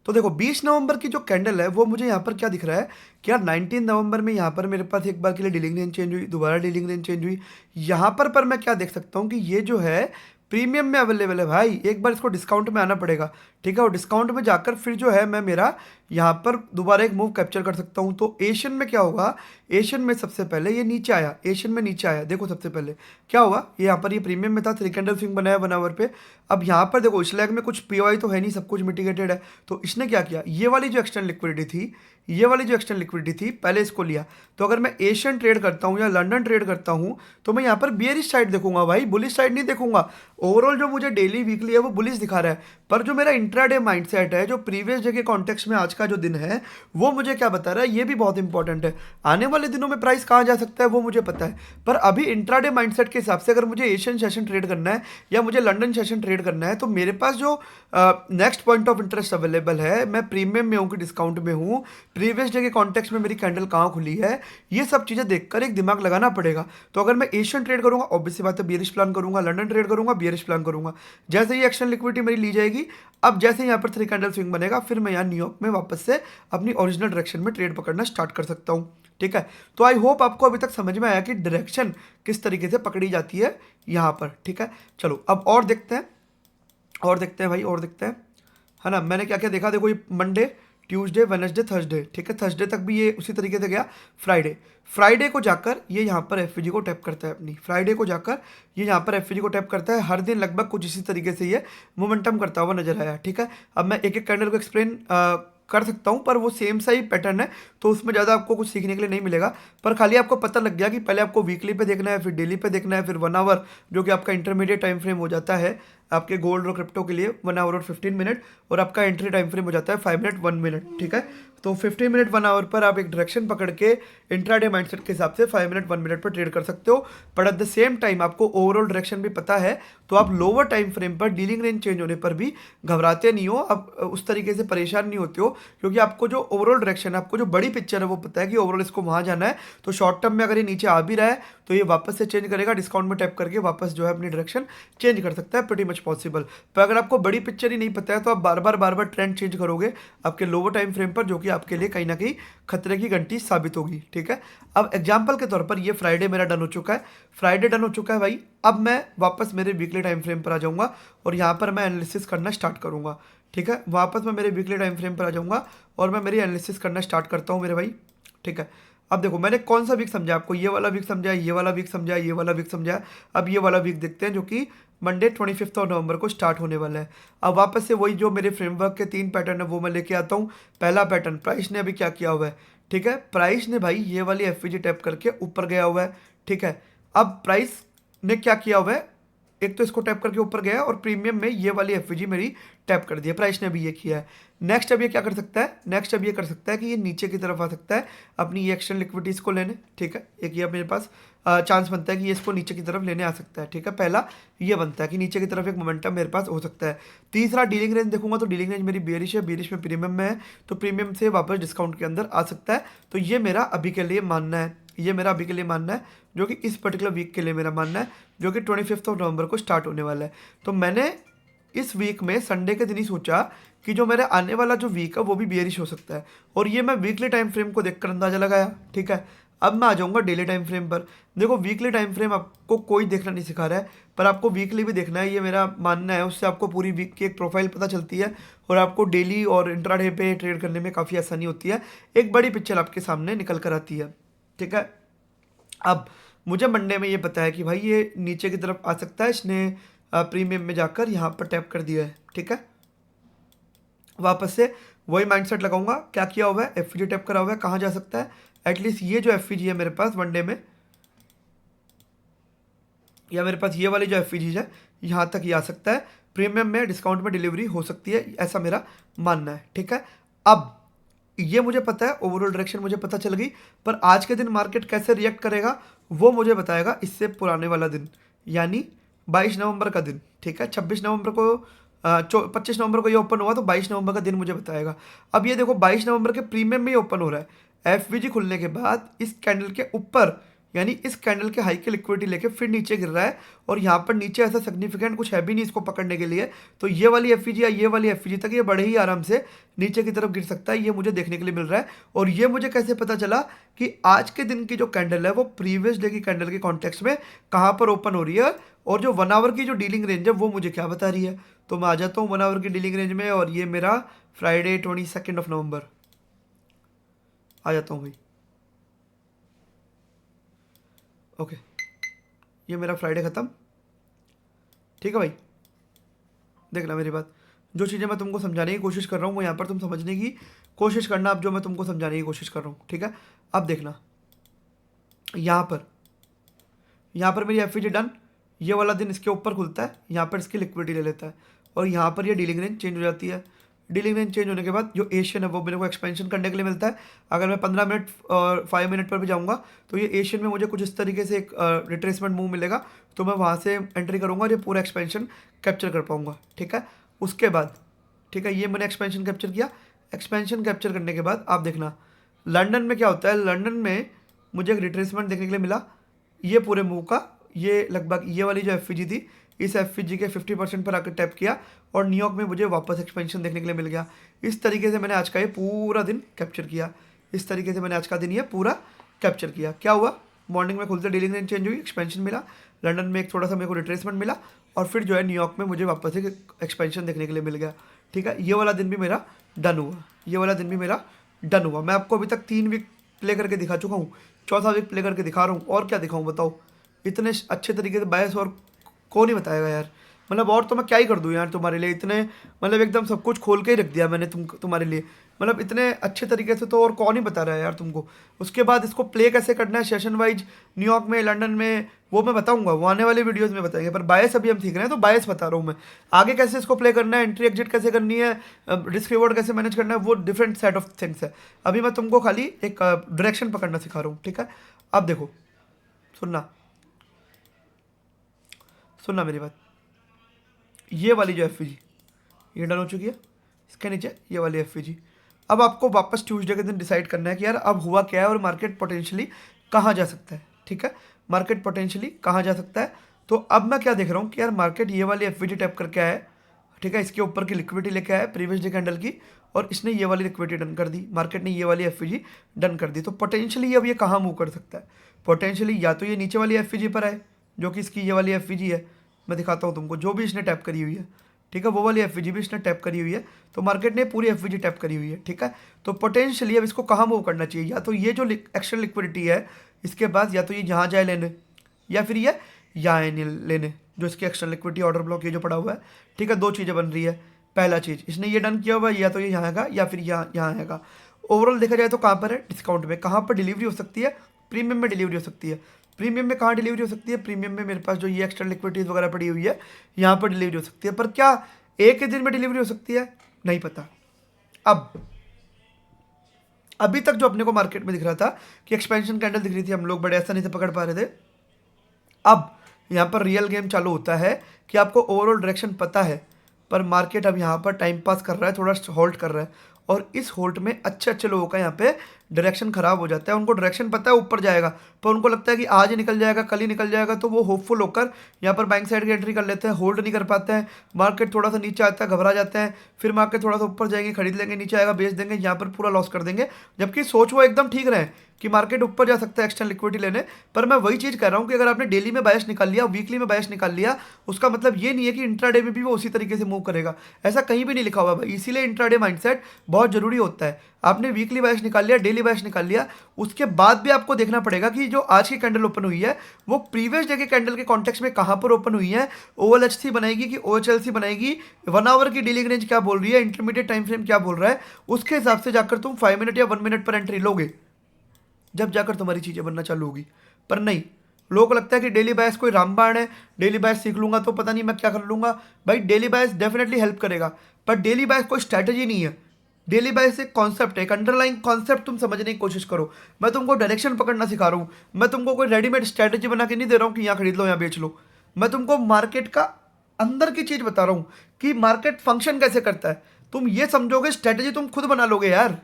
तो देखो 20 नवंबर की जो कैंडल है वो मुझे यहाँ पर क्या दिख रहा है कि यार 19 नवंबर में यहाँ पर मेरे पास एक बार के लिए डीलिंग रेंज चेंज हुई, दोबारा डीलिंग रेंज चेंज हुई। यहाँ पर मैं क्या देख सकता हूँ कि ये जो है प्रीमियम में अवेलेबल है भाई, एक बार इसको डिस्काउंट में आना पड़ेगा। ठीक है, और डिस्काउंट में जाकर फिर जो है मैं मेरा यहाँ पर दोबारा एक मूव कैप्चर कर सकता हूँ। तो एशियन में क्या होगा, एशियन में सबसे पहले ये नीचे आया, एशियन में नीचे आया। देखो सबसे पहले क्या हुआ, ये यहाँ पर ये प्रीमियम में था, 3 कैंडल स्विंग बनाया 1 आवर पे। अब यहाँ पर देखो इस लेग में कुछ पीओआई तो है नहीं, सब कुछ मिटिगेटेड है। तो इसने क्या किया, ये वाली जो एक्सटेंड लिक्विडिटी थी, ये वाली जो एक्सटेंड लिक्विडिटी थी पहले इसको लिया। तो अगर मैं एशियन ट्रेड करता हूँ या लंदन ट्रेड करता हूँ तो मैं यहाँ पर बियरिश साइड देखूंगा भाई, बुलिश साइड नहीं देखूंगा। ओवरऑल जो मुझे डेली वीकली है वो बुलिश दिखा रहा है, पर जो मेरा इंट्राडे माइंडसेट है, जो प्रीवियस डे के कॉन्टेक्स्ट में आज का जो दिन है वो मुझे क्या बता रहा है, ये भी बहुत इंपॉर्टेंट है। आने वाले दिनों में प्राइस कहाँ जा सकता है वो मुझे पता है, पर अभी इंट्राडे माइंडसेट के हिसाब से अगर मुझे एशियन सेशन ट्रेड करना है या मुझे लंदन सेशन ट्रेड करना है, तो मेरे पास जो next point of interest available है, मैं प्रीमियम में हूँ कि डिस्काउंट में हूँ, प्रीवियस डे के कॉन्टेक्स्ट में मेरी कैंडल कहाँ खुली है, ये सब चीज़ें देखकर एक दिमाग लगाना पड़ेगा। तो अगर मैं एशियन ट्रेड करूँगा, ऑब्वियसली बात है बियरिश प्लान करूँगा, लंदन ट्रेड करूँगा बियरिश प्लान करूँगा। जैसे ही एक्शन लिक्विडिटी मेरी ली जाएगी, अब जैसे यहाँ पर 3 कैंडल स्विंग बनेगा, फिर मैं यहाँ न्यूयॉर्क में वापस से अपनी ओरिजिनल डायरेक्शन में ट्रेड पकड़ना स्टार्ट कर सकता हूँ। ठीक है, तो आई होप आपको अभी तक समझ में आया कि डायरेक्शन किस तरीके से पकड़ी जाती है यहाँ पर। ठीक है, चलो अब और देखते हैं, और देखते हैं भाई, और देखते हैं, है ना। मैंने क्या क्या देखा, देखो ये मंडे, ट्यूसडे, वेडनेसडे, थर्सडे, ठीक है, थर्सडे तक भी ये उसी तरीके से गया। फ्राइडे को जाकर ये यहाँ पर एफवीजी को टैप करता है अपनी, फ्राइडे को जाकर ये यहाँ पर एफवीजी को टैप करता है। हर दिन लगभग कुछ इसी तरीके से ये मोमेंटम करता हुआ नजर आया। ठीक है, अब मैं एक एक कैंडल को एक्सप्लेन कर सकता हूँ, पर वो सेम सा ही पैटर्न है, तो उसमें ज़्यादा आपको कुछ सीखने के लिए नहीं मिलेगा। पर खाली आपको पता लग गया कि पहले आपको वीकली पे देखना है, फिर डेली पे देखना है, फिर 1 आवर जो कि आपका इंटरमीडिएट टाइम फ्रेम हो जाता है आपके गोल्ड और क्रिप्टो के लिए 1 आवर और 15 मिनट, और आपका एंट्री टाइम फ्रेम हो जाता है 5 मिनट 1 मिनट। ठीक है, तो 15 मिनट 1 आवर पर आप एक डायरेक्शन पकड़ के इंट्राडे माइंडसेट के हिसाब से 5 मिनट 1 मिनट पर ट्रेड कर सकते हो। पर एट द सेम टाइम आपको ओवरऑल डायरेक्शन भी पता है, तो आप लोअर टाइम फ्रेम पर डीलिंग रेंज चेंज होने पर भी घबराते नहीं हो, आप उस तरीके से परेशान नहीं होते हो, क्योंकि आपको जो ओवरऑल डायरेक्शन है, आपको जो बड़ी पिक्चर है वो पता है कि ओवरऑल इसको वहाँ जाना है। तो शॉर्ट टर्म में अगर ये नीचे आ भी रहा है तो ये वापस से चेंज करेगा, डिस्काउंट में टैप करके वापस जो है अपनी डायरेक्शन चेंज कर सकता है, प्रीटी मच पॉसिबल। पर अगर आपको बड़ी पिक्चर ही नहीं पता है तो आप बार बार ट्रेंड चेंज करोगे आपके लोअर टाइम फ्रेम पर, जो कि आपके लिए कहीं ना कहीं खतरे की घंटी साबित होगी। ठीक है, अब एग्जाम्पल के तौर पर ये फ्राइडे मेरा डन हो चुका है, फ्राइडे डन हो चुका है भाई। अब मैं वापस मेरे वीकली टाइम फ्रेम पर आ जाऊंगा और यहाँ पर मैं एनालिसिस करना स्टार्ट करूंगा। ठीक है, वापस मैं मेरे वीकली टाइम फ्रेम पर आ जाऊंगा और मैं मेरी एनालिसिस करना स्टार्ट करता हूँ मेरे भाई। ठीक है, अब देखो मैंने कौन सा वीक समझा आपको, ये वाला वीक समझा, ये वाला वीक समझा, ये वाला वीक समझा। अब ये वाला वीक देखते हैं जो कि मंडे 25 नवंबर को स्टार्ट होने वाला है। अब वापस से वही जो मेरे फ्रेमवर्क के 3 पैटर्न है वो मैं लेके आता हूँ। पहला पैटर्न, प्राइस ने अभी क्या किया हुआ है, ठीक है, प्राइस ने भाई ये वाली एफवीजी टैप करके ऊपर गया हुआ है। ठीक है, अब प्राइस ने क्या किया हुआ है, एक तो इसको टैप करके ऊपर गया और प्रीमियम में ये वाली एफवीजी मेरी टैप कर दी है, प्राइस ने भी ये किया है। नेक्स्ट अब ये क्या कर सकता है, नेक्स्ट अब ये कर सकता है कि ये नीचे की तरफ आ सकता है अपनी ये एक्शन लिक्विडिटीज को लेने। ठीक है, एक ये मेरे पास चांस बनता है कि ये इसको नीचे की तरफ लेने आ सकता है। ठीक है, पहला ये बनता है कि नीचे की तरफ एक मोमेंटम मेरे पास हो सकता है। तीसरा डीलिंग रेंज देखूंगा तो डीलिंग रेंज मेरी बेरिश है, बेरिश में प्रीमियम में है, तो प्रीमियम से वापस डिस्काउंट के अंदर आ सकता है। तो ये मेरा अभी के लिए मानना है, ये मेरा अभी के लिए मानना है, जो कि इस पर्टिकुलर वीक के लिए मेरा मानना है, जो कि 25 नवंबर को स्टार्ट होने वाला है। तो मैंने इस वीक में संडे के दिन ही सोचा कि जो मेरा आने वाला जो वीक है वो भी बियरिश हो सकता है, और ये मैं वीकली टाइम फ्रेम को देखकर अंदाजा लगाया। ठीक है, अब मैं आ जाऊंगा डेली टाइम फ्रेम पर। देखो वीकली टाइम फ्रेम आपको कोई देखना नहीं सिखा रहा है, पर आपको वीकली भी देखना है, ये मेरा मानना है। उससे आपको पूरी वीक की एक प्रोफाइल पता चलती है और आपको डेली और इंट्राडे पे ट्रेड करने में काफ़ी आसानी होती है, एक बड़ी पिक्चर आपके सामने निकल कर आती है। ठीक है, अब मुझे मंडे में ये पता है कि भाई ये नीचे की तरफ आ सकता है, इसने प्रीमियम में जाकर यहाँ पर टैप कर दिया है। ठीक है, वापस से वही माइंडसेट लगाऊंगा, क्या किया हुआ है, एफवीजी टैप करा हुआ है, कहाँ जा सकता है, एटलीस्ट ये जो एफवीजी है मेरे पास वनडे में, या मेरे पास ये वाली जो एफवीजी है यहाँ तक ये आ सकता है, प्रीमियम में डिस्काउंट में डिलीवरी हो सकती है, ऐसा मेरा मानना है। ठीक है, अब ये मुझे पता है, ओवरऑल डायरेक्शन मुझे पता चल गई, पर आज के दिन मार्केट कैसे रिएक्ट करेगा वो मुझे बताएगा इससे पुराने वाला दिन, यानी 22 नवंबर का दिन। ठीक है, 26 नवंबर को 25 नवंबर को ये ओपन हुआ, तो 22 नवंबर का दिन मुझे बताएगा। अब ये देखो 22 नवंबर के प्रीमियम में ही ओपन हो रहा है, एफवीजी खुलने के बाद इस कैंडल के ऊपर, यानी इस कैंडल के हाई की लिक्विडिटी लेके फिर नीचे गिर रहा है, और यहाँ पर नीचे ऐसा सिग्निफिकेंट कुछ है भी नहीं इसको पकड़ने के लिए, तो ये वाली एफवीजी या ये वाली एफवीजी तक ये बड़े ही आराम से नीचे की तरफ गिर सकता है, ये मुझे देखने के लिए मिल रहा है। और ये मुझे कैसे पता चला कि आज के दिन की जो कैंडल है वो प्रीवियस डे की कैंडल के कॉन्टेक्स्ट में कहाँ पर ओपन हो रही है, और जो 1 आवर की जो डीलिंग रेंज है वो मुझे क्या बता रही है। तो मैं आ जाता हूँ 1 आवर की डीलिंग रेंज में, और ये मेरा फ्राइडे 22 नवंबर आ जाता हूँ भाई। ओके, ये मेरा फ्राइडे ख़त्म। ठीक है भाई, देखना मेरी बात, जो चीज़ें मैं तुमको समझाने की कोशिश कर रहा हूँ वो यहाँ पर तुम समझने की कोशिश करना, अब जो मैं तुमको समझाने की कोशिश कर रहा हूँ। ठीक है, अब देखना यहाँ पर मेरी एफवीजी डन, ये वाला दिन इसके ऊपर खुलता है, यहाँ पर इसकी लिक्विडिटी ले लेता है, और यहाँ पर ये डीलिंग रेंज चेंज हो जाती है। डीलिंग रेंज चेंज होने के बाद जो एशियन है वो मेरे को एक्सपेंशन करने के लिए मिलता है। अगर मैं 15 मिनट और 5 मिनट पर भी जाऊँगा तो ये एशियन में मुझे कुछ इस तरीके से एक रिट्रेसमेंट मूव मिलेगा, तो मैं वहाँ से एंट्री करूँगा और ये पूरा एक्सपेंशन कैप्चर कर पाऊँगा। ठीक है, उसके बाद ठीक है, ये मैंने एक्सपेंशन कैप्चर किया। एक्सपेंशन कैप्चर करने के बाद आप देखना लंदन में क्या होता है। लंदन में मुझे एक रिट्रेसमेंट देखने के लिए मिला, ये पूरे मूव का, ये लगभग ये वाली जो एफ थी, इस एफ के 50% पर आकर टैप किया और न्यूयॉर्क में मुझे वापस एक्सपेंशन देखने के लिए मिल गया। इस तरीके से मैंने आज का ये पूरा दिन कैप्चर किया। इस तरीके से मैंने आज का दिन ये पूरा कैप्चर किया। क्या हुआ, मॉर्निंग में खुलते डीलिंग रेंज चेंज हुई, एक्सपेंशन मिला, लंदन में एक थोड़ा सा मेरे को रिट्रेसमेंट मिला और फिर जो है न्यूयॉर्क में मुझे वापस एक एक्सपेंशन देखने के लिए मिल गया। ठीक है, ये वाला दिन भी मेरा डन हुआ, ये वाला दिन भी मेरा डन हुआ। मैं आपको अभी तक 3 वीक प्ले करके दिखा चुका हूँ, चौथा वीक प्ले करके दिखा रहा हूँ, और क्या दिखाऊँ बताओ। इतने अच्छे तरीके से बायस और कौन ही बताएगा यार, मतलब और तो मैं क्या ही कर दूँ यार तुम्हारे लिए। इतने मतलब एकदम सब कुछ खोल के ही रख दिया मैंने तुम्हारे लिए, मतलब इतने अच्छे तरीके से तो और कौन ही बता रहा है यार तुमको। उसके बाद इसको प्ले कैसे करना है सेशन वाइज न्यूयॉर्क में, लंदन में, वो मैं बताऊंगा, वो आने वाले वीडियोस में बताएंगे। पर बायस अभी हम सीख रहे हैं तो बायस बता रहा हूँ मैं। आगे कैसे इसको प्ले करना है, एंट्री एग्जिट कैसे करनी है, रिस्क रिवॉर्ड कैसे मैनेज करना है, वो डिफरेंट सेट ऑफ थिंग्स है। अभी मैं तुमको खाली एक डायरेक्शन पकड़ना सिखा रहा हूँ। ठीक है, अब देखो, सुनना सुनना मेरी बात। ये वाली जो एफ ये डन हो चुकी है, इसके नीचे ये वाली एफ अब आपको वापस ट्यूसडे के दिन डिसाइड करना है कि यार अब हुआ क्या है और मार्केट पोटेंशियली कहाँ जा सकता है। ठीक है, मार्केट पोटेंशियली कहाँ जा सकता है। तो अब मैं क्या देख रहा हूँ कि यार मार्केट ये वाली एफ टैप करके आया है। ठीक है, इसके ऊपर की लिक्विडिटी लेके आया प्रीवियस डे कैंडल की, और इसने ये वाली लिक्विडिटी डन कर दी, मार्केट ने ये वाली एफ डन कर दी। तो पोटेंशियली अब ये कहाँ मूव कर सकता है, पोटेंशियली या तो ये नीचे वाली एफ पर आए, जो कि इसकी ये वाली एफ है, मैं दिखाता हूँ तुमको, जो भी इसने टैप करी हुई है। ठीक है, वो वाली एफ भी इसने टैप करी हुई है, तो मार्केट ने पूरी एफ टैप करी हुई है। ठीक है, तो पोटेंशियली अब इसको कहाँ मूव करना चाहिए, या तो ये जो एक्स्ट्रा लिक्विडिटी है इसके बाद, या तो ये यहाँ जाए लेने, या फिर ये यहाँ आए लेने, जो इसकी एक्स्ट्रा लिक्विडिटी ऑर्डर ब्लॉक ये जो पड़ा हुआ है। ठीक है, दो चीज़ें बन रही है। पहला चीज़ इसने ये डन किया हुआ है, या तो ये यहाँ आएगा या फिर यहाँ आएगा। ओवरऑल देखा जाए तो कहाँ पर है, डिस्काउंट में। कहाँ पर डिलीवरी हो सकती है, प्रीमियम में डिलीवरी हो सकती है। प्रीमियम में कहाँ डिलीवरी हो सकती है, प्रीमियम में मेरे पास जो ये एक्स्ट्रा लिक्विडिटीज वगैरह पड़ी हुई है यहाँ पर डिलीवरी हो सकती है। पर क्या एक ही दिन में डिलीवरी हो सकती है, नहीं पता। अब अभी तक जो अपने को मार्केट में दिख रहा था कि एक्सपेंशन कैंडल दिख रही थी, हम लोग बड़े आसानी से पकड़ पा रहे थे। अब यहाँ पर रियल गेम चालू होता है कि आपको ओवरऑल डायरेक्शन पता है, पर मार्केट अब यहाँ पर टाइम पास कर रहा है, थोड़ा होल्ड कर रहा है, और इस होल्ड में अच्छे अच्छे लोगों का यहाँ पे डायरेक्शन खराब हो जाता है। उनको डायरेक्शन पता है ऊपर जाएगा, पर उनको लगता है कि आज ही निकल जाएगा, कल ही निकल जाएगा, तो वो होपफुल होकर यहाँ पर बैंक साइड की एंट्री कर लेते हैं, होल्ड नहीं कर पाते हैं। मार्केट थोड़ा सा नीचे आता है, घबरा जाते हैं, फिर मार्केट थोड़ा सा ऊपर जाएंगे, खरीद लेंगे, नीचे आएगा बेच देंगे, यहाँ पर पूरा लॉस कर देंगे। जबकि सोच वो एकदम ठीक रहे कि मार्केट ऊपर जा सकता है एक्सटर्नल लिक्विडिटी लेने। पर मैं वही चीज़ कह रहा हूँ कि अगर आपने डेली में बायस निकाल लिया, वीकली में बायस निकाल लिया, उसका मतलब ये नहीं है कि इंट्राडे में भी वो उसी तरीके से मूव करेगा। ऐसा कहीं भी नहीं लिखा हुआ है, इसीलिए इंट्राडे माइंडसेट बहुत जरूरी होता है। आपने वीकली बायस निकाल लिया, डेली बायस निकाल लिया, उसके बाद भी आपको देखना पड़ेगा कि जो आज की कैंडल ओपन हुई है वो प्रीवियस डे के कैंडल के कॉन्टेक्स्ट में कहाँ पर ओपन हुई है। ओएलएचसी बनाएगी कि ओएचएलसी बनाएगी, 1 आवर की डीलिंग रेंज क्या बोल रही है, इंटरमीडिएट टाइम फ्रेम क्या बोल रहा है, उसके हिसाब से जाकर तुम 5 मिनट या 1 मिनट पर एंट्री लोगे, जब जाकर तुम्हारी चीज़ें बनना चालू होगी। पर नहीं, लोगों को लगता है कि डेली बायस कोई रामबाण है, डेली बायस सीख लूंगा तो पता नहीं मैं क्या कर लूंगा। भाई डेली बायस डेफिनेटली हेल्प करेगा, पर डेली बायस कोई स्ट्रैटेजी नहीं है। डेली बायस एक कॉन्सेप्ट है, एक अंडरलाइन कॉन्सेप्ट तुम समझने की कोशिश करो। मैं तुमको डायरेक्शन पकड़ना सिखा रहा हूँ, मैं तुमको कोई रेडीमेड स्ट्रैटेजी बना के नहीं दे रहा हूँ कि यहाँ खरीद लो यहाँ बेच लो। मैं तुमको मार्केट का अंदर की चीज़ बता रहा हूँ कि मार्केट फंक्शन कैसे करता है। तुम ये समझोगे, स्ट्रैटेजी तुम खुद बना लोगे यार,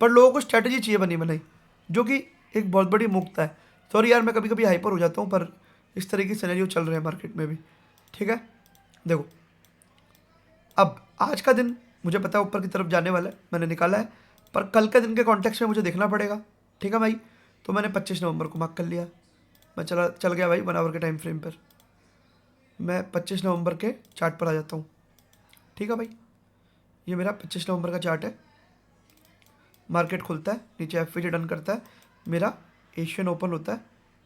पर लोगों को स्ट्रैटेजी चाहिए बनी बनाई, जो कि एक बहुत बड़ी मुक्ता है। सॉरी यार, मैं कभी कभी हाइपर हो जाता हूँ, पर इस तरह की सिनेरियो चल रहे हैं मार्केट में भी। ठीक है, देखो अब आज का दिन मुझे पता है ऊपर की तरफ जाने वाला है, मैंने निकाला है, पर कल के दिन के कॉन्टेक्स्ट में मुझे देखना पड़ेगा। ठीक है भाई, तो मैंने 25 नवंबर को मार्क कर लिया। मैं चल गया भाई 1 आवर के टाइम फ्रेम पर, मैं 25 नवंबर के चार्ट पर आ जाता हूँ। ठीक है भाई, ये मेरा 25 नवंबर का चार्ट है। मार्केट खुलता है, नीचे एफ डन करता है, मेरा एशियन ओपन होता है।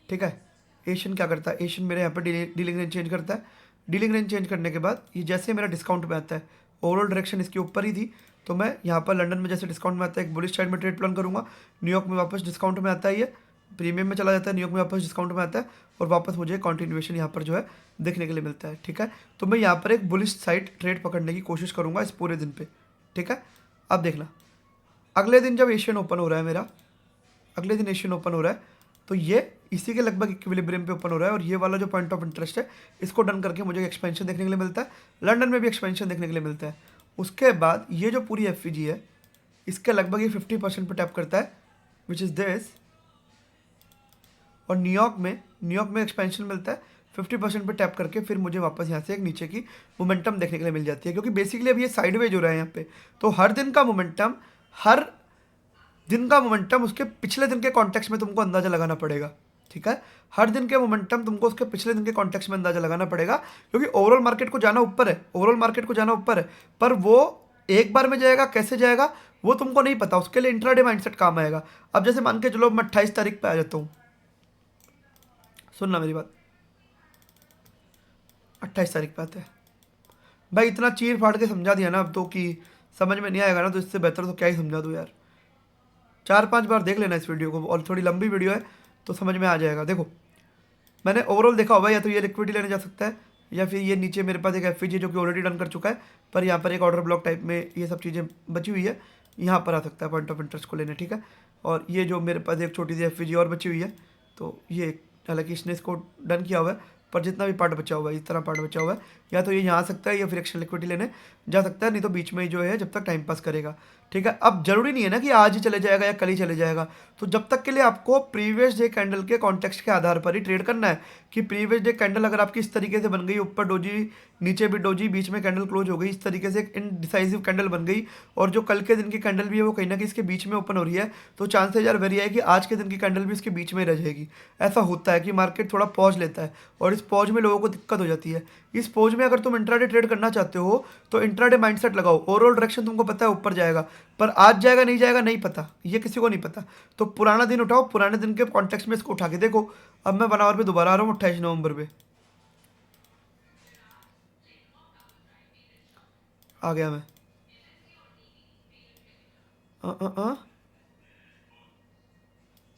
ठीक है, एशियन क्या करता है, एशियन मेरे यहाँ पर डीलिंग रेंज चेंज करता है। डीलिंग रेंज चेंज करने के बाद ये जैसे मेरा डिस्काउंट में आता है, ओवरऑल डायरेक्शन इसके ऊपर ही थी, तो मैं यहाँ पर लंदन में जैसे डिस्काउंट में आता है एक बुलिश साइड में ट्रेड प्लान करूँगा। न्यूयॉर्क में वापस डिस्काउंट में आता है ये, प्रीमियम में चला जाता है, न्यूयॉर्क में वापस डिस्काउंट में आता है और वापस मुझे कंटिन्यूएशन यहाँ पर जो है देखने के लिए मिलता है। ठीक है, तो मैं यहाँ पर एक बुलिश साइड ट्रेड पकड़ने की कोशिश करूँगा इस पूरे दिन पे। ठीक है, अब देखना अगले दिन जब एशियन ओपन हो रहा है मेरा, अगले दिन एशियन ओपन हो रहा है तो ये इसी के लगभग इक्विलिब्रियम पे ओपन हो रहा है और ये वाला जो पॉइंट ऑफ इंटरेस्ट है इसको डन करके मुझे एक्सपेंशन देखने के लिए मिलता है। लंदन में भी एक्सपेंशन देखने के लिए मिलता है। उसके बाद ये जो पूरी एफ है इसके लगभग ये 50% पे टैप करता है विच इज़ दिस, और न्यूयॉर्क में एक्सपेंशन मिलता है 50% पे टैप करके फिर मुझे वापस यहाँ से एक नीचे की मोमेंटम देखने के लिए मिल जाती है, क्योंकि बेसिकली अब ये साइडवेज हो रहा है यहाँ पे। तो हर दिन का मोमेंटम उसके पिछले दिन के कॉन्टेक्स्ट में तुमको अंदाज़ा लगाना पड़ेगा। ठीक है, हर दिन के मोमेंटम तुमको उसके पिछले दिन के कॉन्टेक्स्ट में अंदाज़ा लगाना पड़ेगा, क्योंकि ओवरऑल मार्केट को जाना ऊपर है, पर वो एक बार में जाएगा कैसे जाएगा वो तुमको नहीं पता, उसके लिए इंट्राडे माइंडसेट काम आएगा। अब जैसे मान के चलो मैं 28 तारीख पे आ जाता हूँ, सुनना मेरी बात, 28 तारीख पे आते हैं भाई, इतना चीर फाड़ के समझा दिया ना अब तो कि समझ में नहीं आएगा ना, तो इससे बेहतर तो क्या ही समझा दूँ यार। 4-5 बार देख लेना इस वीडियो को, और थोड़ी लंबी वीडियो है तो समझ में आ जाएगा। देखो मैंने ओवरऑल देखा होगा, या तो ये लिक्विडिटी लेने जा सकता है या फिर ये नीचे मेरे पास एक एफ जो कि ऑलरेडी डन कर चुका है, पर यहाँ पर एक ऑर्डर ब्लॉक टाइप में ये सब चीज़ें बची हुई है, यहाँ पर आ सकता है पॉइंट ऑफ इंटरेस्ट को लेने। ठीक है, और ये जो मेरे पास एक छोटी सी एफ और बची हुई है, तो ये हालांकि इसने इसको डन किया हुआ है, पर जितना भी पार्ट बचा हुआ है, इस तरह पार्ट बचा हुआ है, या तो ये यहाँ आ सकता है या फिर एक्शन लिक्विडिटी लेने जा सकता है, नहीं तो बीच में ही जो है जब तक टाइम पास करेगा। ठीक है, अब जरूरी नहीं है ना कि आज ही चले जाएगा या कल ही चले जाएगा, तो जब तक के लिए आपको प्रीवियस डे कैंडल के कॉन्टेक्स्ट के आधार पर ही ट्रेड करना है कि प्रीवियस डे कैंडल अगर आपकी इस तरीके से बन गई, ऊपर डोजी नीचे भी डोजी, बीच में कैंडल क्लोज हो गई, इस तरीके से एक इनडिसाइसिव कैंडल बन गई, और जो कल के दिन की कैंडल भी है वो कहीं ना कहीं इसके बीच में ओपन हो रही है, तो चांसेज यार वेरी है कि आज के दिन की कैंडल भी इसके बीच में रह जाएगी। ऐसा होता है कि मार्केट थोड़ा पॉज लेता है और इस पॉज में लोगों को दिक्कत हो जाती है। इस पॉज में अगर तुम इंट्राडे ट्रेड करना चाहते हो तो इंट्राडे माइंडसेट लगाओ, ओवरऑल डायरेक्शन तुमको पता है ऊपर जाएगा, पर आज जाएगा नहीं जाएगा नहीं पता, ये किसी को नहीं पता। तो पुराना दिन उठाओ, पुराने दिन के कॉन्टेक्स्ट में इसको उठा के देखो। अब मैं 1 आवर पे दोबारा आ रहा हूँ 28 नवंबर पे आ गया मैं।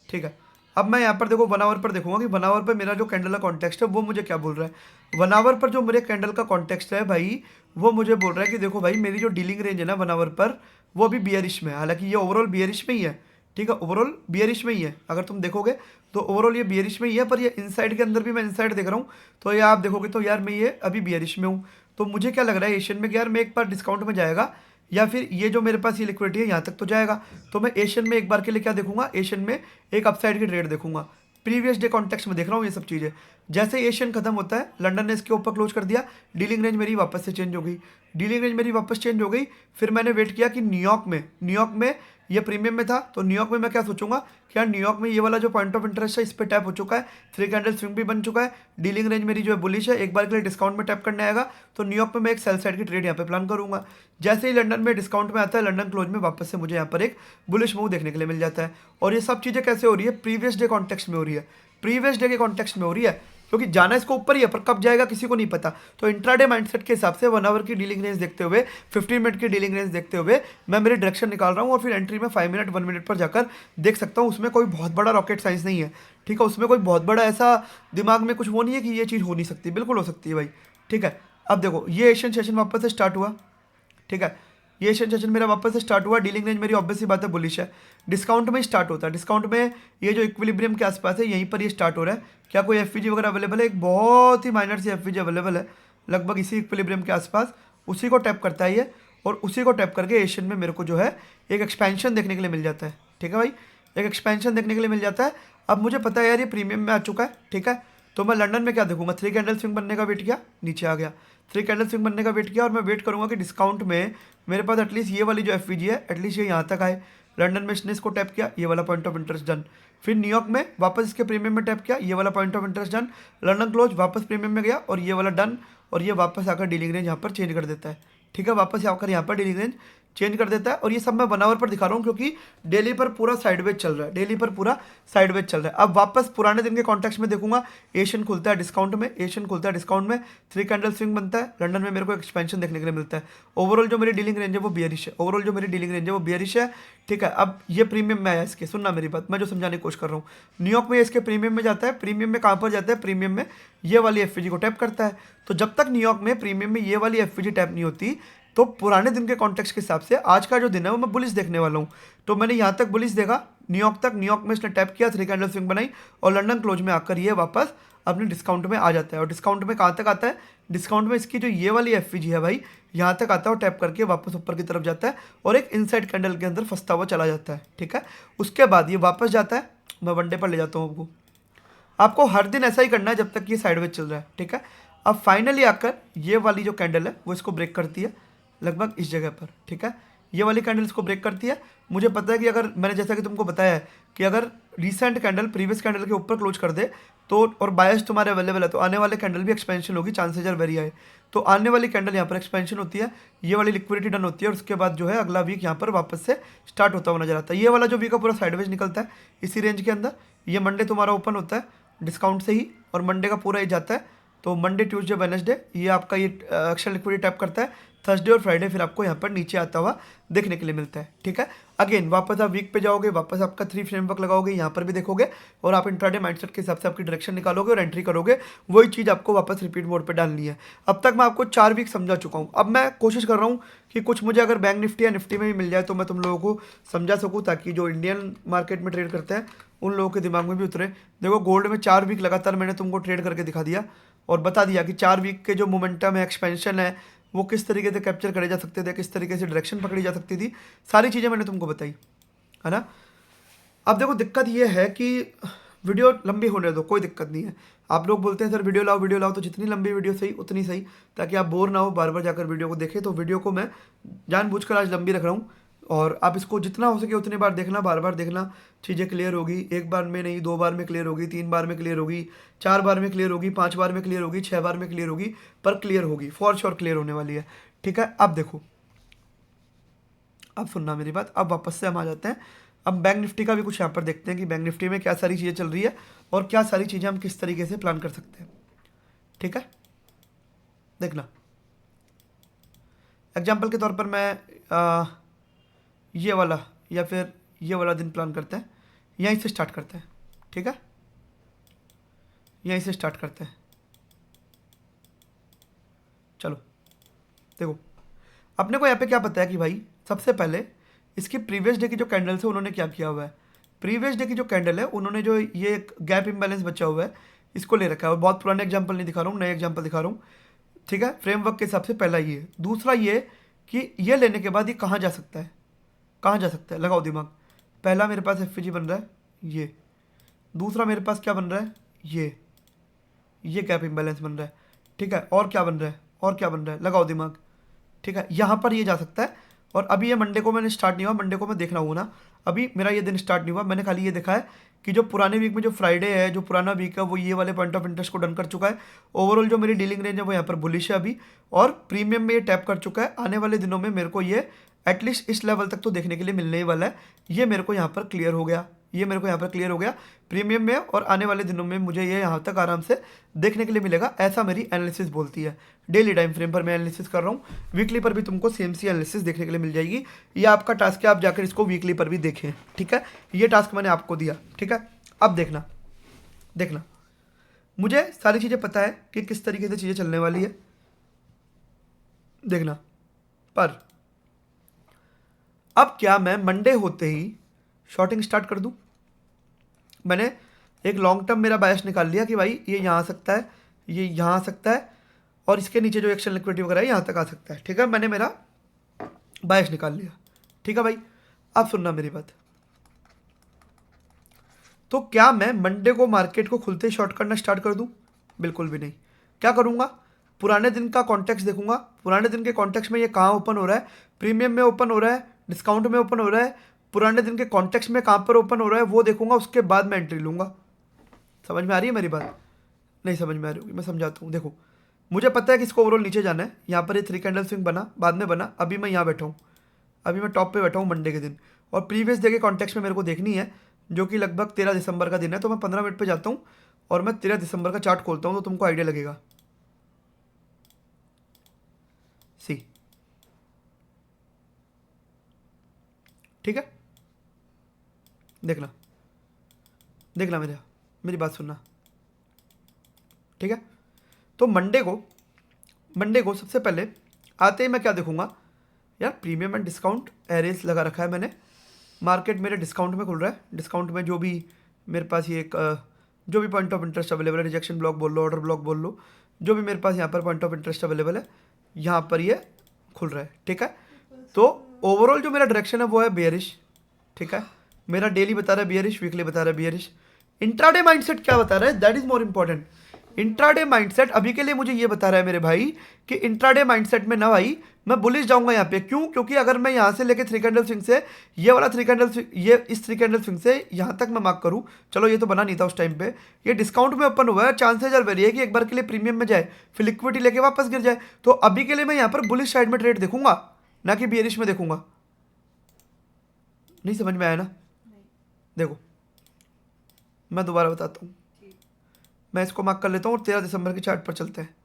ठीक है, अब मैं यहाँ पर देखो 1 आवर पर देखूंगा कि 1 आवर पर मेरा जो कैंडल का कॉन्टेक्स्ट है वो मुझे क्या बोल रहा है। 1 आवर पर जो मेरे कैंडल का कॉन्टेक्स्ट है भाई, वो मुझे बोल रहा है कि देखो भाई मेरी जो डीलिंग रेंज है ना 1 आवर पर, वो अभी बियरिश में है। हालांकि ये ओवरऑल बियरिश में ही है, ठीक है, ओवरऑल बियरिश में ही है, अगर तुम देखोगे तो ओवरऑल ये बियरिश में ही है, पर ये इनसाइड के अंदर भी मैं इनसाइड देख रहा हूँ, तो ये आप देखोगे तो यार मैं ये अभी बियरिश में हूँ। तो मुझे क्या लग रहा है एशियन में कि यार मैं एक बार डिस्काउंट में जाएगा, या फिर ये जो मेरे पास ये लिक्विडिटी है यहाँ तक तो जाएगा, तो मैं एशियन में एक बार के लिए क्या देखूंगा, एशियन में एक अपसाइड की ट्रेड देखूंगा। प्रीवियस डे कॉन्टेक्स्ट में देख रहा हूँ ये सब चीज़ें। जैसे एशियन खत्म होता है, लंदन ने इसके ऊपर क्लोज कर दिया, डीलिंग रेंज मेरी वापस से चेंज हो गई, फिर मैंने वेट किया कि न्यूयॉर्क में ये प्रीमियम में था, तो न्यूयॉर्क में मैं क्या सोचूंगा कि यार न्यूयॉर्क में ये वाला जो पॉइंट ऑफ इंटरेस्ट है इस पर टैप हो चुका है, 3 कैंडल स्विंग भी बन चुका है, डीलिंग रेंज मेरी जो है बुलिश है, एक बार के लिए डिस्काउंट में टैप करने आएगा, तो न्यूयॉर्क में मैं एक सेल साइड की ट्रेड यहाँ पे प्लान करूंगा। जैसे ही लंदन में डिस्काउंट में आता है, लंदन क्लोज में वापस से मुझे यहाँ पर एक बुलिश मूव देखने के लिए मिल जाता है। और ये सब चीज़ें कैसे हो रही है, प्रीवियस डे कॉन्टेक्स्ट में हो रही है, प्रीवियस डे के कॉन्टेक्स्ट में हो रही है, क्योंकि जाना इसको ऊपर ही है, पर कब जाएगा किसी को नहीं पता। तो इंट्राडे माइंडसेट के हिसाब से 1 आवर की डीलिंग रेंज देखते हुए, 15 मिनट की डीलिंग रेंज देखते हुए मैं मेरी डायरेक्शन निकाल रहा हूँ, और फिर एंट्री में 5 मिनट 1 मिनट पर जाकर देख सकता हूँ। उसमें कोई बहुत बड़ा रॉकेट साइंस नहीं है, ठीक है, उसमें कोई बहुत बड़ा ऐसा दिमाग में कुछ वो नहीं है कि ये चीज़ हो नहीं सकती, बिल्कुल हो सकती है भाई। ठीक है, अब देखो ये एशियन सेशन वापस से स्टार्ट हुआ, ठीक है, ये एशियन सेशन मेरा वापस से स्टार्ट हुआ, डीलिंग रेंज मेरी ऑब्वियस सी बात है बुलिश है, डिस्काउंट में स्टार्ट होता है, डिस्काउंट में ये जो इक्विलिब्रियम के आसपास है यहीं पर ये स्टार्ट हो रहा है। क्या कोई एफ वगैरह अवेलेबल है, एक बहुत ही माइनर सी एफ अवेलेबल है लगभग इसी इक्विलिब्रियम के आसपास, उसी को टैप करता है ये, और उसी को टैप करके एशियन में मेरे को जो है एक एक्सपेंशन देखने के लिए मिल जाता है। ठीक है भाई, एक एक्सपेंशन देखने के लिए मिल जाता है। अब मुझे पता है यार ये प्रीमियम में आ चुका है, ठीक है, तो मैं लंदन में क्या देखूंगा, 3 कैंडल स्विंग बनने का वेट किया, नीचे आ गया, 3 कैंडल स्विंग बनने का वेट किया, और मैं वेट करूंगा कि डिस्काउंट में मेरे पास एटलीस्ट ये वाली जो एफ है एटलीस्ट ये यहाँ तक आए। लंदन में इसने इसको टैप किया, ये वाला पॉइंट ऑफ इंटरेस्ट डन, फिर न्यूयॉर्क में वापस इसके प्रीमियम में टैप किया, ये वाला point of interest done, London close वापस प्रीमियम में गया और ये वाला डन, और ये वापस आकर डीलिंग रेंज यहाँ पर चेंज कर देता है। ठीक है, वापस आकर यहाँ पर डीलिंग रेंज चेंज कर देता है। और ये सब मैं 1 आवर पर दिखा रहा हूँ क्योंकि डेली पर पूरा साइडवेज चल रहा है, डेली पर पूरा साइडवेज चल रहा है। अब वापस पुराने दिन के कॉन्टेक्स्ट में देखूंगा, एशियन खुलता है डिस्काउंट में, एशियन खुलता है डिस्काउंट में, 3 कैंडल स्विंग बनता है, लंदन में मेरे को एक्सपेंशन देखने के लिए मिलता है। ओवरऑल जो मेरी डीलिंग रेंज है वो बियरिश है, ओवरऑल जो मेरी डीलिंग रेंज है वो बियरिश है। ठीक है, अब ये प्रीमियम में आया इसके, सुनना मेरी बात, मैं जो समझाने की कोशिश कर रहा हूँ। न्यूयॉर्क में इसके प्रीमियम में जाता है, प्रीमियम में कहाँ पर जाता है, प्रीमियम में ये वाली एफवीजी को टैप करता है। तो जब तक न्यूयॉर्क में प्रीमियम में ये वाली एफवीजी टैप नहीं होती तो पुराने दिन के कॉन्टेक्स्ट के हिसाब से आज का जो दिन है वो मैं बुलिश देखने वाला हूँ। तो मैंने यहाँ तक बुलिश देखा, न्यूयॉर्क तक, न्यूयॉर्क में इसने टैप किया, 3 कैंडल स्विंग बनाई और लंदन क्लोज में आकर ये वापस अपने डिस्काउंट में आ जाता है। और डिस्काउंट में कहाँ तक आता है, डिस्काउंट में इसकी जो ये वाली एफवीजी है भाई यहाँ तक आता है और टैप करके वापस ऊपर की तरफ जाता है और एक इनसाइड कैंडल के अंदर फंसता हुआ चला जाता है। ठीक है, उसके बाद ये वापस जाता है, मैं वनडे पर ले जाता हूँ आपको। आपको हर दिन ऐसा ही करना है जब तक ये साइडवेज चल रहा है। ठीक है, अब फाइनली आकर ये वाली जो कैंडल है वो इसको ब्रेक करती है लगभग इस जगह पर। ठीक है, ये वाली कैंडल इसको ब्रेक करती है। मुझे पता है कि अगर मैंने जैसा कि तुमको बताया है कि अगर रिसेंट कैंडल प्रीवियस कैंडल के ऊपर क्लोज कर दे तो और बायस तुम्हारे अवेलेबल है तो आने वाले कैंडल भी एक्सपेंशन होगी, चांसेज आर वेरी हाई। तो आने वाली कैंडल यहाँ पर एक्सपेंशन होती है, ये वाली लिक्विडिटी डन होती है और उसके बाद जो है अगला वीक यहाँ पर वापस से स्टार्ट होता हुआ नजर आता है। ये वाला जो वीक है पूरा साइडवेज निकलता है इसी रेंज के अंदर। ये मंडे तुम्हारा ओपन होता है डिस्काउंट से ही और मंडे का पूरा ही जाता है। तो मंडे ट्यूसडे वेडनेसडे ये आपका ये एक्शन लिक्विडिटी टैप करता है। थर्सडे और फ्राइडे फिर आपको यहाँ पर नीचे आता हुआ देखने के लिए मिलता है। ठीक है, अगेन वापस आप वीक पे जाओगे, वापस आपका 3 फ्रेमवर्क लगाओगे, यहाँ पर भी देखोगे और आप इंट्राडे माइंडसेट के हिसाब से आपकी डायरेक्शन निकालोगे और एंट्री करोगे। वही चीज़ आपको वापस रिपीट मोड पे डालनी है। अब तक मैं आपको 4 वीक समझा चुका हूँ। अब मैं कोशिश कर रहा हूँ कि कुछ मुझे अगर बैंक निफ्टी या निफ्टी में भी मिल जाए तो मैं तुम लोगों को समझा सकूँ ताकि जो इंडियन मार्केट में ट्रेड करते हैं उन लोगों के दिमाग में भी उतरे। देखो गोल्ड में 4 वीक लगातार मैंने तुमको ट्रेड करके दिखा दिया और बता दिया कि 4 वीक के जो मोमेंटम है, एक्सपेंशन है, वो किस तरीके से कैप्चर करे जा सकते थे, किस तरीके से डायरेक्शन पकड़ी जा सकती थी, सारी चीज़ें मैंने तुमको बताई है ना। अब देखो दिक्कत ये है कि वीडियो लंबी होने दो, कोई दिक्कत नहीं है। आप लोग बोलते हैं सर वीडियो लाओ, तो जितनी लंबी वीडियो सही उतनी सही, ताकि आप बोर ना हो बार बार जाकर वीडियो को देखें। तो वीडियो को मैं जानबूझकर आज लंबी रख रहा हूँ और आप इसको जितना हो सके उतनी बार देखना, बार बार देखना, चीज़ें क्लियर होगी। एक बार में नहीं, 2 बार में क्लियर होगी, 3 बार में क्लियर होगी, 4 बार में क्लियर होगी, 5 बार में क्लियर होगी, 6 बार में क्लियर होगी, पर क्लियर होगी, फॉर श्योर क्लियर होने वाली है। ठीक है, अब देखो, अब सुनना मेरी बात। अब वापस से हम आ जाते हैं, अब बैंक निफ्टी का भी कुछ यहाँ पर देखते हैं कि बैंक निफ्टी में क्या सारी चीज़ें चल रही है और क्या सारी चीज़ें हम किस तरीके से प्लान कर सकते हैं। ठीक है, देखना एग्जाम्पल के तौर पर मैं ये वाला या फिर ये वाला दिन प्लान करते हैं, यहीं से स्टार्ट करते हैं। ठीक है, यहीं से स्टार्ट करते हैं। चलो देखो, अपने को यहाँ पे क्या पता है कि भाई सबसे पहले इसकी प्रीवियस डे की जो कैंडल है उन्होंने क्या किया हुआ है। प्रीवियस डे की जो कैंडल है उन्होंने जो ये गैप इम्बैलेंस बचा हुआ है इसको ले रखा है। और बहुत पुराने एग्जाम्पल नहीं दिखा रहा हूँ, नए एग्जाम्पल दिखा रहा हूँ। ठीक है, फ्रेमवर्क के हिसाब से पहला ये। दूसरा ये कि ये लेने के बाद ये कहाँ जा सकता है, कहाँ जा सकता है, लगाओ दिमाग। पहला मेरे पास एफ बन रहा है ये, दूसरा मेरे पास क्या बन रहा है ये गैप इम्बैलेंस बन रहा है। ठीक है, और क्या बन रहा है, और क्या बन रहा है, लगाओ दिमाग। ठीक है, यहाँ पर ये जा सकता है। और अभी ये मंडे को मैंने स्टार्ट नहीं हुआ, मंडे को मैं देखना होगा ना, अभी मेरा ये दिन स्टार्ट नहीं हुआ। मैंने खाली ये देखा है कि जो पुराने वीक में जो फ्राइडे है, जो पुराना वीक है, वो ये वाले पॉइंट ऑफ इंटरेस्ट को डन कर चुका है। ओवरऑल जो मेरी डीलिंग रेंज है वो यहाँ पर बुलिश है अभी और प्रीमियम में ये टैप कर चुका है। आने वाले दिनों में मेरे को ये एटलीस्ट इस लेवल तक तो देखने के लिए मिलने ही वाला है। ये मेरे को यहाँ पर क्लियर हो गया, ये मेरे को यहाँ पर क्लियर हो गया प्रीमियम में, और आने वाले दिनों में मुझे ये यहाँ तक आराम से देखने के लिए मिलेगा, ऐसा मेरी एनालिसिस बोलती है। डेली टाइम फ्रेम पर मैं एनालिसिस कर रहा हूँ, वीकली पर भी तुमको सेम सी एनालिसिस देखने के लिए मिल जाएगी। ये आपका टास्क है, आप जाकर इसको वीकली पर भी देखें। ठीक है, ये टास्क मैंने आपको दिया। ठीक है, अब देखना मुझे सारी चीज़ें पता है कि किस तरीके से चीज़ें चलने वाली है, देखना। पर अब क्या मैं मंडे होते ही शॉर्टिंग स्टार्ट कर दूं? मैंने एक लॉन्ग टर्म मेरा बायस निकाल लिया कि भाई ये यहाँ आ सकता है, ये यहाँ आ सकता है और इसके नीचे जो एक्शन लिक्विडिटी वगैरह है यहाँ तक आ सकता है। ठीक है, मैंने मेरा बायस निकाल लिया। ठीक है भाई, अब सुनना मेरी बात। तो क्या मैं मंडे को मार्केट को खुलते ही शॉर्ट करना स्टार्ट कर दूं? बिल्कुल भी नहीं। क्या करूंगा, पुराने दिन का कॉन्टेक्स्ट देखूंगा। पुराने दिन के कॉन्टेक्स्ट में ये कहाँ ओपन हो रहा है, प्रीमियम में ओपन हो रहा है, डिस्काउंट में ओपन हो रहा है, पुराने दिन के कॉन्टेक्स्ट में कहाँ पर ओपन हो रहा है वो देखूंगा, उसके बाद मैं एंट्री लूंगा। समझ में आ रही है मेरी बात? नहीं समझ में आ रही होगी, मैं समझाता हूँ। देखो, मुझे पता है कि इसको ओवरऑल नीचे जाना है। यहाँ पर ये 3 कैंडल स्विंग बना, बाद में बना, अभी मैं यहाँ बैठा हूँ, अभी मैं टॉप पे बैठा हूँ मंडे के दिन, और प्रीवियस डे के कॉन्टेक्स्ट में मेरे को देखनी है, जो कि लगभग 13 दिसंबर का दिन है। तो मैं 15 मिनट पे जाता हूँ और मैं 13 दिसंबर का चार्ट खोलता हूँ, तो तुमको आइडिया लगेगा। सी, ठीक है, देखना देखना मेरी बात सुनना, ठीक है। तो मंडे को सबसे पहले आते ही मैं क्या देखूंगा यार, प्रीमियम एंड डिस्काउंट एरेज लगा रखा है मैंने। मार्केट मेरे डिस्काउंट में खुल रहा है। डिस्काउंट में जो भी मेरे पास ये जो भी पॉइंट ऑफ इंटरेस्ट अवेलेबल है, रिजेक्शन ब्लॉक बोल लो, ऑर्डर ब्लॉक बोल लो, जो भी मेरे पास यहाँ पर पॉइंट ऑफ इंटरेस्ट अवेलेबल है, यहाँ पर ये खुल रहा है, ठीक है। तो ओवरऑल जो मेरा डायरेक्शन है वो है बेयरिश, ठीक है। मेरा डेली बता रहा है बेयरिश, वीकली बता रहा है बेयरिश। इंट्राडे माइंडसेट क्या बता रहा है, that is more important. Intraday mindset अभी के लिए मुझे ये बता रहा है मेरे भाई कि इंट्राडे माइंडसेट में ना भाई मैं बुलिश जाऊंगा यहाँ पे। क्यों? क्योंकि अगर मैं यहाँ से लेके 3 कैंडल स्विंग से ये वाला 3 कैंडल, ये इस 3 कैंडल स्विंग से यहाँ तक मैं मार्क करूँ, चलो ये तो बना नहीं था उस टाइम पे, ये डिस्काउंट में ओपन हुआ है, चांसेज आर वेरी है कि एक बार के लिए प्रीमियम में जाए, फिर लिक्विडिटी लेके वापस गिर जाए। तो अभी के लिए मैं यहाँ पर बुलिश साइड में ट्रेड देखूंगा, ना कि बियरिश में देखूंगा। नहीं समझ में आया ना? देखो मैं दोबारा बताता हूँ, मैं इसको मार्क कर लेता हूँ और 13 दिसंबर के चार्ट पर चलते हैं,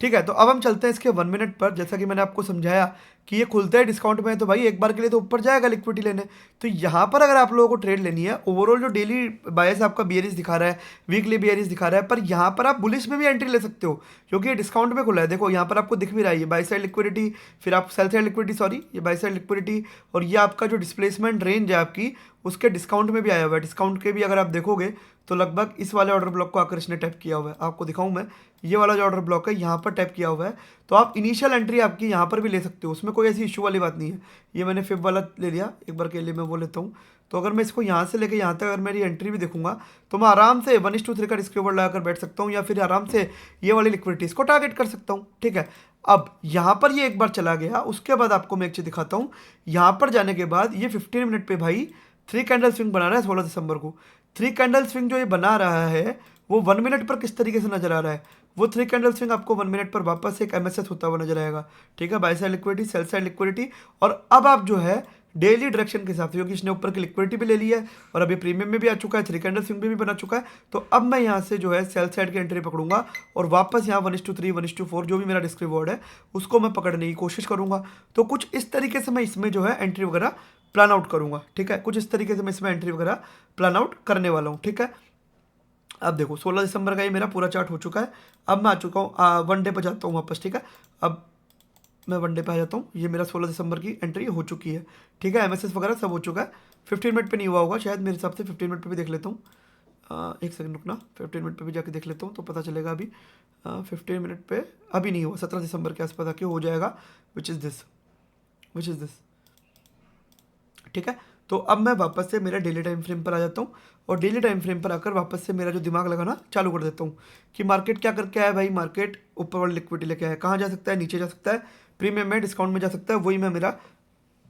ठीक है। तो अब हम चलते हैं इसके 1 मिनट पर। जैसा कि मैंने आपको समझाया कि ये खुलता है डिस्काउंट में, तो भाई एक बार के लिए तो ऊपर जाएगा लिक्विडिटी लेने। तो यहाँ पर अगर आप लोगों को ट्रेड लेनी है, ओवरऑल जो डेली बायस आपका बियरिश दिखा रहा है, वीकली बियरिश दिखा रहा है, पर यहाँ पर आप बुलिश में भी एंट्री ले सकते हो, क्योंकि ये डिस्काउंट में खुला है। देखो यहाँ पर आपको दिख भी रहा है, ये बाई साइड लिक्विडिटी, फिर आप सेल साइड लिक्विडिटी, सॉरी ये बाई साइड लिक्विडिटी, और ये आपका जो डिस्प्लेसमेंट रेंज है आपकी, उसके डिस्काउंट में भी आया हुआ है। डिस्काउंट के भी अगर आप देखोगे तो लगभग इस वाले ऑर्डर ब्लॉक को आकर इसने टैप किया हुआ है। आपको दिखाऊं मैं, ये वाला जो ऑर्डर ब्लॉक है यहाँ पर टैप किया हुआ है। तो आप इनिशियल एंट्री आपकी यहाँ पर भी ले सकते हो, उसमें कोई ऐसी इशू वाली बात नहीं है। ये मैंने फिब वाला ले लिया, एक बार के लिए मैं वो लेता हूँ। तो अगर मैं इसको यहाँ से लेके यहाँ तक अगर मेरी एंट्री भी देखूंगा, तो मैं आराम से 1:3 का रिस्क रिवॉर्ड लगाकर बैठ सकता हूँ, या फिर आराम से ये वाली लिक्विडिटी इसको टारगेट कर सकता हूँ, ठीक है। अब यहाँ पर ये एक बार चला गया, उसके बाद आपको मैं एक चीज़ दिखाता हूँ। यहाँ पर जाने के बाद ये 15 मिनट पे भाई 3 कैंडल स्विंग बना रहा है 16 दिसंबर को। 3 कैंडल स्विंग जो ये बना रहा है वो 1 मिनट पर किस तरीके से नजर आ रहा है, वो 3 कैंडल स्विंग आपको 1 मिनट पर वापस एक एमएसएस होता हुआ नजर आएगा, ठीक है। By side liquidity, sell side liquidity, और अब आप जो है डेली डायरेक्शन के हिसाब से, क्योंकि इसने ऊपर की लिक्विडिटी भी ले ली है और अभी प्रीमियम में भी आ चुका है, 3 कैंडल स्विंग भी बना चुका है। तो अब मैं यहाँ से जो है सेल साइड की एंट्री पकड़ूंगा और वापस यहाँ 1:3, 1:4 जो भी मेरा रिस्क रिवॉर्ड है उसको मैं पकड़ने की कोशिश करूंगा। तो कुछ इस तरीके से मैं इसमें जो है एंट्री वगैरह प्लान आउट करूंगा, ठीक है। कुछ इस तरीके से मैं इसमें एंट्री वगैरह प्लान आउट करने वाला हूँ, ठीक है। अब देखो 16 दिसंबर का ये मेरा पूरा चार्ट हो चुका है। अब मैं आ चुका हूँ वन डे पर जाता हूँ वापस, ठीक है। अब मैं वन डे पे आ जाता हूँ, ये मेरा 16 दिसंबर की एंट्री हो चुकी है, ठीक है। एमएसएस वगैरह सब हो चुका है। 15 मिनट पे नहीं हुआ होगा शायद, मेरे हिसाब से 15 मिनट पे भी देख लेता हूँ। एक सेकंड रुकना, 15 मिनट पे भी जाके देख लेता हूँ तो पता चलेगा। अभी 15 मिनट पे अभी नहीं हुआ, 17 दिसंबर के आसपास आके हो जाएगा, विच इज़ दिस, ठीक है। तो अब मैं वापस से मेरा डेली टाइम फ्रेम पर आ जाता हूँ और डेली टाइम फ्रेम पर आकर वापस से मेरा जो दिमाग लगाना चालू कर देता हूँ कि मार्केट क्या करके आया भाई। मार्केट ऊपर वाली लिक्विडिटी लेके आया, कहाँ जा सकता है, नीचे जा सकता है, प्रीमियम में, डिस्काउंट में जा सकता है। वही मैं मेरा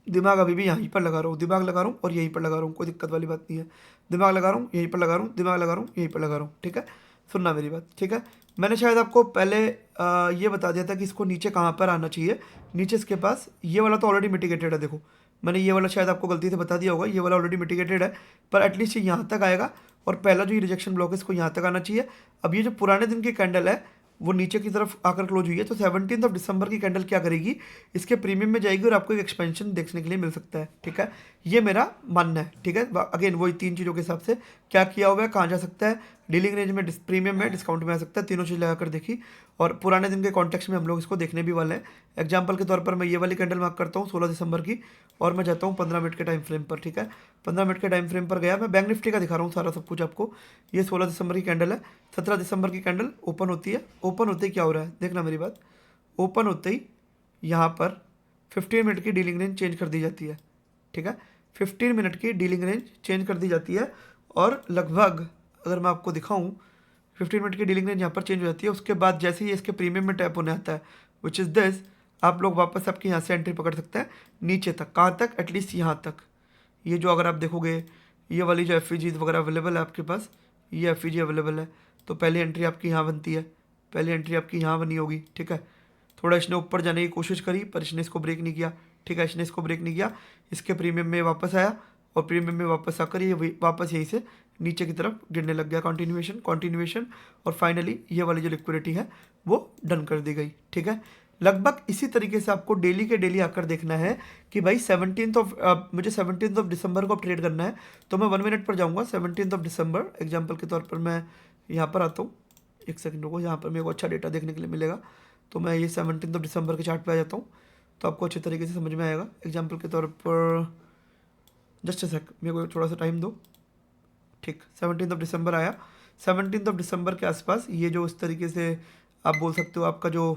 दिमाग अभी भी यहीं पर लगा रहा हूँ, दिमाग लगा रहा हूँ और यहीं पर लगा रहा हूँ, कोई दिक्कत वाली बात नहीं है। दिमाग लगा रहा हूँ, यहीं पर लगा रहा हूँ, दिमाग लगा रहा हूँ, यहीं पर लगा रहा हूँ, ठीक है। सुनना मेरी बात, ठीक है। मैंने शायद आपको पहले ये बता दिया था कि इसको नीचे कहाँ पर आना चाहिए। नीचे इसके पास ये वाला तो ऑलरेडी मिटिगेटेड है, देखो मैंने ये वाला शायद आपको गलती से बता दिया होगा, ये वाला ऑलरेडी मिटिगेटेड है, पर एटलीस्ट ये यहाँ तक आएगा और पहला जो ये रिजेक्शन ब्लॉक है इसको यहाँ तक आना चाहिए। अब ये जो पुराने दिन की कैंडल है वो नीचे की तरफ आकर क्लोज हुई है, तो 17 दिसंबर की कैंडल क्या करेगी, इसके प्रीमियम में जाएगी और आपको एक एक्सपेंशन देखने के लिए मिल सकता है, ठीक है। ये मेरा मानना है, ठीक है। अगेन वही 3 चीज़ों के हिसाब से क्या किया हुआ है, कहाँ जा सकता है, डीलिंग रेंज में, प्रीमियम में, डिस्काउंट में आ सकता है, तीनों चीज़ लगाकर देखी और पुराने दिन के कॉन्टेक्स्ट में हम लोग इसको देखने भी वाले हैं। एग्जाम्पल के तौर पर मैं ये वाली कैंडल मार्क करता हूँ 16 दिसंबर की और मैं जाता हूँ 15 मिनट के टाइम फ्रेम पर, ठीक है। 15 मिनट के टाइम फ्रेम पर गया, मैं बैंक निफ्टी का दिखा रहा हूँ सारा सब कुछ आपको। ये 16 दिसंबर की कैंडल है, 17 दिसंबर की कैंडल ओपन होती है। ओपन होते ही क्या हो रहा है, देखना मेरी बात, ओपन होते ही यहाँ पर 15 मिनट की डीलिंग रेंज चेंज कर दी जाती है, ठीक है। 15 मिनट की डीलिंग रेंज चेंज कर दी जाती है और लगभग अगर मैं आपको दिखाऊं 15 मिनट की डीलिंग रेंज यहाँ पर चेंज हो जाती है। उसके बाद जैसे ही इसके प्रीमियम में टैप होने आता है, विच इज़ दिस, आप लोग वापस आपके यहाँ से एंट्री पकड़ सकते हैं नीचे तक, कहाँ तक, एटलीस्ट यहाँ तक। ये जो अगर आप देखोगे ये वाली जो एफ वगैरह अवेलेबल है आपके पास, ये एफ अवेलेबल है, तो पहली एंट्री आपकी यहाँ बनती है, पहली एंट्री आपकी यहाँ बनी होगी, ठीक है। थोड़ा इसने ऊपर जाने की कोशिश करी पर इसने इसको ब्रेक नहीं किया, ठीक है, इसने इसको ब्रेक नहीं किया, इसके प्रीमियम में वापस आया और प्रीमियम में वापस आकर ये वापस यहीं से नीचे की तरफ गिरने लग गया, कंटिन्यूएशन और फाइनली ये वाली जो लिक्विडिटी है वो डन कर दी गई। ठीक है, लगभग इसी तरीके से आपको डेली के डेली आकर देखना है कि भाई मुझे 17 दिसंबर को ट्रेड करना है। तो मैं 1 मिनट पर जाऊंगा, 17 दिसंबर एग्जांपल के तौर पर मैं यहाँ पर आता हूँ, एक सेकंड रुको, यहाँ पर मेरे को अच्छा डेटा देखने के लिए मिलेगा। तो मैं ये 17 दिसंबर के चार्ट पे आ जाता हूँ, तो आपको अच्छे तरीके से समझ में आएगा। एग्जाम्पल के तौर पर जस्ट अ सेक, मेरे को थोड़ा सा टाइम दो। ठीक, 17 दिसंबर आया, 17 दिसंबर के आसपास ये जो इस तरीके से आप बोल सकते हो आपका जो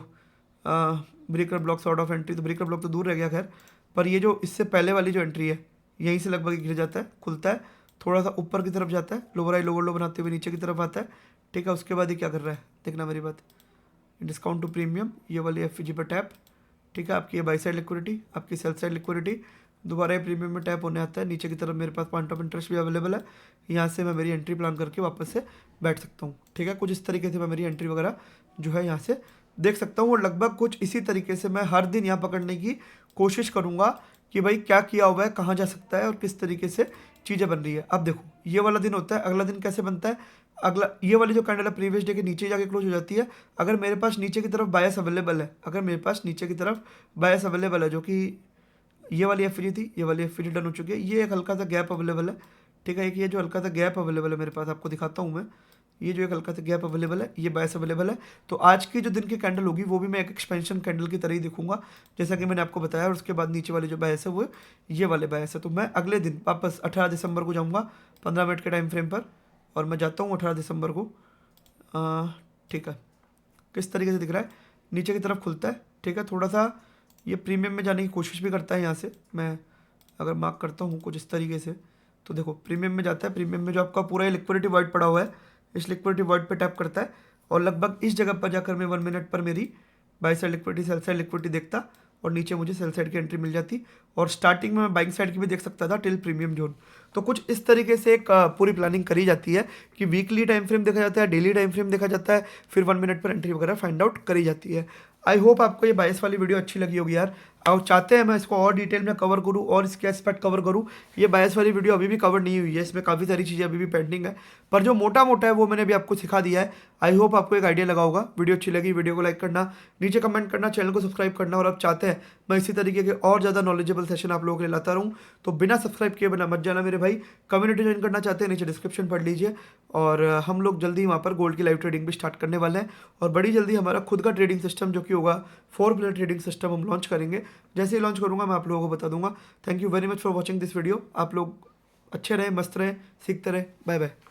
breaker block sort of entry, तो ब्रेकर ब्लॉक तो दूर रह गया खैर, पर ये जो इससे पहले वाली जो एंट्री है यहीं से लगभग गिर जाता है, खुलता है, थोड़ा सा ऊपर की तरफ जाता है, लोअर हाई लोअर लो बनाते हुए नीचे की तरफ आता है। ठीक है, उसके बाद ये क्या कर रहा है, देखना मेरी बात, डिस्काउंट टू प्रीमियम, ये वाली एफ पर टैप। ठीक है, आपकी ये बाई साइड लिक्विडिटी, आपकी सेल साइड लिक्विडिटी, दोबारा ये प्रीमियम में टैप होने आता है, नीचे की तरफ मेरे पास पॉइंट ऑफ इंटरेस्ट भी अवेलेबल है, यहाँ से मैं मेरी एंट्री प्लान करके वापस से बैठ सकता हूँ। ठीक है, कुछ इस तरीके से मैं मेरी एंट्री वगैरह जो है यहाँ से देख सकता हूँ और लगभग कुछ इसी तरीके से मैं हर दिन यहाँ पकड़ने की कोशिश करूँगा कि भाई क्या किया हुआ है, कहाँ जा सकता है और किस तरीके से चीज़ें बन रही है। अब देखो ये वाला दिन होता है, अगला दिन कैसे बनता है, अगला ये वाली जो कैंडल है प्रीवियस डे के नीचे जाके क्लोज हो जाती है। अगर मेरे पास नीचे की तरफ बायस अवेलेबल है, अगर मेरे पास नीचे की तरफ बायस अवेलेबल है, जो कि ये वाली एफ थी, ये वाली एफ डन हो चुकी है, ये एक हल्का सा गैप अवेलेबल है। ठीक है, एक ये जो हल्का सा गैप अवेलेबल है मेरे पास, आपको दिखाता हूँ मैं, ये जो एक हल्का सा गैप अवेलेबल है, ये बायस अवेलेबल है। तो आज की जो दिन की कैंडल होगी वो भी मैं एक एक्सपेंशन कैंडल की तरह ही दिखूंगा, जैसा कि मैंने आपको बताया। और उसके बाद नीचे वाले जो बायस है वो ये वाले बायस है। तो मैं अगले दिन वापस 18 दिसंबर को जाऊँगा 15 मिनट के टाइम फ्रेम पर, और मैं जाता हूँ 18 दिसंबर को। ठीक है, किस तरीके से दिख रहा है, नीचे की तरफ खुलता है। ठीक है, थोड़ा सा ये प्रीमियम में जाने की कोशिश भी करता है। यहाँ से मैं अगर मार्क करता हूँ कुछ इस तरीके से, तो देखो प्रीमियम में जाता है, प्रीमियम में जो आपका पूरा लिक्विडिटी वाइड पड़ा हुआ है, इस लिक्विडिटी वाइड पे टैप करता है और लगभग इस जगह पर जाकर मैं 1 मिनट पर मेरी by side liquidity sell side liquidity देखता और नीचे मुझे सेल साइड की एंट्री मिल जाती। और स्टार्टिंग में मैं बाइंग साइड की भी देख सकता था टिल प्रीमियम जोन। तो कुछ इस तरीके से एक पूरी प्लानिंग करी जाती है कि वीकली टाइम फ्रेम देखा जाता है, डेली टाइम फ्रेम देखा जाता है, फिर 1 मिनट पर एंट्री वगैरह फाइंड आउट करी जाती है। आई होप आपको ये बायस वाली वीडियो अच्छी लगी होगी यार। आप चाहते हैं मैं इसको और डिटेल में कवर करूँ और इसके एस्पेक्ट कवर करूँ, ये बायस वाली वीडियो अभी भी कवर नहीं हुई है, इसमें काफ़ी सारी चीज़ें अभी भी पेंडिंग है, पर जो मोटा मोटा है वो मैंने अभी आपको सिखा दिया है। आई होप आपको एक आइडिया लगा होगा। वीडियो अच्छी लगी वीडियो को लाइक करना, नीचे कमेंट करना, चैनल को सब्सक्राइब करना, और आप चाहते हैं मैं इसी तरीके के और ज़्यादा नॉलेजेबल सेशन आप लोगों के लिए लाता रहूँ तो बिना सब्सक्राइब किए बिना मत जाना मेरे भाई। कम्युनिटी ज्वाइन करना चाहते हैं नीचे डिस्क्रिप्शन पढ़ लीजिए, और हम लोग जल्दी वहाँ पर गोल्ड की लाइव ट्रेडिंग भी स्टार्ट करने वाले हैं, और बड़ी जल्दी हमारा खुद का ट्रेडिंग सिस्टम जो कि होगा 4 प्लेयर ट्रेडिंग सिस्टम हम लॉन्च करेंगे। जैसे ही लॉन्च करूँगा मैं आप लोगों को बता दूंगा। Thank you very much for watching this video. आप लोग अच्छे रहें, मस्त रहें, सीखते रहें। Bye bye.